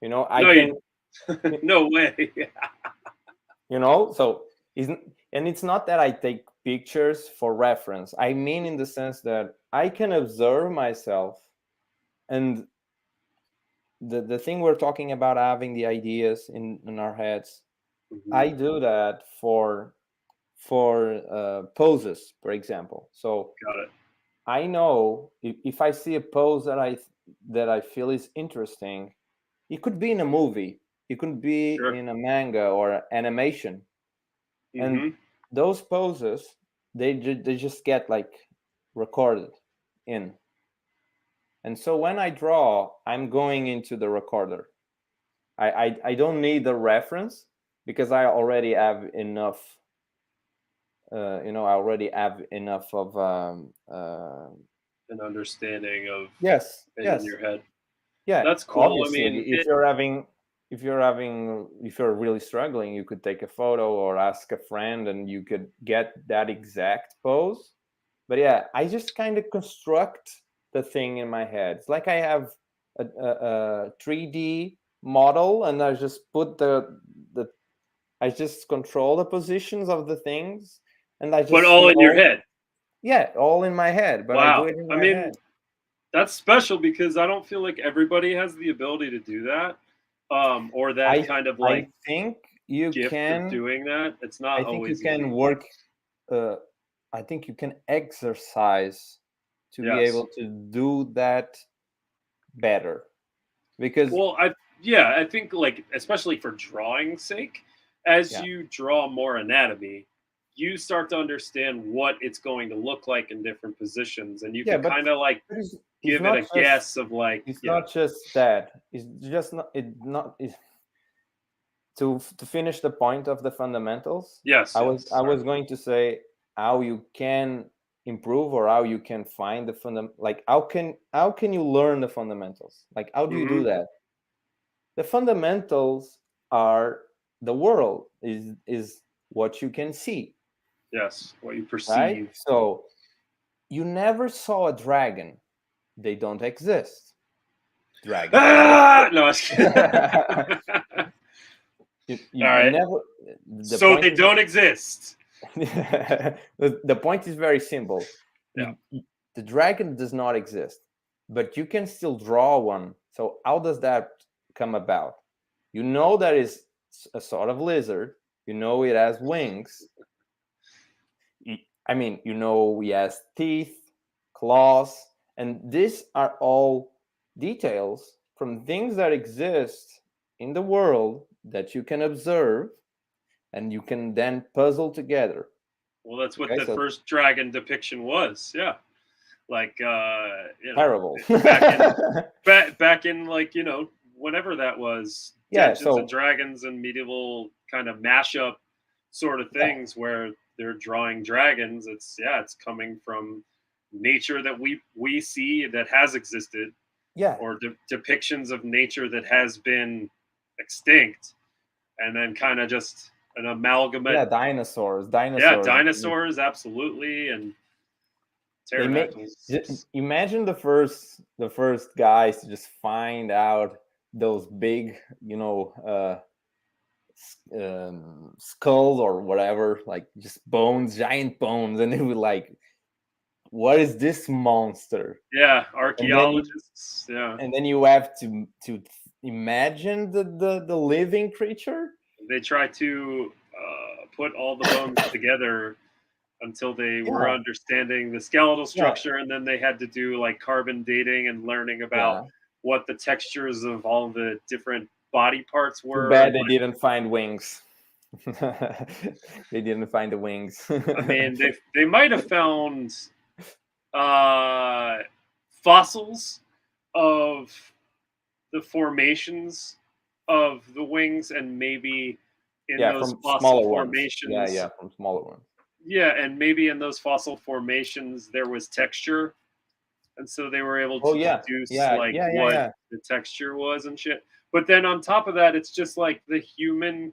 [SPEAKER 2] I
[SPEAKER 1] No, you
[SPEAKER 2] can.
[SPEAKER 1] no way.
[SPEAKER 2] So it's not that I take pictures for reference. I mean, in the sense that I can observe myself, and the thing we're talking about, having the ideas in our heads, I
[SPEAKER 1] Hmm.
[SPEAKER 2] do that for poses, for example. So
[SPEAKER 1] Got it.
[SPEAKER 2] I know if I see a pose that I feel is interesting, it could be in a movie, it could be
[SPEAKER 1] Sure.
[SPEAKER 2] in a manga or animation, and
[SPEAKER 1] Mm-hmm.
[SPEAKER 2] those poses they just get like recorded in. And so when I draw, I'm going into the recorder. I don't need the reference because I already have enough. I already have enough of
[SPEAKER 1] An understanding of
[SPEAKER 2] yes,
[SPEAKER 1] it in
[SPEAKER 2] yes,
[SPEAKER 1] your head.
[SPEAKER 2] yeah.
[SPEAKER 1] That's cool. I
[SPEAKER 2] Obviously,
[SPEAKER 1] mean,
[SPEAKER 2] if you're really struggling, you could take a photo or ask a friend, and you could get that exact pose. But yeah, I just kind of construct the thing in my head. It's like I have a 3D model, and I just put the I just control the positions of the things, and I
[SPEAKER 1] but
[SPEAKER 2] just
[SPEAKER 1] all in your
[SPEAKER 2] know,
[SPEAKER 1] head.
[SPEAKER 2] yeah, all in my head. But I do
[SPEAKER 1] Wow.
[SPEAKER 2] it in
[SPEAKER 1] I
[SPEAKER 2] my
[SPEAKER 1] mean,
[SPEAKER 2] head.
[SPEAKER 1] that's special because I don't feel like everybody has the ability to do that, or that
[SPEAKER 2] I
[SPEAKER 1] kind of
[SPEAKER 2] I
[SPEAKER 1] like
[SPEAKER 2] think you
[SPEAKER 1] gift of
[SPEAKER 2] can.
[SPEAKER 1] doing that. It's not
[SPEAKER 2] I think you
[SPEAKER 1] always
[SPEAKER 2] can
[SPEAKER 1] easy.
[SPEAKER 2] work. Uh, I think you can exercise to be
[SPEAKER 1] Yes.
[SPEAKER 2] able to do that better because
[SPEAKER 1] Well, I think like especially for drawing's sake, as
[SPEAKER 2] yeah,
[SPEAKER 1] you draw more anatomy, you start to understand what it's going to look like in different positions, and you
[SPEAKER 2] yeah,
[SPEAKER 1] can
[SPEAKER 2] but
[SPEAKER 1] kind of like
[SPEAKER 2] it's
[SPEAKER 1] give it
[SPEAKER 2] not
[SPEAKER 1] a
[SPEAKER 2] just
[SPEAKER 1] guess of like,
[SPEAKER 2] it's
[SPEAKER 1] yeah,
[SPEAKER 2] not just that. It's just not it not it's, to finish the point of the fundamentals.
[SPEAKER 1] yes, yes,
[SPEAKER 2] I
[SPEAKER 1] sorry.
[SPEAKER 2] was going to say how you can improve or how you can find the like how can you learn the fundamentals? Like how do you do
[SPEAKER 1] Hmm.
[SPEAKER 2] that? The fundamentals are the world is what you can see,
[SPEAKER 1] Yes, what you
[SPEAKER 2] right?
[SPEAKER 1] perceive.
[SPEAKER 2] So you never saw a dragon, they don't exist. Dragons don't
[SPEAKER 1] Ah,
[SPEAKER 2] exist.
[SPEAKER 1] no, I was kidding. All
[SPEAKER 2] You
[SPEAKER 1] right,
[SPEAKER 2] never, the
[SPEAKER 1] so
[SPEAKER 2] point
[SPEAKER 1] they
[SPEAKER 2] is
[SPEAKER 1] don't exist.
[SPEAKER 2] the point is very simple.
[SPEAKER 1] Yeah.
[SPEAKER 2] The dragon does not exist, but you can still draw one. So how does that come about? You know that is a sort of lizard. You know it has wings. I mean, you know he has teeth, claws, and these are all details from things that exist in the world that you can observe and you can then puzzle together.
[SPEAKER 1] Well, that's what
[SPEAKER 2] Okay,
[SPEAKER 1] the
[SPEAKER 2] so
[SPEAKER 1] first dragon depiction was. Yeah, like
[SPEAKER 2] terrible.
[SPEAKER 1] back in back in like whenever that was,
[SPEAKER 2] Yeah,
[SPEAKER 1] Dungeons and
[SPEAKER 2] so
[SPEAKER 1] Dragons and medieval kind of mashup sort of
[SPEAKER 2] yeah,
[SPEAKER 1] things where they're drawing dragons. It's coming from nature that we see that has existed,
[SPEAKER 2] yeah,
[SPEAKER 1] or depictions of nature that has been extinct, and then kind of just an amalgamate.
[SPEAKER 2] yeah, dinosaurs,
[SPEAKER 1] Yeah,
[SPEAKER 2] dinosaurs.
[SPEAKER 1] dinosaurs, absolutely, and
[SPEAKER 2] They make
[SPEAKER 1] pterodactyls.
[SPEAKER 2] imagine the first guys to just find out those big, skulls or whatever, like just bones, giant bones, and they were like, "What is this monster?"
[SPEAKER 1] Yeah,
[SPEAKER 2] And then you
[SPEAKER 1] archaeologists. Yeah,
[SPEAKER 2] have to imagine the living creature.
[SPEAKER 1] they try to put all the bones together until they were
[SPEAKER 2] Yeah,
[SPEAKER 1] understanding the skeletal
[SPEAKER 2] yeah,
[SPEAKER 1] structure, and then they had to do like carbon dating and learning about
[SPEAKER 2] yeah.
[SPEAKER 1] what the textures of all the different body parts
[SPEAKER 2] Too
[SPEAKER 1] were,
[SPEAKER 2] bad
[SPEAKER 1] and
[SPEAKER 2] they
[SPEAKER 1] like,
[SPEAKER 2] didn't find wings. They didn't find the wings.
[SPEAKER 1] I mean, they might have found uh, fossils of the formations of the wings, and maybe in
[SPEAKER 2] Yeah,
[SPEAKER 1] those
[SPEAKER 2] from
[SPEAKER 1] fossil
[SPEAKER 2] smaller ones. Yeah,
[SPEAKER 1] formations,
[SPEAKER 2] yeah, from smaller ones.
[SPEAKER 1] yeah, and maybe in those fossil formations there was texture, and so they were able
[SPEAKER 2] Oh
[SPEAKER 1] to
[SPEAKER 2] yeah,
[SPEAKER 1] deduce
[SPEAKER 2] yeah,
[SPEAKER 1] like
[SPEAKER 2] yeah, yeah,
[SPEAKER 1] what
[SPEAKER 2] yeah.
[SPEAKER 1] the texture was and shit. But then on top of that, it's just like the human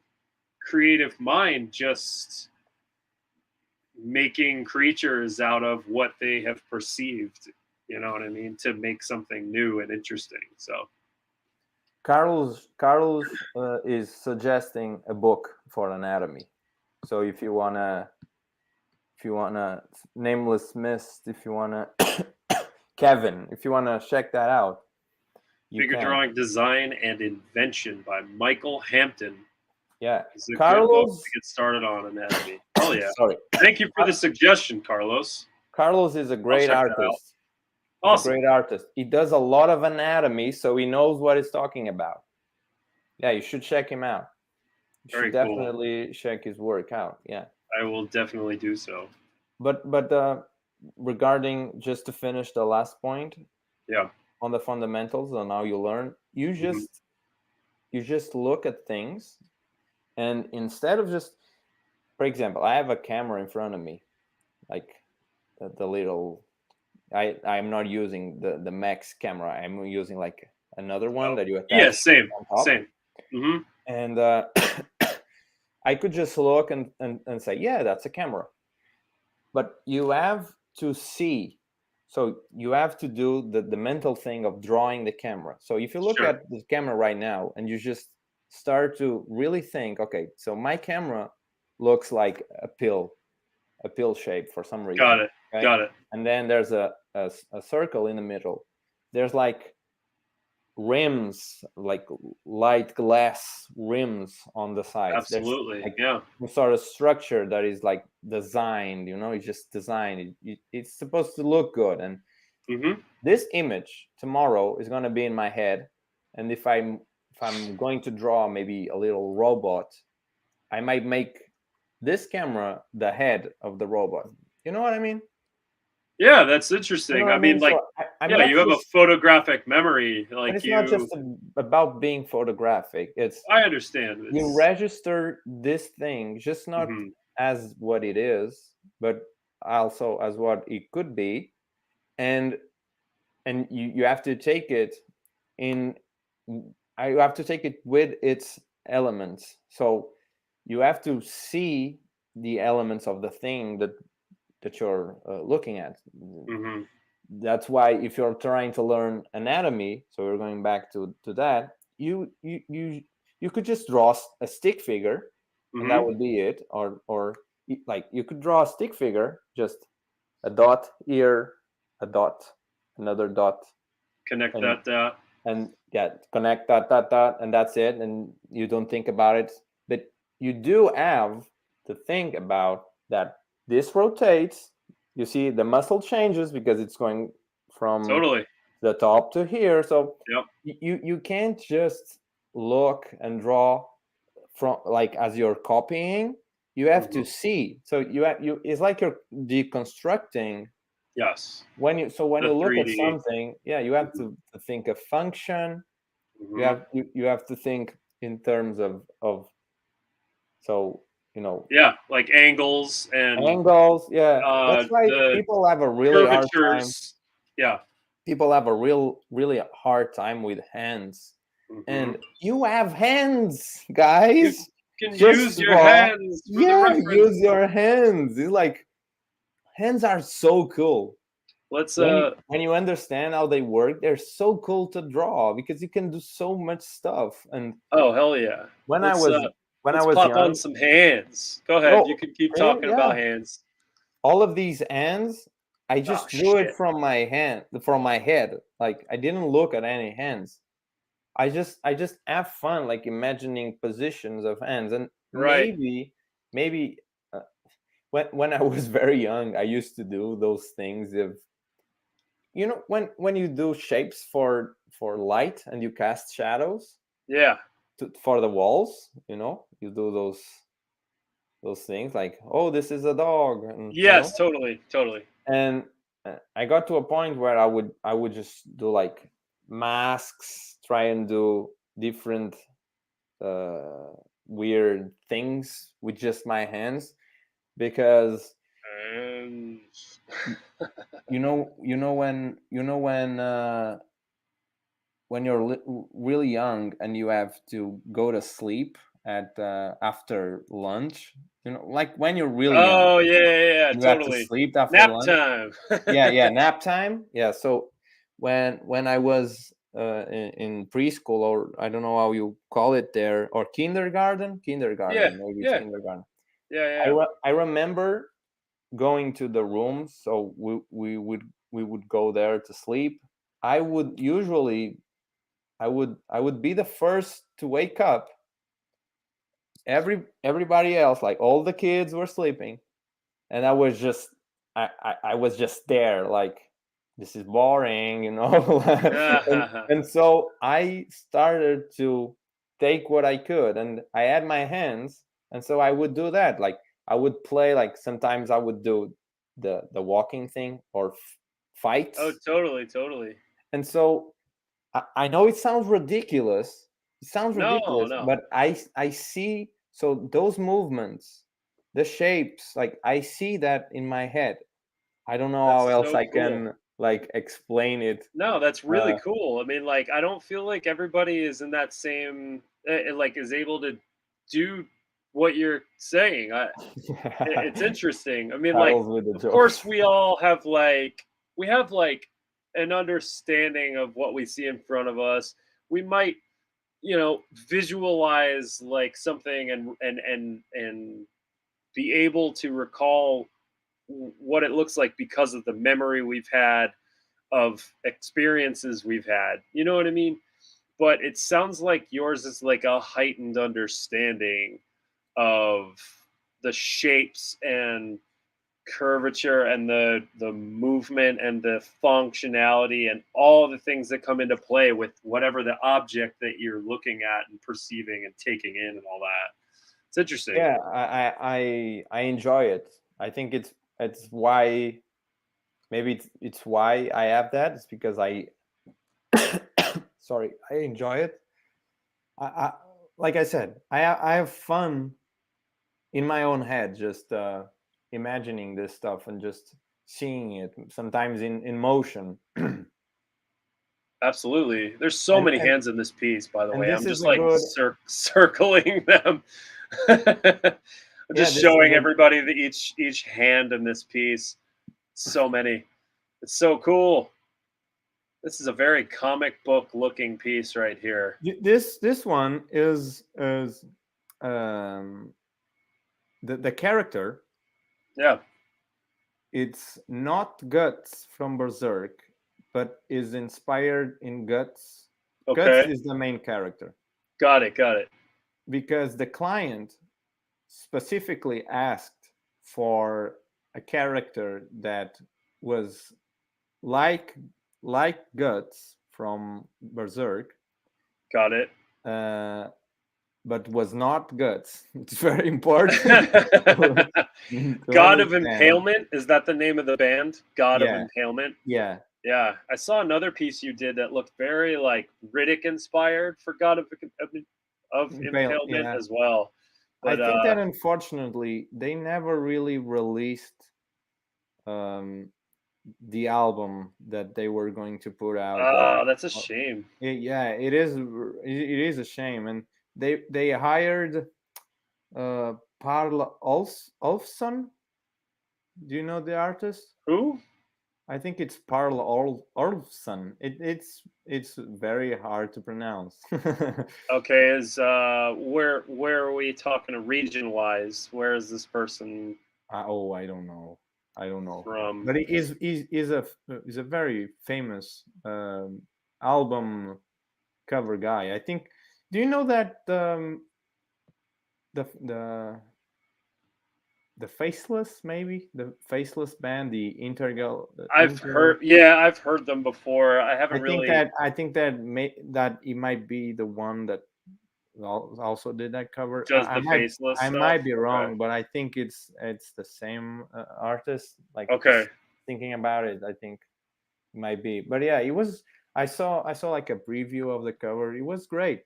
[SPEAKER 1] creative mind just making creatures out of what they have perceived, you know what I mean, to make something new and interesting. So
[SPEAKER 2] Carlos is suggesting a book for anatomy. So if you wanna nameless mist, if you wanna Kevin, if you wanna check that out, you
[SPEAKER 1] Figure
[SPEAKER 2] can.
[SPEAKER 1] Drawing Design and Invention by Michael Hampton
[SPEAKER 2] Yeah,
[SPEAKER 1] is a good book to
[SPEAKER 2] Carlos.
[SPEAKER 1] get started on anatomy. Hell yeah.
[SPEAKER 2] Sorry,
[SPEAKER 1] Thank you for the suggestion, Carlos.
[SPEAKER 2] Carlos is a
[SPEAKER 1] I'll
[SPEAKER 2] great
[SPEAKER 1] check that out.
[SPEAKER 2] artist. He's a
[SPEAKER 1] Awesome.
[SPEAKER 2] great artist. He does a lot of anatomy, so he knows what he's talking about. Yeah, you should check him out. You should
[SPEAKER 1] Very cool.
[SPEAKER 2] definitely check his work out. Yeah.
[SPEAKER 1] I will definitely do so.
[SPEAKER 2] But regarding, just to finish the last point
[SPEAKER 1] Yeah.
[SPEAKER 2] on the fundamentals on how you learn,
[SPEAKER 1] Hmm.
[SPEAKER 2] you just look at things, and instead of just, for example, I have a camera in front of me, like the little, I'm not using the Max camera. I'm using like another one
[SPEAKER 1] Oh,
[SPEAKER 2] that you
[SPEAKER 1] yeah.
[SPEAKER 2] attach
[SPEAKER 1] Same.
[SPEAKER 2] on top,
[SPEAKER 1] Same. Hmm.
[SPEAKER 2] and I could just look and say, yeah, that's a camera. But you have to see, so you have to do the mental thing of drawing the camera. So if you look
[SPEAKER 1] Sure.
[SPEAKER 2] at the camera right now and you just start to really think, okay, so my camera looks like a pill shape for some
[SPEAKER 1] Got
[SPEAKER 2] reason.
[SPEAKER 1] it.
[SPEAKER 2] Okay.
[SPEAKER 1] Got it.
[SPEAKER 2] And then there's a circle in the middle. There's like rims, like light glass rims on the sides. There's
[SPEAKER 1] Absolutely.
[SPEAKER 2] like
[SPEAKER 1] Yeah.
[SPEAKER 2] some sort of structure that is like designed, it's just designed. It's supposed to look good. And
[SPEAKER 1] Hmm.
[SPEAKER 2] this image tomorrow is going to be in my head. And if I'm going to draw maybe a little robot, I might make this camera the head of the robot. You know what I mean?
[SPEAKER 1] Yeah, that's
[SPEAKER 2] You know
[SPEAKER 1] interesting.
[SPEAKER 2] what
[SPEAKER 1] I
[SPEAKER 2] I mean?
[SPEAKER 1] mean,
[SPEAKER 2] So
[SPEAKER 1] like,
[SPEAKER 2] I'm
[SPEAKER 1] yeah,
[SPEAKER 2] not
[SPEAKER 1] you have a
[SPEAKER 2] just,
[SPEAKER 1] photographic memory,
[SPEAKER 2] and
[SPEAKER 1] like
[SPEAKER 2] it's not just
[SPEAKER 1] you.
[SPEAKER 2] about being photographic. It's
[SPEAKER 1] I understand.
[SPEAKER 2] you
[SPEAKER 1] It's.
[SPEAKER 2] register this thing just not
[SPEAKER 1] Hmm.
[SPEAKER 2] as what it is, but also as what it could be. And and you have to take it in, you have to take it with its elements. So you have to see the elements of the thing that you're looking at.
[SPEAKER 1] Hmm.
[SPEAKER 2] That's why if you're trying to learn anatomy, so we're going back to that, you could just draw a stick figure, and that
[SPEAKER 1] Hmm.
[SPEAKER 2] would be it. Or like you could draw a stick figure, just a dot here, a dot, another dot,
[SPEAKER 1] Connect
[SPEAKER 2] and
[SPEAKER 1] that.
[SPEAKER 2] yeah, connect that, and that's it, and you don't think about it. But you do have to think about that. This rotates, you see the muscle changes because it's going from
[SPEAKER 1] Totally.
[SPEAKER 2] the top to here. So
[SPEAKER 1] Yep.
[SPEAKER 2] you can't just look and draw from, like, as you're copying. You have to
[SPEAKER 1] Hmm.
[SPEAKER 2] see. So you it's like you're deconstructing.
[SPEAKER 1] Yes.
[SPEAKER 2] When you
[SPEAKER 1] The
[SPEAKER 2] look at
[SPEAKER 1] 3D.
[SPEAKER 2] something, yeah, you have
[SPEAKER 1] Hmm.
[SPEAKER 2] to think of function. you
[SPEAKER 1] Hmm.
[SPEAKER 2] have you have to think in terms of, so,
[SPEAKER 1] Yeah, like angles and
[SPEAKER 2] angles. Yeah, that's why
[SPEAKER 1] the
[SPEAKER 2] people have a really hard time.
[SPEAKER 1] curvatures. Yeah.
[SPEAKER 2] People have a really hard time with hands.
[SPEAKER 1] Hmm.
[SPEAKER 2] And you have hands,
[SPEAKER 1] You
[SPEAKER 2] guys.
[SPEAKER 1] can
[SPEAKER 2] First
[SPEAKER 1] use
[SPEAKER 2] of
[SPEAKER 1] your
[SPEAKER 2] all,
[SPEAKER 1] hands for the
[SPEAKER 2] yeah,
[SPEAKER 1] reference.
[SPEAKER 2] use your hands. It's like, hands are so cool.
[SPEAKER 1] Let's
[SPEAKER 2] When you understand how they work, they're so cool to draw because you can do so much stuff. And
[SPEAKER 1] oh hell yeah.
[SPEAKER 2] when I
[SPEAKER 1] Let's
[SPEAKER 2] was when I
[SPEAKER 1] let's
[SPEAKER 2] was
[SPEAKER 1] pop on
[SPEAKER 2] young,
[SPEAKER 1] some hands. Go ahead. You
[SPEAKER 2] oh,
[SPEAKER 1] can keep
[SPEAKER 2] yeah,
[SPEAKER 1] talking
[SPEAKER 2] yeah,
[SPEAKER 1] about hands.
[SPEAKER 2] all of these hands, I
[SPEAKER 1] Oh
[SPEAKER 2] just drew it
[SPEAKER 1] shit.
[SPEAKER 2] from my head. Like, I didn't look at any hands. I just have fun, like, imagining positions of hands. And
[SPEAKER 1] Right.
[SPEAKER 2] maybe uh, when I was very young, I used to do those things of, when you do shapes for light and you cast shadows
[SPEAKER 1] Yeah.
[SPEAKER 2] for the walls. You do those things, like, oh, this is a dog, and
[SPEAKER 1] Yes, totally. Totally.
[SPEAKER 2] and I got to a point where I would just do like masks, try and do different uh weird things with just my hands, because
[SPEAKER 1] And
[SPEAKER 2] y- when you're really young and you have to go to sleep at after lunch, like when you're really young,
[SPEAKER 1] oh yeah, yeah, yeah,
[SPEAKER 2] you have to
[SPEAKER 1] totally.
[SPEAKER 2] sleep after
[SPEAKER 1] Nap
[SPEAKER 2] lunch.
[SPEAKER 1] time.
[SPEAKER 2] Yeah, nap time. Yeah, so when I was in preschool, or I don't know how you call it there, or
[SPEAKER 1] yeah,
[SPEAKER 2] maybe it's
[SPEAKER 1] yeah,
[SPEAKER 2] kindergarten.
[SPEAKER 1] yeah,
[SPEAKER 2] I
[SPEAKER 1] yeah.
[SPEAKER 2] I remember going to the rooms, so we would go there to sleep. I would usually I would be the first to wake up. Everybody else, like all the kids, were sleeping, and I was just there, like, this is boring. and,
[SPEAKER 1] Yeah.
[SPEAKER 2] and so I started to take what I could, and I had my hands, and so I would do that. Like I would play, like sometimes I would do the walking thing or
[SPEAKER 1] Oh,
[SPEAKER 2] fights.
[SPEAKER 1] totally.
[SPEAKER 2] And so I know it sounds ridiculous. It sounds
[SPEAKER 1] No,
[SPEAKER 2] ridiculous,
[SPEAKER 1] no,
[SPEAKER 2] but I see, so those movements, the shapes, like I see that in my head. I don't know how
[SPEAKER 1] that's
[SPEAKER 2] else
[SPEAKER 1] so
[SPEAKER 2] I
[SPEAKER 1] cool.
[SPEAKER 2] can like explain it.
[SPEAKER 1] No, that's really
[SPEAKER 2] Uh,
[SPEAKER 1] cool. I mean, like, I don't feel like everybody is in that same, like, is able to do what you're saying. It's interesting. I mean, like,
[SPEAKER 2] Carlos with the
[SPEAKER 1] of course,
[SPEAKER 2] jokes.
[SPEAKER 1] we all have we have like an understanding of what we see in front of us. We might, visualize like something and be able to recall what it looks like because of the memory we've had of experiences we've had. You know what I mean? But it sounds like yours is like a heightened understanding of the shapes and curvature and the movement and the functionality and all the things that come into play with whatever the object that you're looking at and perceiving and taking in and all that. It's interesting.
[SPEAKER 2] Yeah, I enjoy it. I think it's why, maybe it's why I have that. It's because I sorry, I enjoy it. I like I said, I have fun in my own head, just imagining this stuff and just seeing it sometimes in motion.
[SPEAKER 1] Absolutely. There's so
[SPEAKER 2] and
[SPEAKER 1] many
[SPEAKER 2] and
[SPEAKER 1] hands in this piece, by the
[SPEAKER 2] and
[SPEAKER 1] way.
[SPEAKER 2] this
[SPEAKER 1] I'm
[SPEAKER 2] is
[SPEAKER 1] just
[SPEAKER 2] a
[SPEAKER 1] like
[SPEAKER 2] good,
[SPEAKER 1] circling them. I'm
[SPEAKER 2] yeah,
[SPEAKER 1] just
[SPEAKER 2] this is
[SPEAKER 1] showing
[SPEAKER 2] a,
[SPEAKER 1] everybody each hand in this piece. So many. It's so cool. This is a very comic book looking piece right here.
[SPEAKER 2] this one is um the character.
[SPEAKER 1] Yeah.
[SPEAKER 2] It's not Guts from Berserk, but is inspired in Guts. Guts
[SPEAKER 1] Okay.
[SPEAKER 2] is the main character
[SPEAKER 1] Got it. Got it.
[SPEAKER 2] because the client specifically asked for a character that was like like Guts from Berserk,
[SPEAKER 1] Got it.
[SPEAKER 2] uh, but was not Guts. It's very important to
[SPEAKER 1] God of
[SPEAKER 2] understand.
[SPEAKER 1] Impalement. Is that the name of the band? God of
[SPEAKER 2] Yeah,
[SPEAKER 1] Impalement.
[SPEAKER 2] yeah.
[SPEAKER 1] Yeah, I saw another piece you did that looked very like Riddick inspired for of Impalement
[SPEAKER 2] Yeah.
[SPEAKER 1] as well.
[SPEAKER 2] I
[SPEAKER 1] But
[SPEAKER 2] think that unfortunately they never really released um, the album that they were going to put out.
[SPEAKER 1] that's a shame.
[SPEAKER 2] Yeah, it is a shame, and they hired Parla Olfson. Do you know the artist?
[SPEAKER 1] Who?
[SPEAKER 2] I think it's Parla Olfson. It's very hard to pronounce.
[SPEAKER 1] Okay, is where are we talking region wise? Where is this person
[SPEAKER 2] Oh, I don't know. I don't know.
[SPEAKER 1] from?
[SPEAKER 2] But it is a very famous album cover guy. I think. Do you know that the the the Faceless, maybe the Faceless band, the Intergal Inter.
[SPEAKER 1] I've heard them before. I haven't really
[SPEAKER 2] I think that it might be the one that also did that cover.
[SPEAKER 1] does the faceless
[SPEAKER 2] I
[SPEAKER 1] stuff.
[SPEAKER 2] might be
[SPEAKER 1] Okay.
[SPEAKER 2] wrong, but I think it's the same artist. Like
[SPEAKER 1] Okay.
[SPEAKER 2] just thinking about it, I think it might be. But yeah, it was. I saw like a preview of the cover. It was great.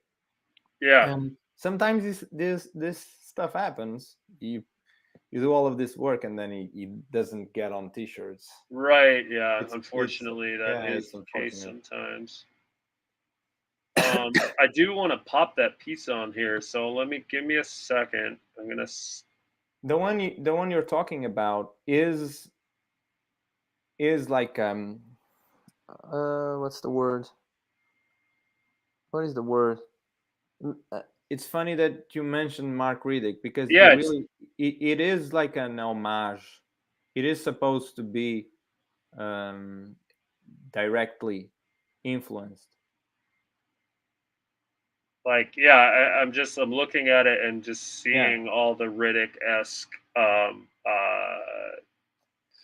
[SPEAKER 1] Yeah.
[SPEAKER 2] And sometimes this stuff happens. You do all of this work and then it doesn't get on T-shirts.
[SPEAKER 1] Right. Yeah.
[SPEAKER 2] It's
[SPEAKER 1] Unfortunately, that
[SPEAKER 2] yeah,
[SPEAKER 1] is
[SPEAKER 2] it's
[SPEAKER 1] the case
[SPEAKER 2] unfortunate.
[SPEAKER 1] sometimes. I do want to pop that piece on here, so give me a second. I'm gonna.
[SPEAKER 2] The one you're talking about is like what's the word? What is the word? It's funny that you mentioned Mark Riddick because it
[SPEAKER 1] Yeah. It's
[SPEAKER 2] really it is like an homage. It is supposed to be um, directly influenced.
[SPEAKER 1] like I'm looking at it and just
[SPEAKER 2] Yeah,
[SPEAKER 1] seeing all the Riddick esque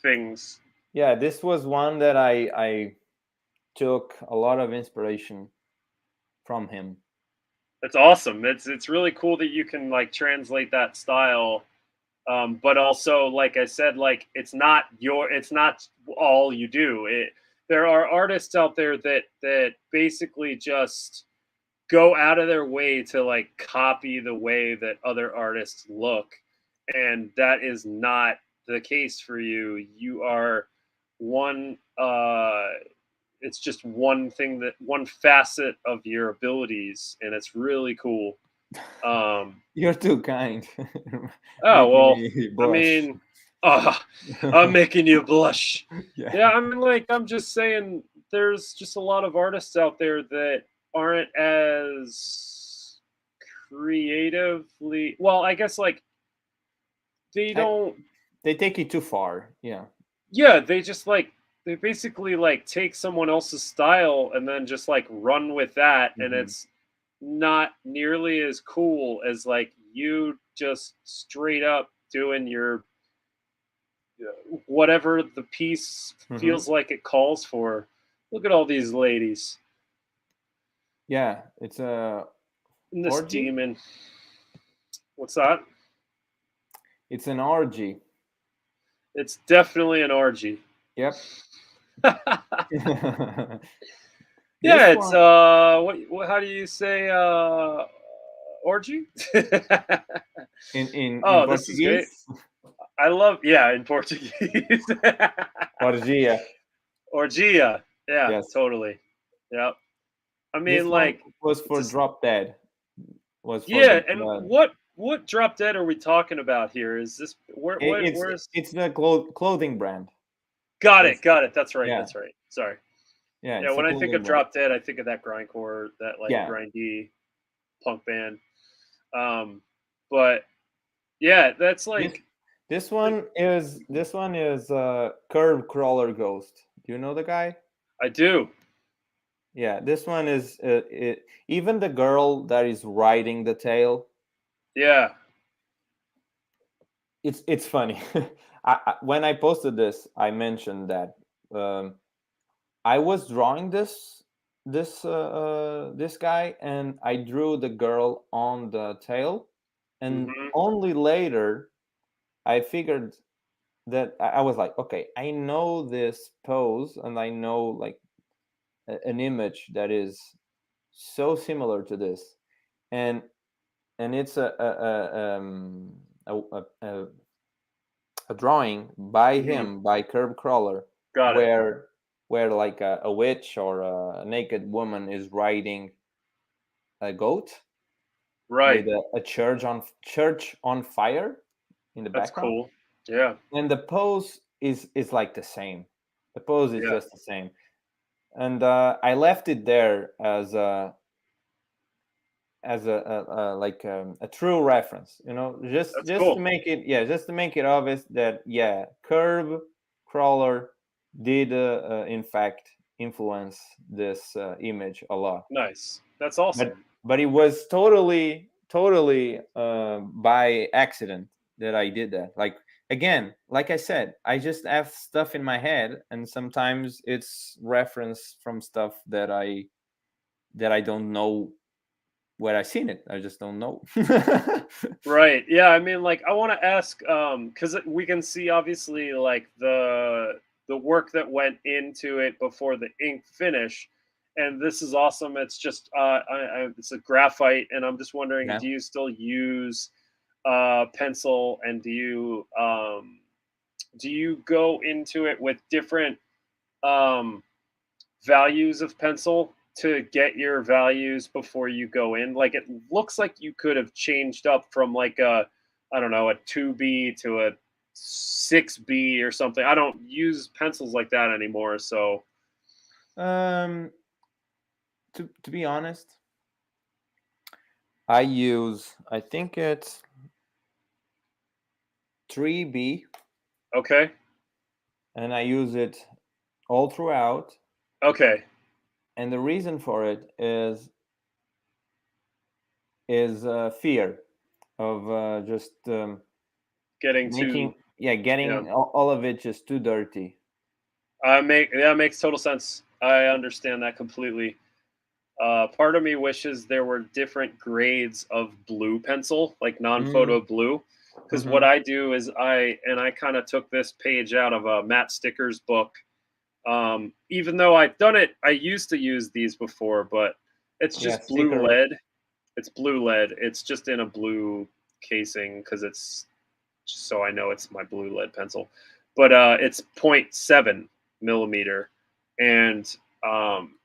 [SPEAKER 1] things.
[SPEAKER 2] yeah. This was one that I took a lot of inspiration from him.
[SPEAKER 1] That's awesome. It's really cool that you can like translate that style. But also, like I said, like it's not all you do. There are artists out there that basically just go out of their way to like copy the way that other artists look, and that is not the case for you. You are one it's just one thing, that one facet of your abilities, and it's really cool. um
[SPEAKER 2] You're too kind.
[SPEAKER 1] oh
[SPEAKER 2] Making
[SPEAKER 1] well,
[SPEAKER 2] me
[SPEAKER 1] I
[SPEAKER 2] blush.
[SPEAKER 1] mean, uh, I'm making you blush.
[SPEAKER 2] Yeah.
[SPEAKER 1] Yeah, I mean, like, I'm just saying, there's just a lot of artists out there that aren't as creatively well, I guess, like, they
[SPEAKER 2] I,
[SPEAKER 1] don't.
[SPEAKER 2] they take it too far. Yeah.
[SPEAKER 1] Yeah, they just like they basically like take someone else's style and then just like run with that, and
[SPEAKER 2] Hmm.
[SPEAKER 1] it's not nearly as cool as like you just straight up doing your whatever the piece
[SPEAKER 2] Hmm.
[SPEAKER 1] feels like it calls for. Look at all these ladies
[SPEAKER 2] Yeah, it's a
[SPEAKER 1] and this
[SPEAKER 2] orgy.
[SPEAKER 1] demon. What's that?
[SPEAKER 2] It's an orgy.
[SPEAKER 1] It's definitely an orgy.
[SPEAKER 2] Yep.
[SPEAKER 1] Yeah,
[SPEAKER 2] This
[SPEAKER 1] it's
[SPEAKER 2] one
[SPEAKER 1] what how do you say orgy?
[SPEAKER 2] in
[SPEAKER 1] Oh, this is great.
[SPEAKER 2] Portuguese,
[SPEAKER 1] I love, yeah, in Portuguese.
[SPEAKER 2] orgia.
[SPEAKER 1] Orgia. Yeah,
[SPEAKER 2] Yes.
[SPEAKER 1] totally. Yeah. I
[SPEAKER 2] This
[SPEAKER 1] mean,
[SPEAKER 2] one
[SPEAKER 1] like,
[SPEAKER 2] was
[SPEAKER 1] it's
[SPEAKER 2] for
[SPEAKER 1] just,
[SPEAKER 2] drop dead. Was for
[SPEAKER 1] yeah.
[SPEAKER 2] the
[SPEAKER 1] And
[SPEAKER 2] blood.
[SPEAKER 1] what drop dead are we talking about here? Is this
[SPEAKER 2] It's
[SPEAKER 1] where's?
[SPEAKER 2] it's the clothing brand.
[SPEAKER 1] Got it.
[SPEAKER 2] It's
[SPEAKER 1] Got it. That's right.
[SPEAKER 2] yeah,
[SPEAKER 1] That's right. Sorry.
[SPEAKER 2] yeah.
[SPEAKER 1] Yeah.
[SPEAKER 2] It's a
[SPEAKER 1] When I think
[SPEAKER 2] clothing
[SPEAKER 1] of
[SPEAKER 2] brand.
[SPEAKER 1] drop dead, I think of that grindcore, that like
[SPEAKER 2] Yeah.
[SPEAKER 1] grindy punk band. Um, but yeah, that's
[SPEAKER 2] This
[SPEAKER 1] like,
[SPEAKER 2] this one is Curb Crawler Ghost. Do you know the guy?
[SPEAKER 1] I do.
[SPEAKER 2] Yeah, this one is even the girl that is riding the tail.
[SPEAKER 1] Yeah.
[SPEAKER 2] It's funny. When I posted this, I mentioned that um, I was drawing this guy, and I drew the girl on the tail, and
[SPEAKER 1] Hmm.
[SPEAKER 2] only later I figured that I was like, okay, I know this pose, and I know like an image that is so similar to this, and it's a drawing by
[SPEAKER 1] Hmm.
[SPEAKER 2] him, by Curb Crawler,
[SPEAKER 1] Got it.
[SPEAKER 2] where like a witch or a naked woman is riding a goat with
[SPEAKER 1] Right.
[SPEAKER 2] a church on fire in the
[SPEAKER 1] That's
[SPEAKER 2] background,
[SPEAKER 1] cool. Yeah.
[SPEAKER 2] and the pose is like the same. The pose is
[SPEAKER 1] Yeah.
[SPEAKER 2] just the same, and I left it there as a true reference,
[SPEAKER 1] That's
[SPEAKER 2] just to
[SPEAKER 1] cool.
[SPEAKER 2] make it, yeah, just to make it obvious that, yeah, Curb Crawler did in fact influence this image a lot,
[SPEAKER 1] Nice. That's
[SPEAKER 2] but
[SPEAKER 1] awesome.
[SPEAKER 2] it was totally by accident that I did that. Like, again, like I said, I just have stuff in my head, and sometimes it's reference from stuff that I don't know where I seen it. I just don't know.
[SPEAKER 1] Right. Yeah. I mean, like, I want to ask, because we can see obviously like the work that went into it before the ink finish, and this is awesome. It's just it's a graphite, and I'm just wondering,
[SPEAKER 2] Yeah.
[SPEAKER 1] do you still use pencil, and do you go into it with different um values of pencil to get your values before you go in? Like, it looks like you could have changed up from like a, I don't know, a 2B to a 6B or something. I don't use pencils like that anymore. So,
[SPEAKER 2] Um, to be honest, I think it's 3B,
[SPEAKER 1] okay.
[SPEAKER 2] and I use it all throughout.
[SPEAKER 1] Okay.
[SPEAKER 2] And the reason for it is fear of just
[SPEAKER 1] Getting
[SPEAKER 2] making,
[SPEAKER 1] to,
[SPEAKER 2] yeah,
[SPEAKER 1] yeah.
[SPEAKER 2] getting all of it just too dirty.
[SPEAKER 1] Yeah, it makes total sense. I understand that completely. Part of me wishes there were different grades of blue pencil, like
[SPEAKER 2] Mm,
[SPEAKER 1] non-photo blue. Because what
[SPEAKER 2] mhm.
[SPEAKER 1] I do is I kind of took this page out of Matt Sticker's book. Even though I've done it, I used to use these before, but it's
[SPEAKER 2] Yeah,
[SPEAKER 1] just blue
[SPEAKER 2] sticker.
[SPEAKER 1] lead. It's blue lead. It's just in a blue casing because it's just so I know it's my blue lead pencil. But it's point 0.7 millimeter, and um,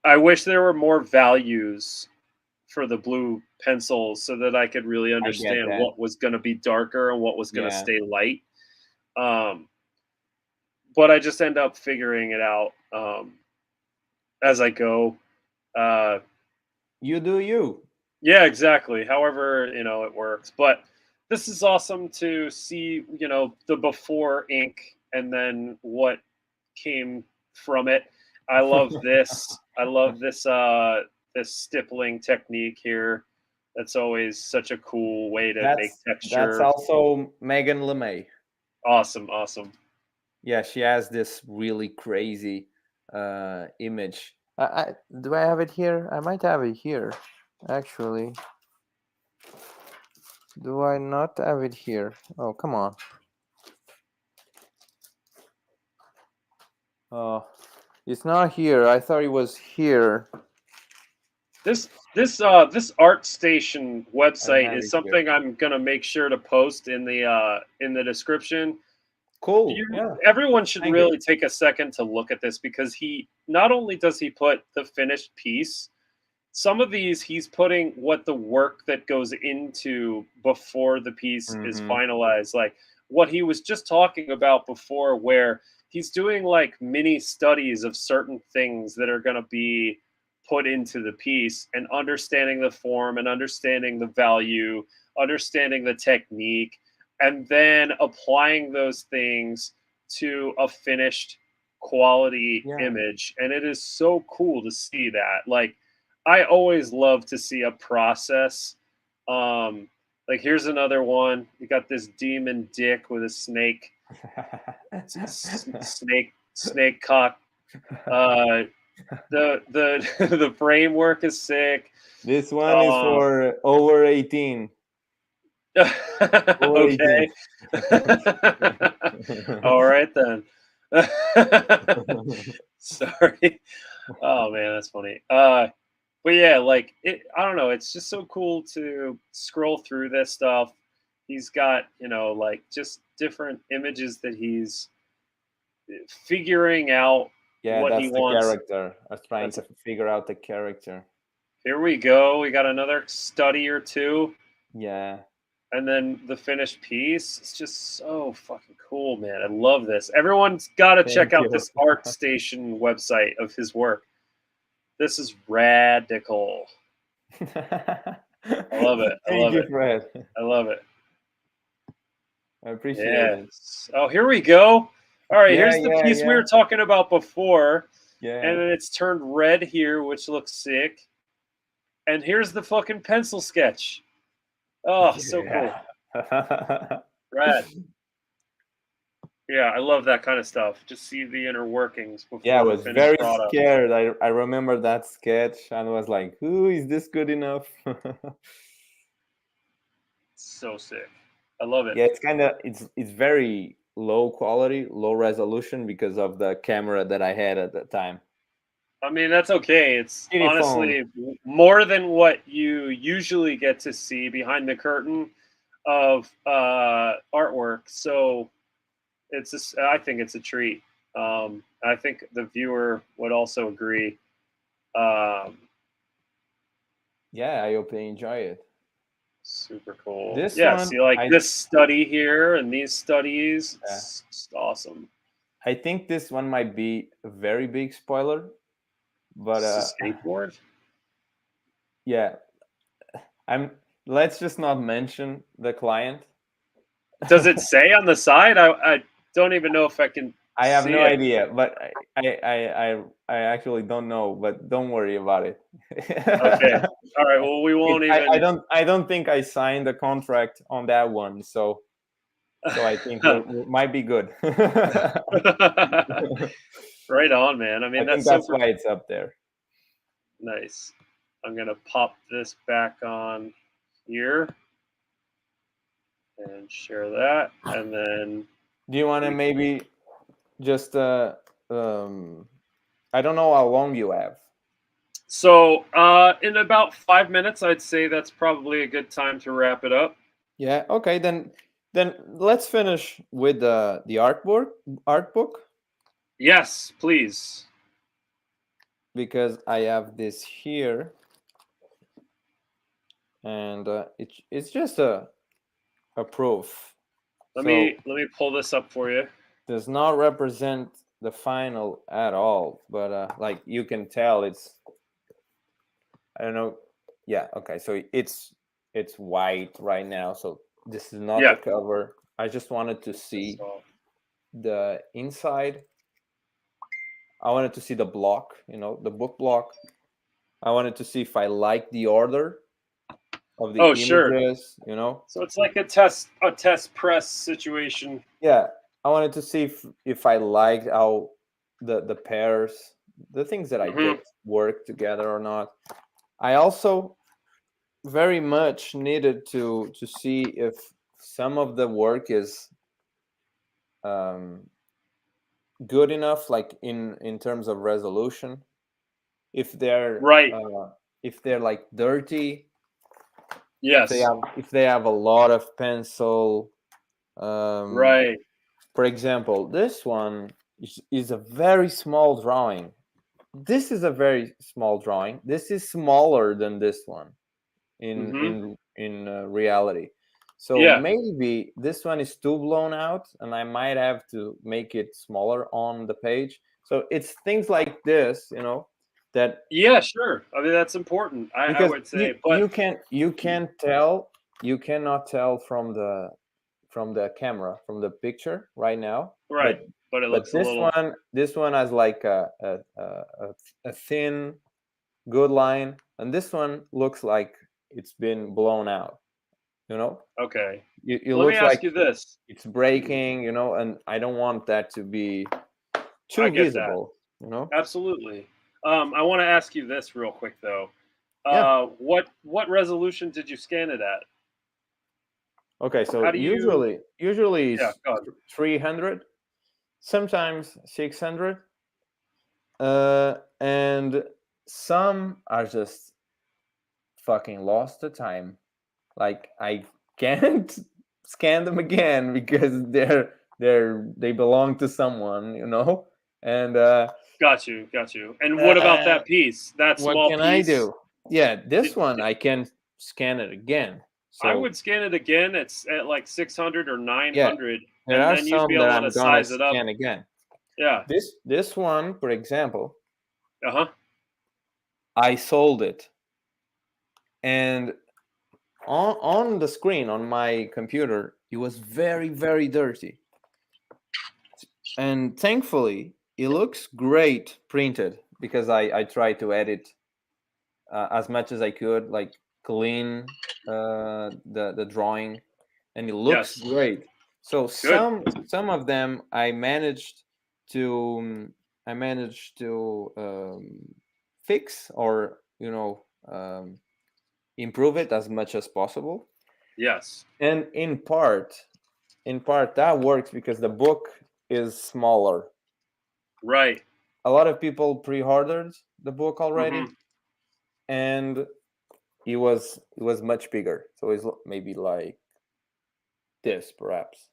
[SPEAKER 1] I wish there were more values for the blue pencils so that I could really
[SPEAKER 2] I get
[SPEAKER 1] understand
[SPEAKER 2] that.
[SPEAKER 1] what was going to be darker and what was going to
[SPEAKER 2] Yeah.
[SPEAKER 1] stay light. Um, but I just end up figuring it out as I go. Uh,
[SPEAKER 2] You do you.
[SPEAKER 1] yeah, exactly. However, it works. But this is awesome to see, the before ink and then what came from it. I love this. I love this stippling technique here. That's always such a cool way to make
[SPEAKER 2] That's
[SPEAKER 1] texture.
[SPEAKER 2] also Megan LeMay.
[SPEAKER 1] Awesome, awesome.
[SPEAKER 2] Yeah, she has this really crazy image. Do I have it here? I might have it here, actually. Do I not have it here? Oh, come on. Oh, it's not here. I thought it was here.
[SPEAKER 1] This art station
[SPEAKER 2] I
[SPEAKER 1] website
[SPEAKER 2] have
[SPEAKER 1] is
[SPEAKER 2] it here.
[SPEAKER 1] something I'm gonna make sure to post in the description.
[SPEAKER 2] Cool. Yeah.
[SPEAKER 1] Everyone should
[SPEAKER 2] Thank you.
[SPEAKER 1] really take a second to look at this because he not only does he put the finished piece, some of these he's putting what the work that goes into before the piece is
[SPEAKER 2] Mm-hmm.
[SPEAKER 1] finalized, like what he was just talking about before, where he's doing like mini studies of certain things that are going to be put into the piece and understanding the form and understanding the value, understanding the technique, and then applying those things to a finished quality
[SPEAKER 2] Yeah.
[SPEAKER 1] image. And it is so cool to see that. Like, I always love to see a process. Um, like here's another one. You got this demon dick with a snake cock. Uh, the the framework is sick.
[SPEAKER 2] This one is
[SPEAKER 1] Um,
[SPEAKER 2] for over 18. Over 18.
[SPEAKER 1] okay. All right then. Sorry. Oh man, that's funny. But yeah, like I don't know. It's just so cool to scroll through this stuff. He's got like just different images that he's figuring out
[SPEAKER 2] Yeah,
[SPEAKER 1] what he
[SPEAKER 2] that's the
[SPEAKER 1] wants.
[SPEAKER 2] character. I was trying
[SPEAKER 1] That's
[SPEAKER 2] to figure out the character.
[SPEAKER 1] Here we go. We got another study or two,
[SPEAKER 2] Yeah.
[SPEAKER 1] and then the finished piece. It's just so fucking cool, man. I love this. Everyone's got to check
[SPEAKER 2] Thank
[SPEAKER 1] out
[SPEAKER 2] you.
[SPEAKER 1] this art station website of his work. This is radical. I love it. I
[SPEAKER 2] Thank
[SPEAKER 1] love
[SPEAKER 2] you,
[SPEAKER 1] it.
[SPEAKER 2] Fred.
[SPEAKER 1] I love it.
[SPEAKER 2] I appreciate it.
[SPEAKER 1] Yes. Oh, here we go. All right,
[SPEAKER 2] Yeah,
[SPEAKER 1] here's the
[SPEAKER 2] yeah,
[SPEAKER 1] piece we
[SPEAKER 2] yeah.
[SPEAKER 1] were talking about before, and
[SPEAKER 2] Yeah.
[SPEAKER 1] then it's turned red here, which looks sick. And here's the fucking pencil sketch. Oh, so cool.
[SPEAKER 2] Yeah.
[SPEAKER 1] Rad. Yeah, I love that kind of stuff. Just see the inner workings
[SPEAKER 2] Yeah, I
[SPEAKER 1] before the
[SPEAKER 2] was
[SPEAKER 1] finished
[SPEAKER 2] very
[SPEAKER 1] product.
[SPEAKER 2] scared. I remember that sketch and was like, "Who is this good enough?"
[SPEAKER 1] So sick. I love it.
[SPEAKER 2] Yeah, it's kind of it's very low quality, low resolution because of the camera that I had at the time.
[SPEAKER 1] I mean, that's okay. It's
[SPEAKER 2] Shitty phone.
[SPEAKER 1] honestly more than what you usually get to see behind the curtain of artwork. So I think it's a treat. I think the viewer would also agree. Um,
[SPEAKER 2] Yeah, I hope they enjoy it.
[SPEAKER 1] Super cool.
[SPEAKER 2] This
[SPEAKER 1] Yeah,
[SPEAKER 2] one,
[SPEAKER 1] see, like this study here and these studies,
[SPEAKER 2] yeah,
[SPEAKER 1] it's just awesome.
[SPEAKER 2] I think this one might be a very big spoiler, but
[SPEAKER 1] This is a skateboard.
[SPEAKER 2] yeah, I'm. Let's just not mention the client.
[SPEAKER 1] Does it say on the side? I don't even know if I can
[SPEAKER 2] I have
[SPEAKER 1] see
[SPEAKER 2] no
[SPEAKER 1] it.
[SPEAKER 2] idea, but I actually don't know. But don't worry about it.
[SPEAKER 1] Okay. All right. Well, we won't even.
[SPEAKER 2] I don't think I signed a contract on that one, so I think we might be good.
[SPEAKER 1] Right on, man. I
[SPEAKER 2] I
[SPEAKER 1] mean,
[SPEAKER 2] think
[SPEAKER 1] that's so
[SPEAKER 2] that's why it's up there.
[SPEAKER 1] Nice. I'm gonna pop this back on here and share that, and then
[SPEAKER 2] Do you want to
[SPEAKER 1] we.
[SPEAKER 2] maybe just I don't know how long you have.
[SPEAKER 1] So, in about 5 minutes, I'd say that's probably a good time to wrap it up.
[SPEAKER 2] Yeah. Okay. Then let's finish with the art book,
[SPEAKER 1] Yes, please.
[SPEAKER 2] because I have this here, and it's just a proof. So
[SPEAKER 1] Let me pull this up for you.
[SPEAKER 2] does not represent the final at all, but like you can tell, it's, I don't know. Yeah. Okay. So it's white right now. So this is not
[SPEAKER 1] Yeah.
[SPEAKER 2] the cover. I just wanted to see
[SPEAKER 1] So,
[SPEAKER 2] the inside. I wanted to see the block, the book block. I wanted to see if I like the order of the
[SPEAKER 1] oh, sure.
[SPEAKER 2] images.
[SPEAKER 1] So it's like a test press situation.
[SPEAKER 2] Yeah, I wanted to see if I liked how the pairs, the things that I
[SPEAKER 1] Hmm.
[SPEAKER 2] picked, work together or not. I also very much needed to see if some of the work is um, good enough, like in terms of resolution. If they're
[SPEAKER 1] Right.
[SPEAKER 2] if they're like dirty,
[SPEAKER 1] Yes.
[SPEAKER 2] if they have a lot of pencil. Um,
[SPEAKER 1] Right.
[SPEAKER 2] for example, this one is a very small drawing. This is a very small drawing. This is smaller than this one in
[SPEAKER 1] Hmm.
[SPEAKER 2] reality. So
[SPEAKER 1] Yeah.
[SPEAKER 2] maybe this one is too blown out, and I might have to make it smaller on the page. So it's things like this, that,
[SPEAKER 1] Yeah. Sure. I mean, that's important. I
[SPEAKER 2] because
[SPEAKER 1] would
[SPEAKER 2] you
[SPEAKER 1] say, but
[SPEAKER 2] you can you can tell you cannot tell from the camera, from the picture right now,
[SPEAKER 1] right.
[SPEAKER 2] but
[SPEAKER 1] But it
[SPEAKER 2] but
[SPEAKER 1] looks a
[SPEAKER 2] this
[SPEAKER 1] little.
[SPEAKER 2] one has like a thin good line, and this one looks like it's been blown out. you know
[SPEAKER 1] Okay.
[SPEAKER 2] it
[SPEAKER 1] Let me
[SPEAKER 2] looks
[SPEAKER 1] ask
[SPEAKER 2] like
[SPEAKER 1] you this.
[SPEAKER 2] it's breaking, and I don't want that to be
[SPEAKER 1] I
[SPEAKER 2] too
[SPEAKER 1] get that.
[SPEAKER 2] visible.
[SPEAKER 1] Absolutely. I want to ask you this real quick though.
[SPEAKER 2] Yeah.
[SPEAKER 1] What resolution did you scan it at?
[SPEAKER 2] Okay,
[SPEAKER 1] How
[SPEAKER 2] so
[SPEAKER 1] do you?
[SPEAKER 2] usually
[SPEAKER 1] Yeah.
[SPEAKER 2] it's
[SPEAKER 1] Go on.
[SPEAKER 2] 300, sometimes 600, and some are just fucking lost the time. Like I can't scan them again because they belong to someone. And
[SPEAKER 1] Got you. Got you. And what about
[SPEAKER 2] uh,
[SPEAKER 1] that piece? That
[SPEAKER 2] what
[SPEAKER 1] small
[SPEAKER 2] can I
[SPEAKER 1] piece?
[SPEAKER 2] do? Yeah,
[SPEAKER 1] Did,
[SPEAKER 2] this one I can scan it again.
[SPEAKER 1] I
[SPEAKER 2] So
[SPEAKER 1] would scan it again. It's at like 600 or
[SPEAKER 2] yeah,
[SPEAKER 1] 900,
[SPEAKER 2] there
[SPEAKER 1] and
[SPEAKER 2] are
[SPEAKER 1] then you'd be
[SPEAKER 2] some that
[SPEAKER 1] able to
[SPEAKER 2] I'm gonna
[SPEAKER 1] size it up.
[SPEAKER 2] scan again.
[SPEAKER 1] Yeah.
[SPEAKER 2] This one, for example,
[SPEAKER 1] Uh huh.
[SPEAKER 2] I sold it, and on the screen on my computer, it was very, very dirty. And thankfully, it looks great printed, because I tried to edit as much as I could, like clean the drawing, and it looks
[SPEAKER 1] Yes.
[SPEAKER 2] great. So
[SPEAKER 1] Good.
[SPEAKER 2] some of them to I managed to fix, or improve it as much as possible.
[SPEAKER 1] Yes.
[SPEAKER 2] And in part that works because the book is smaller.
[SPEAKER 1] Right.
[SPEAKER 2] A lot of people pre-ordered the book already,
[SPEAKER 1] Mm-hmm.
[SPEAKER 2] and it was much bigger, so it's maybe like this, perhaps.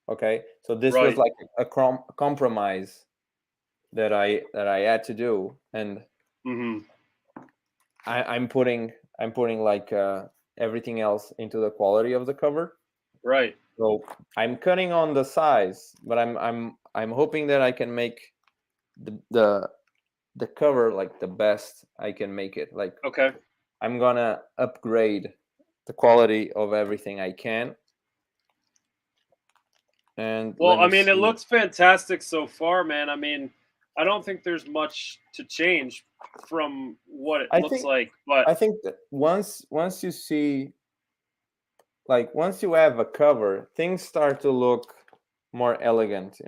[SPEAKER 2] Okay, so this was
[SPEAKER 1] Right.
[SPEAKER 2] like a compromise that I had to do, and
[SPEAKER 1] Mm-hmm.
[SPEAKER 2] I'm putting like everything else into the quality of the cover.
[SPEAKER 1] Right.
[SPEAKER 2] So I'm cutting on the size, but I'm hoping that I can make the cover like the best I can make it. Like,
[SPEAKER 1] Okay.
[SPEAKER 2] I'm gonna upgrade the quality of everything I can. And
[SPEAKER 1] Well,
[SPEAKER 2] let
[SPEAKER 1] I
[SPEAKER 2] me
[SPEAKER 1] mean, it
[SPEAKER 2] see.
[SPEAKER 1] looks fantastic so far, man. I mean, I don't think there's much to change from what it
[SPEAKER 2] I
[SPEAKER 1] looks
[SPEAKER 2] think
[SPEAKER 1] like, but
[SPEAKER 2] I think that once you see, like, once you have a cover, things start to look more elegant.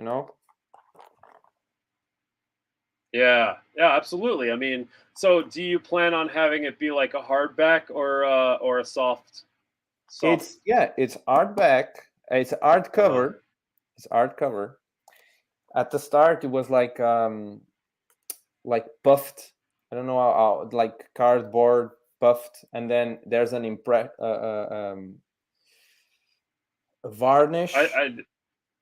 [SPEAKER 1] Yeah, yeah, absolutely. I mean, so do you plan on having it be like a hardback or a soft?
[SPEAKER 2] It's hardback. It's
[SPEAKER 1] Uh-huh.
[SPEAKER 2] hardcover. It's hardcover. At the start, it was like puffed. I don't know how like cardboard puffed, and then there's an varnish,
[SPEAKER 1] I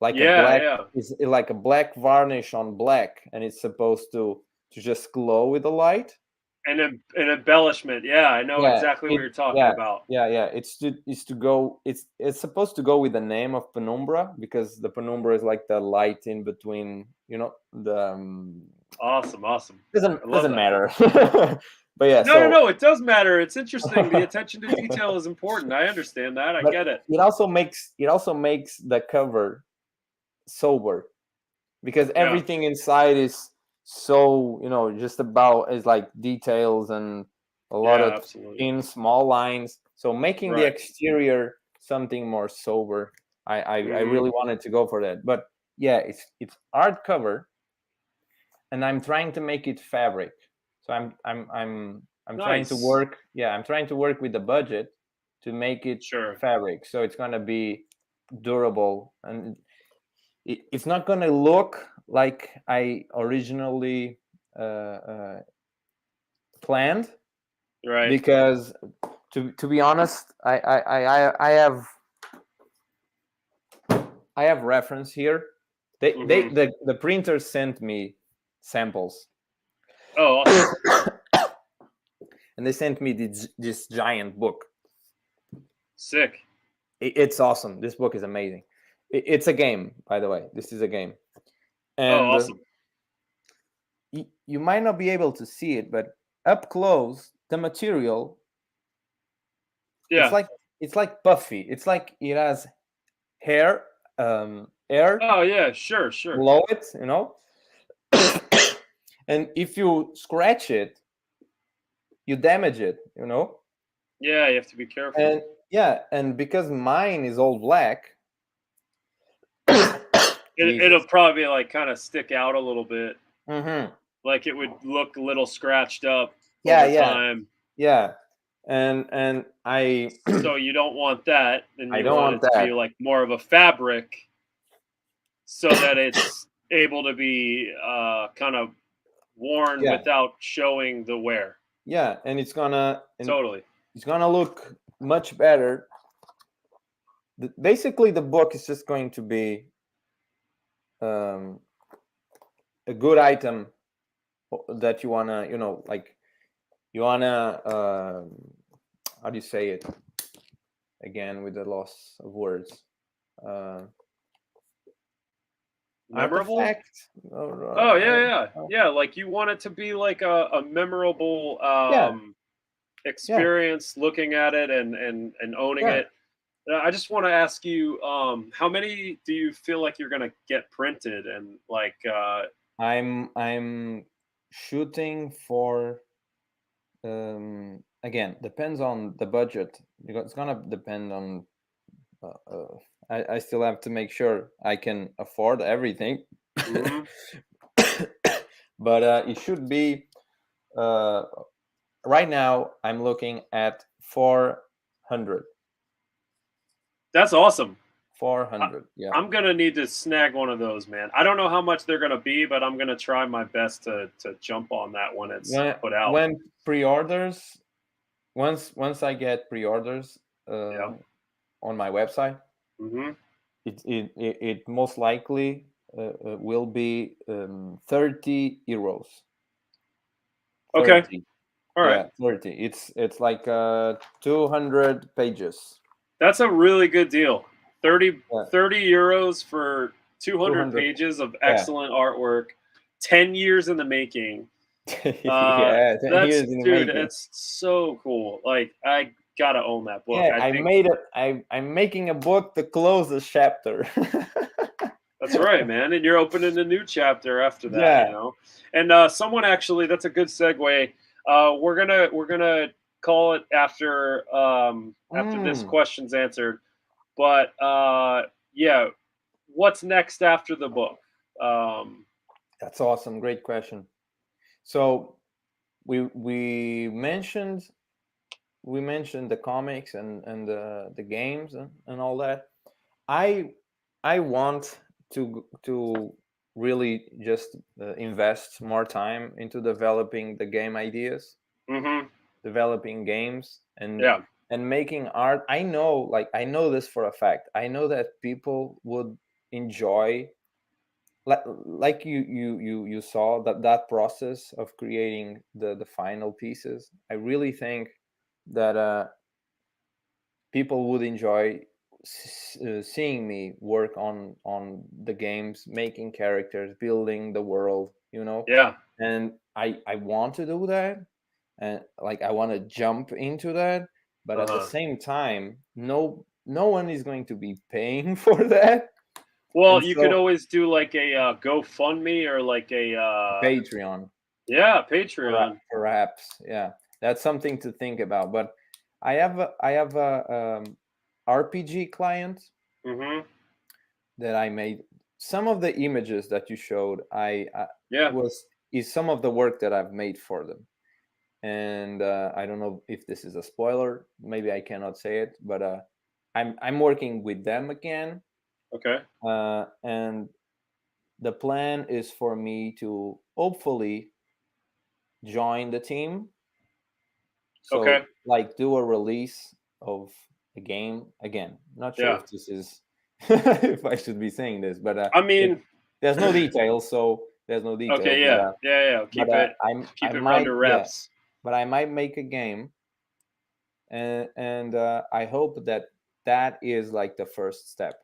[SPEAKER 2] like a
[SPEAKER 1] yeah,
[SPEAKER 2] black
[SPEAKER 1] yeah.
[SPEAKER 2] is like a black varnish on black, and it's supposed to just glow with the light.
[SPEAKER 1] An embellishment. Yeah, I know
[SPEAKER 2] Yeah,
[SPEAKER 1] exactly what
[SPEAKER 2] it
[SPEAKER 1] you're talking
[SPEAKER 2] yeah
[SPEAKER 1] about.
[SPEAKER 2] yeah. It's to go. It's supposed to go with the name of penumbra because the penumbra is like the light in between. The
[SPEAKER 1] Awesome, awesome. I love
[SPEAKER 2] doesn't
[SPEAKER 1] that.
[SPEAKER 2] matter. But yeah,
[SPEAKER 1] No, no,
[SPEAKER 2] so
[SPEAKER 1] no, it does matter. It's interesting. The attention to detail is important. I understand that. I
[SPEAKER 2] but
[SPEAKER 1] get it.
[SPEAKER 2] it also makes the cover sober because
[SPEAKER 1] Yeah.
[SPEAKER 2] everything inside is so just about is like details and a lot
[SPEAKER 1] Yeah,
[SPEAKER 2] of
[SPEAKER 1] absolutely.
[SPEAKER 2] in small lines, so making the
[SPEAKER 1] Right.
[SPEAKER 2] exterior something more sober. I
[SPEAKER 1] Mhm.
[SPEAKER 2] really wanted to go for that, but yeah, it's hardcover, and I'm trying to make it fabric. So I'm trying to
[SPEAKER 1] Nice.
[SPEAKER 2] work. Yeah, I'm trying to work with the budget to make it
[SPEAKER 1] Sure.
[SPEAKER 2] fabric. So it's gonna be durable, and it's not gonna look like I originally planned,
[SPEAKER 1] Right.
[SPEAKER 2] because to be honest, I have reference here.
[SPEAKER 1] Mhm.
[SPEAKER 2] The printer sent me samples,
[SPEAKER 1] Oh, awesome.
[SPEAKER 2] and they sent me this giant book.
[SPEAKER 1] Sick.
[SPEAKER 2] It's awesome. This book is amazing. It's a game, by the way. This is a game,
[SPEAKER 1] Oh,
[SPEAKER 2] and
[SPEAKER 1] awesome.
[SPEAKER 2] you might not be able to see it, but up close, the material, it's
[SPEAKER 1] Yeah.
[SPEAKER 2] like it's like puffy. It's like it has hair, air
[SPEAKER 1] Oh, yeah, sure, sure.
[SPEAKER 2] below it, and if you scratch it, you damage it,
[SPEAKER 1] Yeah, you have to be careful.
[SPEAKER 2] and yeah, and because mine is all black.
[SPEAKER 1] It'll
[SPEAKER 2] Jesus.
[SPEAKER 1] probably like kind of stick out a little bit.
[SPEAKER 2] Hmm.
[SPEAKER 1] Like it would look a little scratched up
[SPEAKER 2] Yeah,
[SPEAKER 1] over
[SPEAKER 2] yeah,
[SPEAKER 1] time.
[SPEAKER 2] yeah, and I
[SPEAKER 1] So you don't want that, and
[SPEAKER 2] I
[SPEAKER 1] you
[SPEAKER 2] don't
[SPEAKER 1] want
[SPEAKER 2] want
[SPEAKER 1] it to be
[SPEAKER 2] that.
[SPEAKER 1] like more of a fabric so that it's able to be kind of worn
[SPEAKER 2] Yeah,
[SPEAKER 1] without showing the wear.
[SPEAKER 2] yeah, and
[SPEAKER 1] Totally.
[SPEAKER 2] it's gonna look much better. Basically, the book is just going to be um, a good item that you wanna, like you wanna. How do you say it again with the loss of words? Uh,
[SPEAKER 1] Memorable?
[SPEAKER 2] Artifact? Or,
[SPEAKER 1] Oh yeah, yeah, yeah. Like you want it to be like a memorable
[SPEAKER 2] yeah, yeah,
[SPEAKER 1] experience looking at it and owning
[SPEAKER 2] yeah.
[SPEAKER 1] it. I just want to ask you, how many do you feel like you're gonna get printed and like
[SPEAKER 2] I'm shooting for, again, depends on the budget, because it's gonna depend on. I still have to make sure I can afford everything,
[SPEAKER 1] mhm.
[SPEAKER 2] but it should be. Uh, right now, I'm looking at 400.
[SPEAKER 1] That's awesome. I,
[SPEAKER 2] 400. Yeah.
[SPEAKER 1] I'm gonna need to snag one of those, man. I don't know how much they're gonna be, but I'm gonna try my best to jump on that when it's
[SPEAKER 2] When
[SPEAKER 1] put out.
[SPEAKER 2] when pre-orders, once I get pre-orders
[SPEAKER 1] Yeah.
[SPEAKER 2] on my website,
[SPEAKER 1] Hmm.
[SPEAKER 2] it most likely will be 30 euros.
[SPEAKER 1] Okay.
[SPEAKER 2] 30.
[SPEAKER 1] All right.
[SPEAKER 2] Yeah, 30. It's like 200 pages.
[SPEAKER 1] That's a really good deal. 30,
[SPEAKER 2] Yeah,
[SPEAKER 1] 30 euros for 200
[SPEAKER 2] 200.
[SPEAKER 1] pages of
[SPEAKER 2] Yeah.
[SPEAKER 1] excellent artwork, 10 years in the making.
[SPEAKER 2] Yeah, 10
[SPEAKER 1] That's
[SPEAKER 2] years in the
[SPEAKER 1] dude,
[SPEAKER 2] making.
[SPEAKER 1] it's so cool. Like I gotta own that book.
[SPEAKER 2] Yeah,
[SPEAKER 1] I
[SPEAKER 2] I
[SPEAKER 1] think
[SPEAKER 2] made it. I'm making a book to close the chapter.
[SPEAKER 1] that's right, man. And you're opening a new chapter after that, you
[SPEAKER 2] Yeah.
[SPEAKER 1] know. And someone actually, that's a good segue. We're gonna call it after this
[SPEAKER 2] Mm,
[SPEAKER 1] question's answered. But yeah, what's next after the book? Um,
[SPEAKER 2] that's awesome. Great question. So we mentioned the comics and the games and all that. I want to really just invest more time into developing the game ideas,
[SPEAKER 1] Mm-hmm.
[SPEAKER 2] developing games,
[SPEAKER 1] Yeah.
[SPEAKER 2] and making art. I know this for a fact. I know that people would enjoy, like you saw that process of creating the final pieces. I really think that people would enjoy seeing me work on the games, making characters, building the world,
[SPEAKER 1] Yeah.
[SPEAKER 2] and I want to do that, and like I want to jump into that, but at the
[SPEAKER 1] Uh-huh.
[SPEAKER 2] same time, no one is going to be paying for that.
[SPEAKER 1] Well,
[SPEAKER 2] And
[SPEAKER 1] you could
[SPEAKER 2] so
[SPEAKER 1] always do like a GoFundMe or like a
[SPEAKER 2] Patreon,
[SPEAKER 1] yeah, Patreon.
[SPEAKER 2] perhaps, yeah, that's something to think about. But I have a RPG client
[SPEAKER 1] Mm-hmm.
[SPEAKER 2] that I made. Some of the images that you showed,
[SPEAKER 1] Yeah.
[SPEAKER 2] was is some of the work that I've made for them. And I don't know if this is a spoiler. Maybe I cannot say it, but I'm working with them again,
[SPEAKER 1] Okay.
[SPEAKER 2] and the plan is for me to hopefully join the team.
[SPEAKER 1] Okay.
[SPEAKER 2] So, like, do a release of a game again. Not sure
[SPEAKER 1] Yeah.
[SPEAKER 2] if this is if I should be saying this, but
[SPEAKER 1] I mean,
[SPEAKER 2] there's no details, so there's no details.
[SPEAKER 1] okay, yeah. Yeah, yeah.
[SPEAKER 2] But I
[SPEAKER 1] Keep it
[SPEAKER 2] might,
[SPEAKER 1] under
[SPEAKER 2] yeah,
[SPEAKER 1] wraps.
[SPEAKER 2] but I might make a game, and I hope that that is like the first step.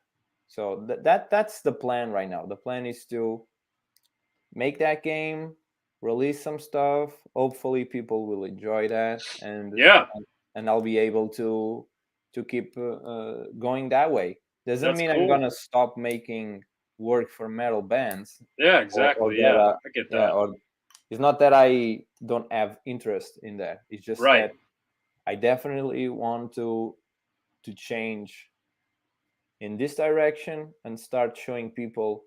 [SPEAKER 2] So that's the plan right now. The plan is to make that game, release some stuff. Hopefully, people will enjoy that,
[SPEAKER 1] Yeah.
[SPEAKER 2] and I'll be able to keep going that way. Doesn't
[SPEAKER 1] That's
[SPEAKER 2] mean I'm
[SPEAKER 1] cool.
[SPEAKER 2] gonna stop making work for metal bands,
[SPEAKER 1] Yeah,
[SPEAKER 2] or
[SPEAKER 1] exactly.
[SPEAKER 2] that
[SPEAKER 1] Yeah. I get
[SPEAKER 2] yeah,
[SPEAKER 1] that.
[SPEAKER 2] or it's not that I don't have interest in that. It's just
[SPEAKER 1] Right.
[SPEAKER 2] that I definitely want to change in this direction and start showing people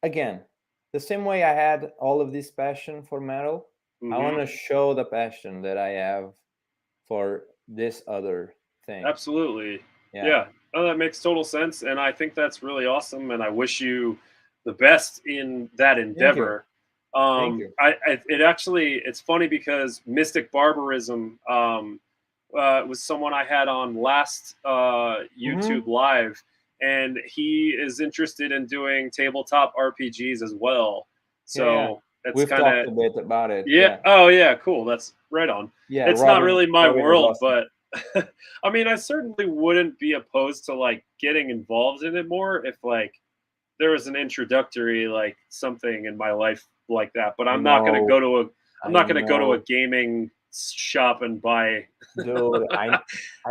[SPEAKER 2] again the same way I had all of this passion for metal. I want
[SPEAKER 1] Mm-hmm.
[SPEAKER 2] to show the passion that I have for this other thing.
[SPEAKER 1] Absolutely.
[SPEAKER 2] Yeah.
[SPEAKER 1] Yeah. Oh, that makes total sense. And I think that's really awesome. And I wish you the best in that
[SPEAKER 2] Thank you.
[SPEAKER 1] endeavor.
[SPEAKER 2] Thank you.
[SPEAKER 1] It actually, it's funny because Mystic Barbarism was someone I had on last YouTube
[SPEAKER 2] Hmm.
[SPEAKER 1] Live, and he is interested in doing tabletop RPGs as well.
[SPEAKER 2] Yeah, yeah.
[SPEAKER 1] So it's
[SPEAKER 2] We've
[SPEAKER 1] kind
[SPEAKER 2] talked
[SPEAKER 1] of
[SPEAKER 2] a bit about it.
[SPEAKER 1] yeah.
[SPEAKER 2] Yeah.
[SPEAKER 1] Oh, yeah. Cool. That's right on.
[SPEAKER 2] Yeah.
[SPEAKER 1] It's not
[SPEAKER 2] Robin.
[SPEAKER 1] really my
[SPEAKER 2] Robin is
[SPEAKER 1] world,
[SPEAKER 2] awesome.
[SPEAKER 1] but I mean, I certainly wouldn't be opposed to like getting involved in it more if like there was an introductory like something in my life like that. But
[SPEAKER 2] I
[SPEAKER 1] I'm not going to
[SPEAKER 2] know.
[SPEAKER 1] go to a I'm
[SPEAKER 2] I
[SPEAKER 1] not going to go to a
[SPEAKER 2] know.
[SPEAKER 1] gaming shop and buy.
[SPEAKER 2] Dude, I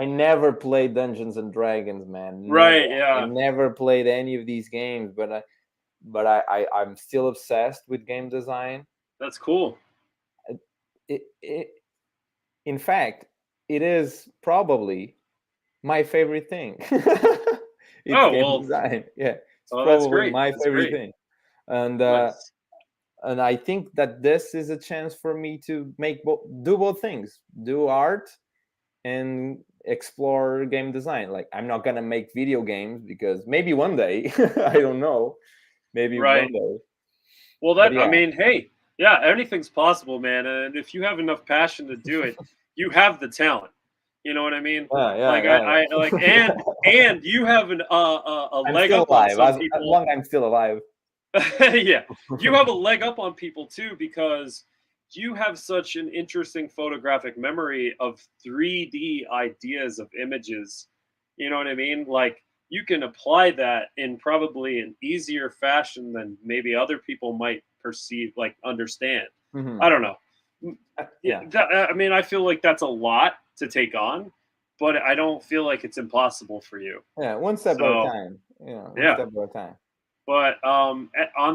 [SPEAKER 2] never played Dungeons and Dragons, man. Never.
[SPEAKER 1] Right.
[SPEAKER 2] I
[SPEAKER 1] Yeah.
[SPEAKER 2] never played any of these games, I'm still obsessed with game design.
[SPEAKER 1] That's cool.
[SPEAKER 2] It in fact, it is probably my favorite thing. It's
[SPEAKER 1] Oh
[SPEAKER 2] game
[SPEAKER 1] well.
[SPEAKER 2] design. Yeah, it's
[SPEAKER 1] Oh, that's
[SPEAKER 2] probably
[SPEAKER 1] great.
[SPEAKER 2] my
[SPEAKER 1] That's
[SPEAKER 2] favorite
[SPEAKER 1] great.
[SPEAKER 2] thing. And
[SPEAKER 1] Nice.
[SPEAKER 2] I think that this is a chance for me to do both things, do art and explore game design. Like, I'm not gonna make video games because maybe one day, I don't know, maybe one
[SPEAKER 1] Right.
[SPEAKER 2] day.
[SPEAKER 1] Well,
[SPEAKER 2] But
[SPEAKER 1] I
[SPEAKER 2] yeah,
[SPEAKER 1] mean, hey, yeah, anything's possible, man. And if you have enough passion to do it, you have the talent. You know what I mean?
[SPEAKER 2] yeah, yeah,
[SPEAKER 1] Like
[SPEAKER 2] yeah,
[SPEAKER 1] I like,
[SPEAKER 2] yeah.
[SPEAKER 1] and you have a
[SPEAKER 2] I'm
[SPEAKER 1] leg
[SPEAKER 2] still
[SPEAKER 1] up on
[SPEAKER 2] alive.
[SPEAKER 1] some
[SPEAKER 2] As
[SPEAKER 1] people.
[SPEAKER 2] long as I'm still alive.
[SPEAKER 1] Yeah, you have a leg up on people too because you have such an interesting photographic memory of 3D ideas of images. You know what I mean? Like you can apply that in probably an easier fashion than maybe other people might perceive, like understand.
[SPEAKER 2] Hmm.
[SPEAKER 1] I don't know. Yeah,
[SPEAKER 2] Yeah,
[SPEAKER 1] I mean, I feel like that's a lot to take on, but I don't feel like it's impossible for you.
[SPEAKER 2] yeah. One step at a
[SPEAKER 1] So,
[SPEAKER 2] time. Yeah, one
[SPEAKER 1] yeah.
[SPEAKER 2] step at a time.
[SPEAKER 1] But on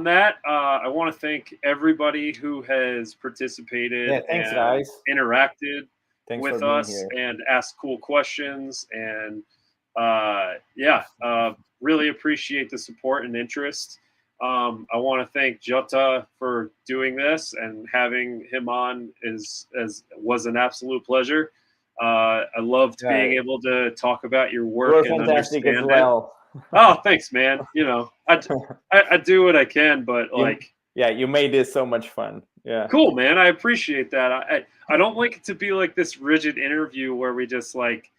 [SPEAKER 1] that, I want to thank everybody who has participated
[SPEAKER 2] Yeah, thanks,
[SPEAKER 1] and
[SPEAKER 2] guys.
[SPEAKER 1] interacted
[SPEAKER 2] Thanks for
[SPEAKER 1] with
[SPEAKER 2] being
[SPEAKER 1] us
[SPEAKER 2] here.
[SPEAKER 1] and asked cool questions. And yeah, really appreciate the support and interest. I want to thank Jota for doing this, and having him on was an absolute pleasure. I loved
[SPEAKER 2] Yeah,
[SPEAKER 1] being able to talk about your
[SPEAKER 2] you
[SPEAKER 1] work
[SPEAKER 2] were
[SPEAKER 1] and
[SPEAKER 2] fantastic as
[SPEAKER 1] understand it.
[SPEAKER 2] well.
[SPEAKER 1] Oh, thanks, man. I do what I can, but
[SPEAKER 2] you,
[SPEAKER 1] like,
[SPEAKER 2] yeah, you made this so much fun. Yeah.
[SPEAKER 1] cool, man. I appreciate that. I don't like it to be like this rigid interview where we just like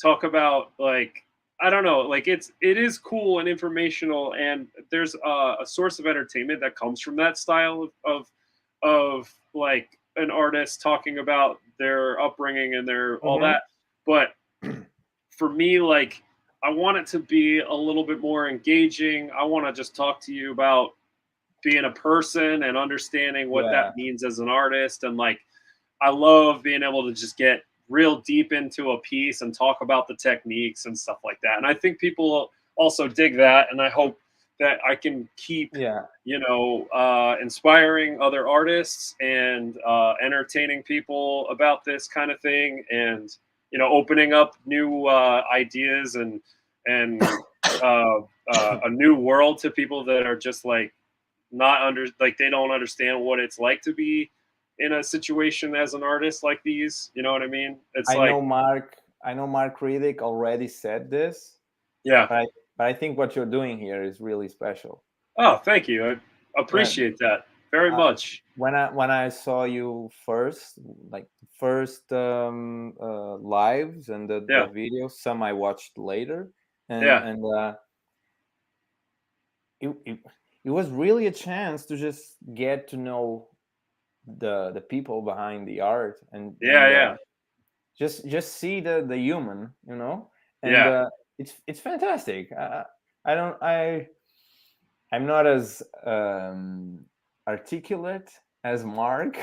[SPEAKER 1] talk about like, I don't know, like it is cool and informational, and there's a source of entertainment that comes from that style of like an artist talking about their upbringing and their all
[SPEAKER 2] Hmm.
[SPEAKER 1] that. But for me, like, I want it to be a little bit more engaging. I want to just talk to you about being a person and understanding what
[SPEAKER 2] Yeah.
[SPEAKER 1] that means as an artist. And like, I love being able to just get real deep into a piece and talk about the techniques and stuff like that. And I think people also dig that. And I hope that I can keep,
[SPEAKER 2] Yeah.
[SPEAKER 1] inspiring other artists and entertaining people about this kind of thing, and opening up new ideas and a new world to people that are just like not under like they don't understand what it's like to be in a situation as an artist like these. You know what I mean? It's
[SPEAKER 2] I
[SPEAKER 1] like,
[SPEAKER 2] know Mark. I know Mark Riddick already said this,
[SPEAKER 1] yeah.
[SPEAKER 2] but I think what you're doing here is really special.
[SPEAKER 1] Oh, thank you. I
[SPEAKER 2] Yeah.
[SPEAKER 1] appreciate that very
[SPEAKER 2] Uh,
[SPEAKER 1] much.
[SPEAKER 2] when I saw you first, like first lives and the
[SPEAKER 1] Yeah.
[SPEAKER 2] videos, some I watched later, and
[SPEAKER 1] Yeah.
[SPEAKER 2] and it it was really a chance to just get to know the people behind the art,
[SPEAKER 1] Yeah.
[SPEAKER 2] and
[SPEAKER 1] Yeah.
[SPEAKER 2] just see the human, you know. And
[SPEAKER 1] Yeah.
[SPEAKER 2] it's fantastic. I don't I'm not as articulate as Mark.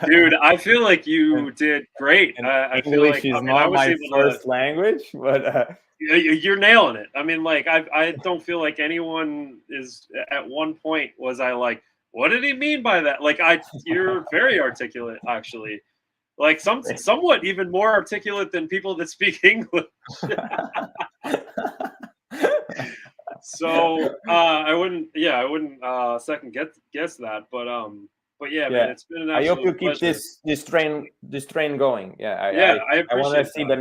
[SPEAKER 1] Dude, I feel like
[SPEAKER 2] and,
[SPEAKER 1] you did great.
[SPEAKER 2] and
[SPEAKER 1] I feel
[SPEAKER 2] English
[SPEAKER 1] like,
[SPEAKER 2] is
[SPEAKER 1] I mean, I
[SPEAKER 2] not
[SPEAKER 1] was
[SPEAKER 2] my
[SPEAKER 1] able to.
[SPEAKER 2] first language, but
[SPEAKER 1] You're nailing it. I mean, like, I don't feel like anyone is at one point was I like, what did he mean by that? Like, you're very articulate, actually. Like, somewhat even more articulate than people that speak English. So I wouldn't second guess that. But yeah, man,
[SPEAKER 2] yeah.
[SPEAKER 1] it's been an
[SPEAKER 2] I hope
[SPEAKER 1] absolute
[SPEAKER 2] you keep
[SPEAKER 1] pleasure.
[SPEAKER 2] this train going. Yeah,
[SPEAKER 1] Yeah, I
[SPEAKER 2] I want to
[SPEAKER 1] appreciate
[SPEAKER 2] see
[SPEAKER 1] that.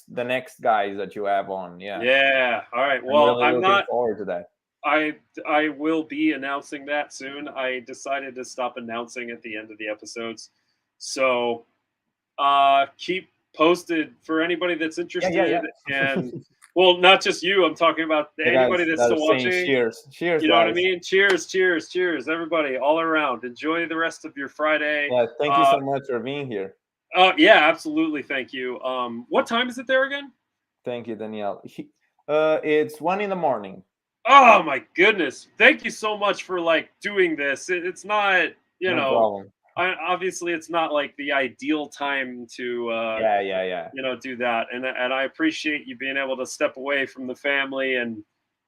[SPEAKER 2] the next guys that you have on. Yeah,
[SPEAKER 1] Yeah. All right.
[SPEAKER 2] I'm
[SPEAKER 1] Well,
[SPEAKER 2] really
[SPEAKER 1] I'm
[SPEAKER 2] looking
[SPEAKER 1] not.
[SPEAKER 2] forward to that.
[SPEAKER 1] I will be announcing that soon. I decided to stop announcing at the end of the episodes. So keep posted for anybody that's
[SPEAKER 2] Yeah, yeah,
[SPEAKER 1] interested.
[SPEAKER 2] yeah.
[SPEAKER 1] And well, not just you. I'm talking about
[SPEAKER 2] The
[SPEAKER 1] anybody
[SPEAKER 2] guys
[SPEAKER 1] that's
[SPEAKER 2] that are
[SPEAKER 1] still
[SPEAKER 2] saying
[SPEAKER 1] watching.
[SPEAKER 2] cheers, cheers,
[SPEAKER 1] You know what I
[SPEAKER 2] guys.
[SPEAKER 1] mean? Cheers, cheers, cheers, everybody, all around. Enjoy the rest of your Friday.
[SPEAKER 2] Yeah, thank you
[SPEAKER 1] Uh,
[SPEAKER 2] so much for being here.
[SPEAKER 1] yeah, absolutely. Thank you. What time is it there again?
[SPEAKER 2] Thank you, Danielle. It's 1 in the morning.
[SPEAKER 1] Oh my goodness! Thank you so much for like doing this. It's not, you
[SPEAKER 2] No
[SPEAKER 1] know,
[SPEAKER 2] problem.
[SPEAKER 1] obviously it's not like the ideal time to
[SPEAKER 2] Yeah, yeah, yeah.
[SPEAKER 1] do that, and I appreciate you being able to step away from the family and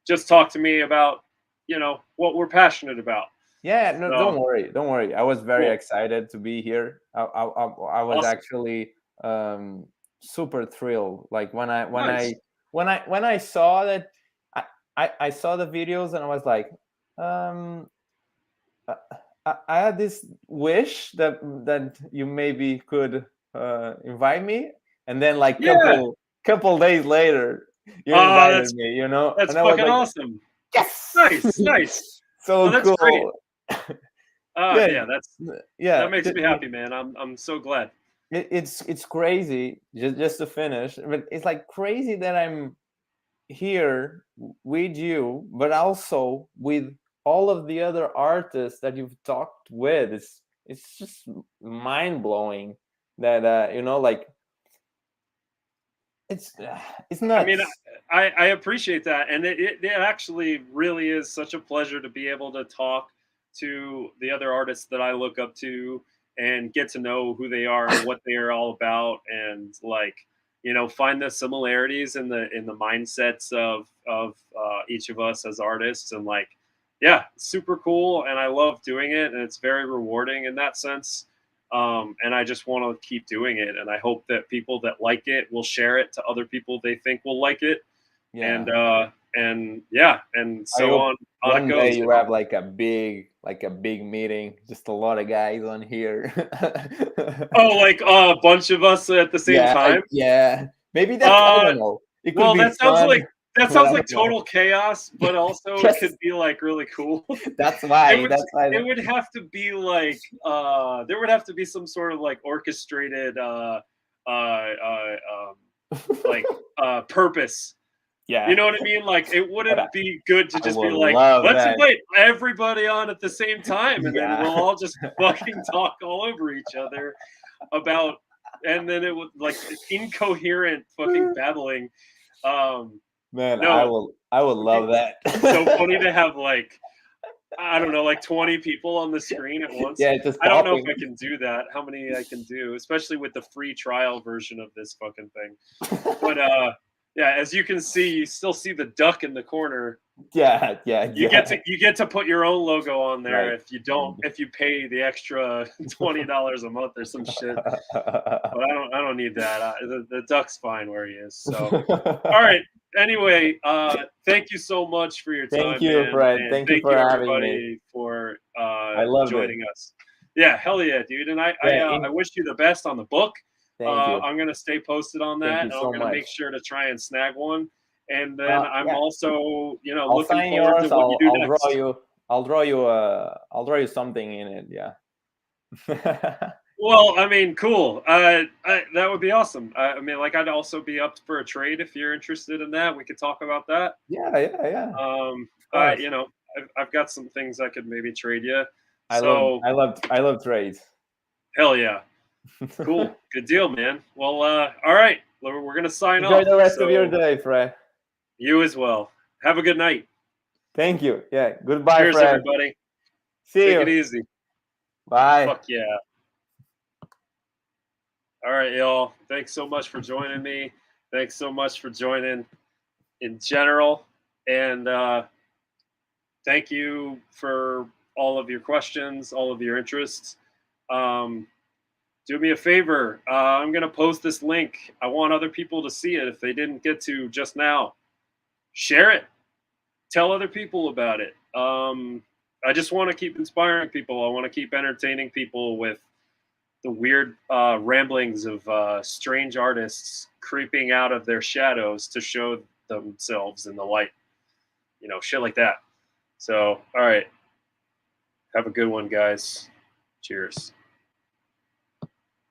[SPEAKER 1] just talk to me about what we're passionate about.
[SPEAKER 2] Yeah, no,
[SPEAKER 1] So
[SPEAKER 2] don't worry. I was very
[SPEAKER 1] cool,
[SPEAKER 2] excited to be here. I was
[SPEAKER 1] awesome,
[SPEAKER 2] actually um, super thrilled. Like
[SPEAKER 1] nice.
[SPEAKER 2] when I saw that, I, I saw the videos and I was like, um, I, I had this wish that you maybe could invite me, and then like
[SPEAKER 1] Yeah.
[SPEAKER 2] couple days later, you
[SPEAKER 1] That's
[SPEAKER 2] invited me. You know,
[SPEAKER 1] that's
[SPEAKER 2] and I was
[SPEAKER 1] fucking
[SPEAKER 2] like,
[SPEAKER 1] awesome.
[SPEAKER 2] yes,
[SPEAKER 1] Nice, nice. Oh,
[SPEAKER 2] so
[SPEAKER 1] that's great.
[SPEAKER 2] cool. Yeah,
[SPEAKER 1] Yeah, that
[SPEAKER 2] yeah.
[SPEAKER 1] makes me happy, man. I'm so glad.
[SPEAKER 2] It's crazy. Just to finish, but it's like crazy that I'm here with you, but also with all of the other artists that you've talked with. It's just mind blowing that like it's it's
[SPEAKER 1] I mean,
[SPEAKER 2] nuts.
[SPEAKER 1] I appreciate that, and it actually really is such a pleasure to be able to talk to the other artists that I look up to and get to know who they are and what they are all about, and like find the similarities in the mindsets of each of us as artists, and like yeah, super cool, and I love doing it, and it's very rewarding in that sense. And I just want to keep doing it, and I hope that people that like it will share it to other people they think will like it, and
[SPEAKER 2] Yeah,
[SPEAKER 1] and yeah, and
[SPEAKER 2] I
[SPEAKER 1] so
[SPEAKER 2] hope
[SPEAKER 1] on it
[SPEAKER 2] one day
[SPEAKER 1] goes.
[SPEAKER 2] you have like a big meeting, just a lot of guys on here.
[SPEAKER 1] Oh, like a bunch of us at the same
[SPEAKER 2] Yeah,
[SPEAKER 1] time.
[SPEAKER 2] yeah. Maybe that's, I
[SPEAKER 1] Uh,
[SPEAKER 2] don't know. It could
[SPEAKER 1] well,
[SPEAKER 2] be fun,
[SPEAKER 1] that
[SPEAKER 2] but
[SPEAKER 1] sounds
[SPEAKER 2] I
[SPEAKER 1] like
[SPEAKER 2] don't know.
[SPEAKER 1] total chaos, but also it
[SPEAKER 2] Yes,
[SPEAKER 1] could be like really cool.
[SPEAKER 2] that's
[SPEAKER 1] It
[SPEAKER 2] why.
[SPEAKER 1] would
[SPEAKER 2] That's why.
[SPEAKER 1] it would have to be like there would have to be some sort of like orchestrated uh, uh, um, like purpose. You
[SPEAKER 2] Yeah,
[SPEAKER 1] know what I mean? Like it
[SPEAKER 2] but
[SPEAKER 1] wouldn't be good to
[SPEAKER 2] I
[SPEAKER 1] just be
[SPEAKER 2] would
[SPEAKER 1] like,
[SPEAKER 2] love
[SPEAKER 1] let's
[SPEAKER 2] that.
[SPEAKER 1] invite everybody on at the same time, and then we'll
[SPEAKER 2] Yeah,
[SPEAKER 1] all just fucking talk all over each other about, and then it would like incoherent fucking babbling. Um,
[SPEAKER 2] man,
[SPEAKER 1] no, it
[SPEAKER 2] I would
[SPEAKER 1] would be
[SPEAKER 2] love that.
[SPEAKER 1] so funny to have like I don't know, like 20 people on the screen at once.
[SPEAKER 2] Yeah, just
[SPEAKER 1] I don't know if
[SPEAKER 2] talking.
[SPEAKER 1] I can do that. How many I can do, especially with the free trial version of this fucking thing. But yeah, as you can see, you still see the duck in the corner.
[SPEAKER 2] Yeah, yeah, yeah.
[SPEAKER 1] You get to put your own logo on there
[SPEAKER 2] Right.
[SPEAKER 1] if you don't if you pay the extra $20 a month or some shit. But I don't need that. The duck's fine where he is. So all right. Anyway, thank you so much for your
[SPEAKER 2] Thank
[SPEAKER 1] time,
[SPEAKER 2] you,
[SPEAKER 1] man,
[SPEAKER 2] Fred.
[SPEAKER 1] and
[SPEAKER 2] Thank you
[SPEAKER 1] thank
[SPEAKER 2] for
[SPEAKER 1] you
[SPEAKER 2] having me.
[SPEAKER 1] everybody for
[SPEAKER 2] I loved it.
[SPEAKER 1] joining us. Yeah, hell yeah, dude. And
[SPEAKER 2] Yeah,
[SPEAKER 1] I wish you the best on the book.
[SPEAKER 2] thank you.
[SPEAKER 1] I'm gonna stay posted on
[SPEAKER 2] Thank
[SPEAKER 1] that,
[SPEAKER 2] you
[SPEAKER 1] and I'm
[SPEAKER 2] so
[SPEAKER 1] gonna
[SPEAKER 2] much.
[SPEAKER 1] make sure to try and snag one. And then I'm
[SPEAKER 2] Yeah,
[SPEAKER 1] also, you know,
[SPEAKER 2] I'll
[SPEAKER 1] looking
[SPEAKER 2] sign
[SPEAKER 1] forward to
[SPEAKER 2] yours.
[SPEAKER 1] what you do next.
[SPEAKER 2] I'll draw you something in it. Yeah.
[SPEAKER 1] Well, I mean, cool. That would be awesome. I mean, like, I'd also be up for a trade if you're interested in that. We could talk about that.
[SPEAKER 2] Yeah, yeah, yeah. Of course.
[SPEAKER 1] You know, I've got some things I could maybe trade you. So
[SPEAKER 2] I love trades.
[SPEAKER 1] hell yeah, cool, good deal, man. Well, all right, we're gonna sign
[SPEAKER 2] Enjoy
[SPEAKER 1] off.
[SPEAKER 2] the rest of your
[SPEAKER 1] So
[SPEAKER 2] day, Fred.
[SPEAKER 1] you as well. Have a good night.
[SPEAKER 2] Thank you. Yeah. Goodbye,
[SPEAKER 1] Cheers,
[SPEAKER 2] Fred.
[SPEAKER 1] everybody.
[SPEAKER 2] See
[SPEAKER 1] Take it
[SPEAKER 2] you.
[SPEAKER 1] easy.
[SPEAKER 2] Bye.
[SPEAKER 1] Fuck yeah. All right, y'all. Thanks so much for joining me. Thanks so much for joining in general. And thank you for all of your questions, all of your interests. Um, do me a favor. I'm going to post this link. I want other people to see it if they didn't get to just now. Share it. Tell other people about it. I just want to keep inspiring people. I want to keep entertaining people with the weird ramblings of strange artists creeping out of their shadows to show themselves in the light. You know, shit like that. So, all right. Have a good one, guys. Cheers.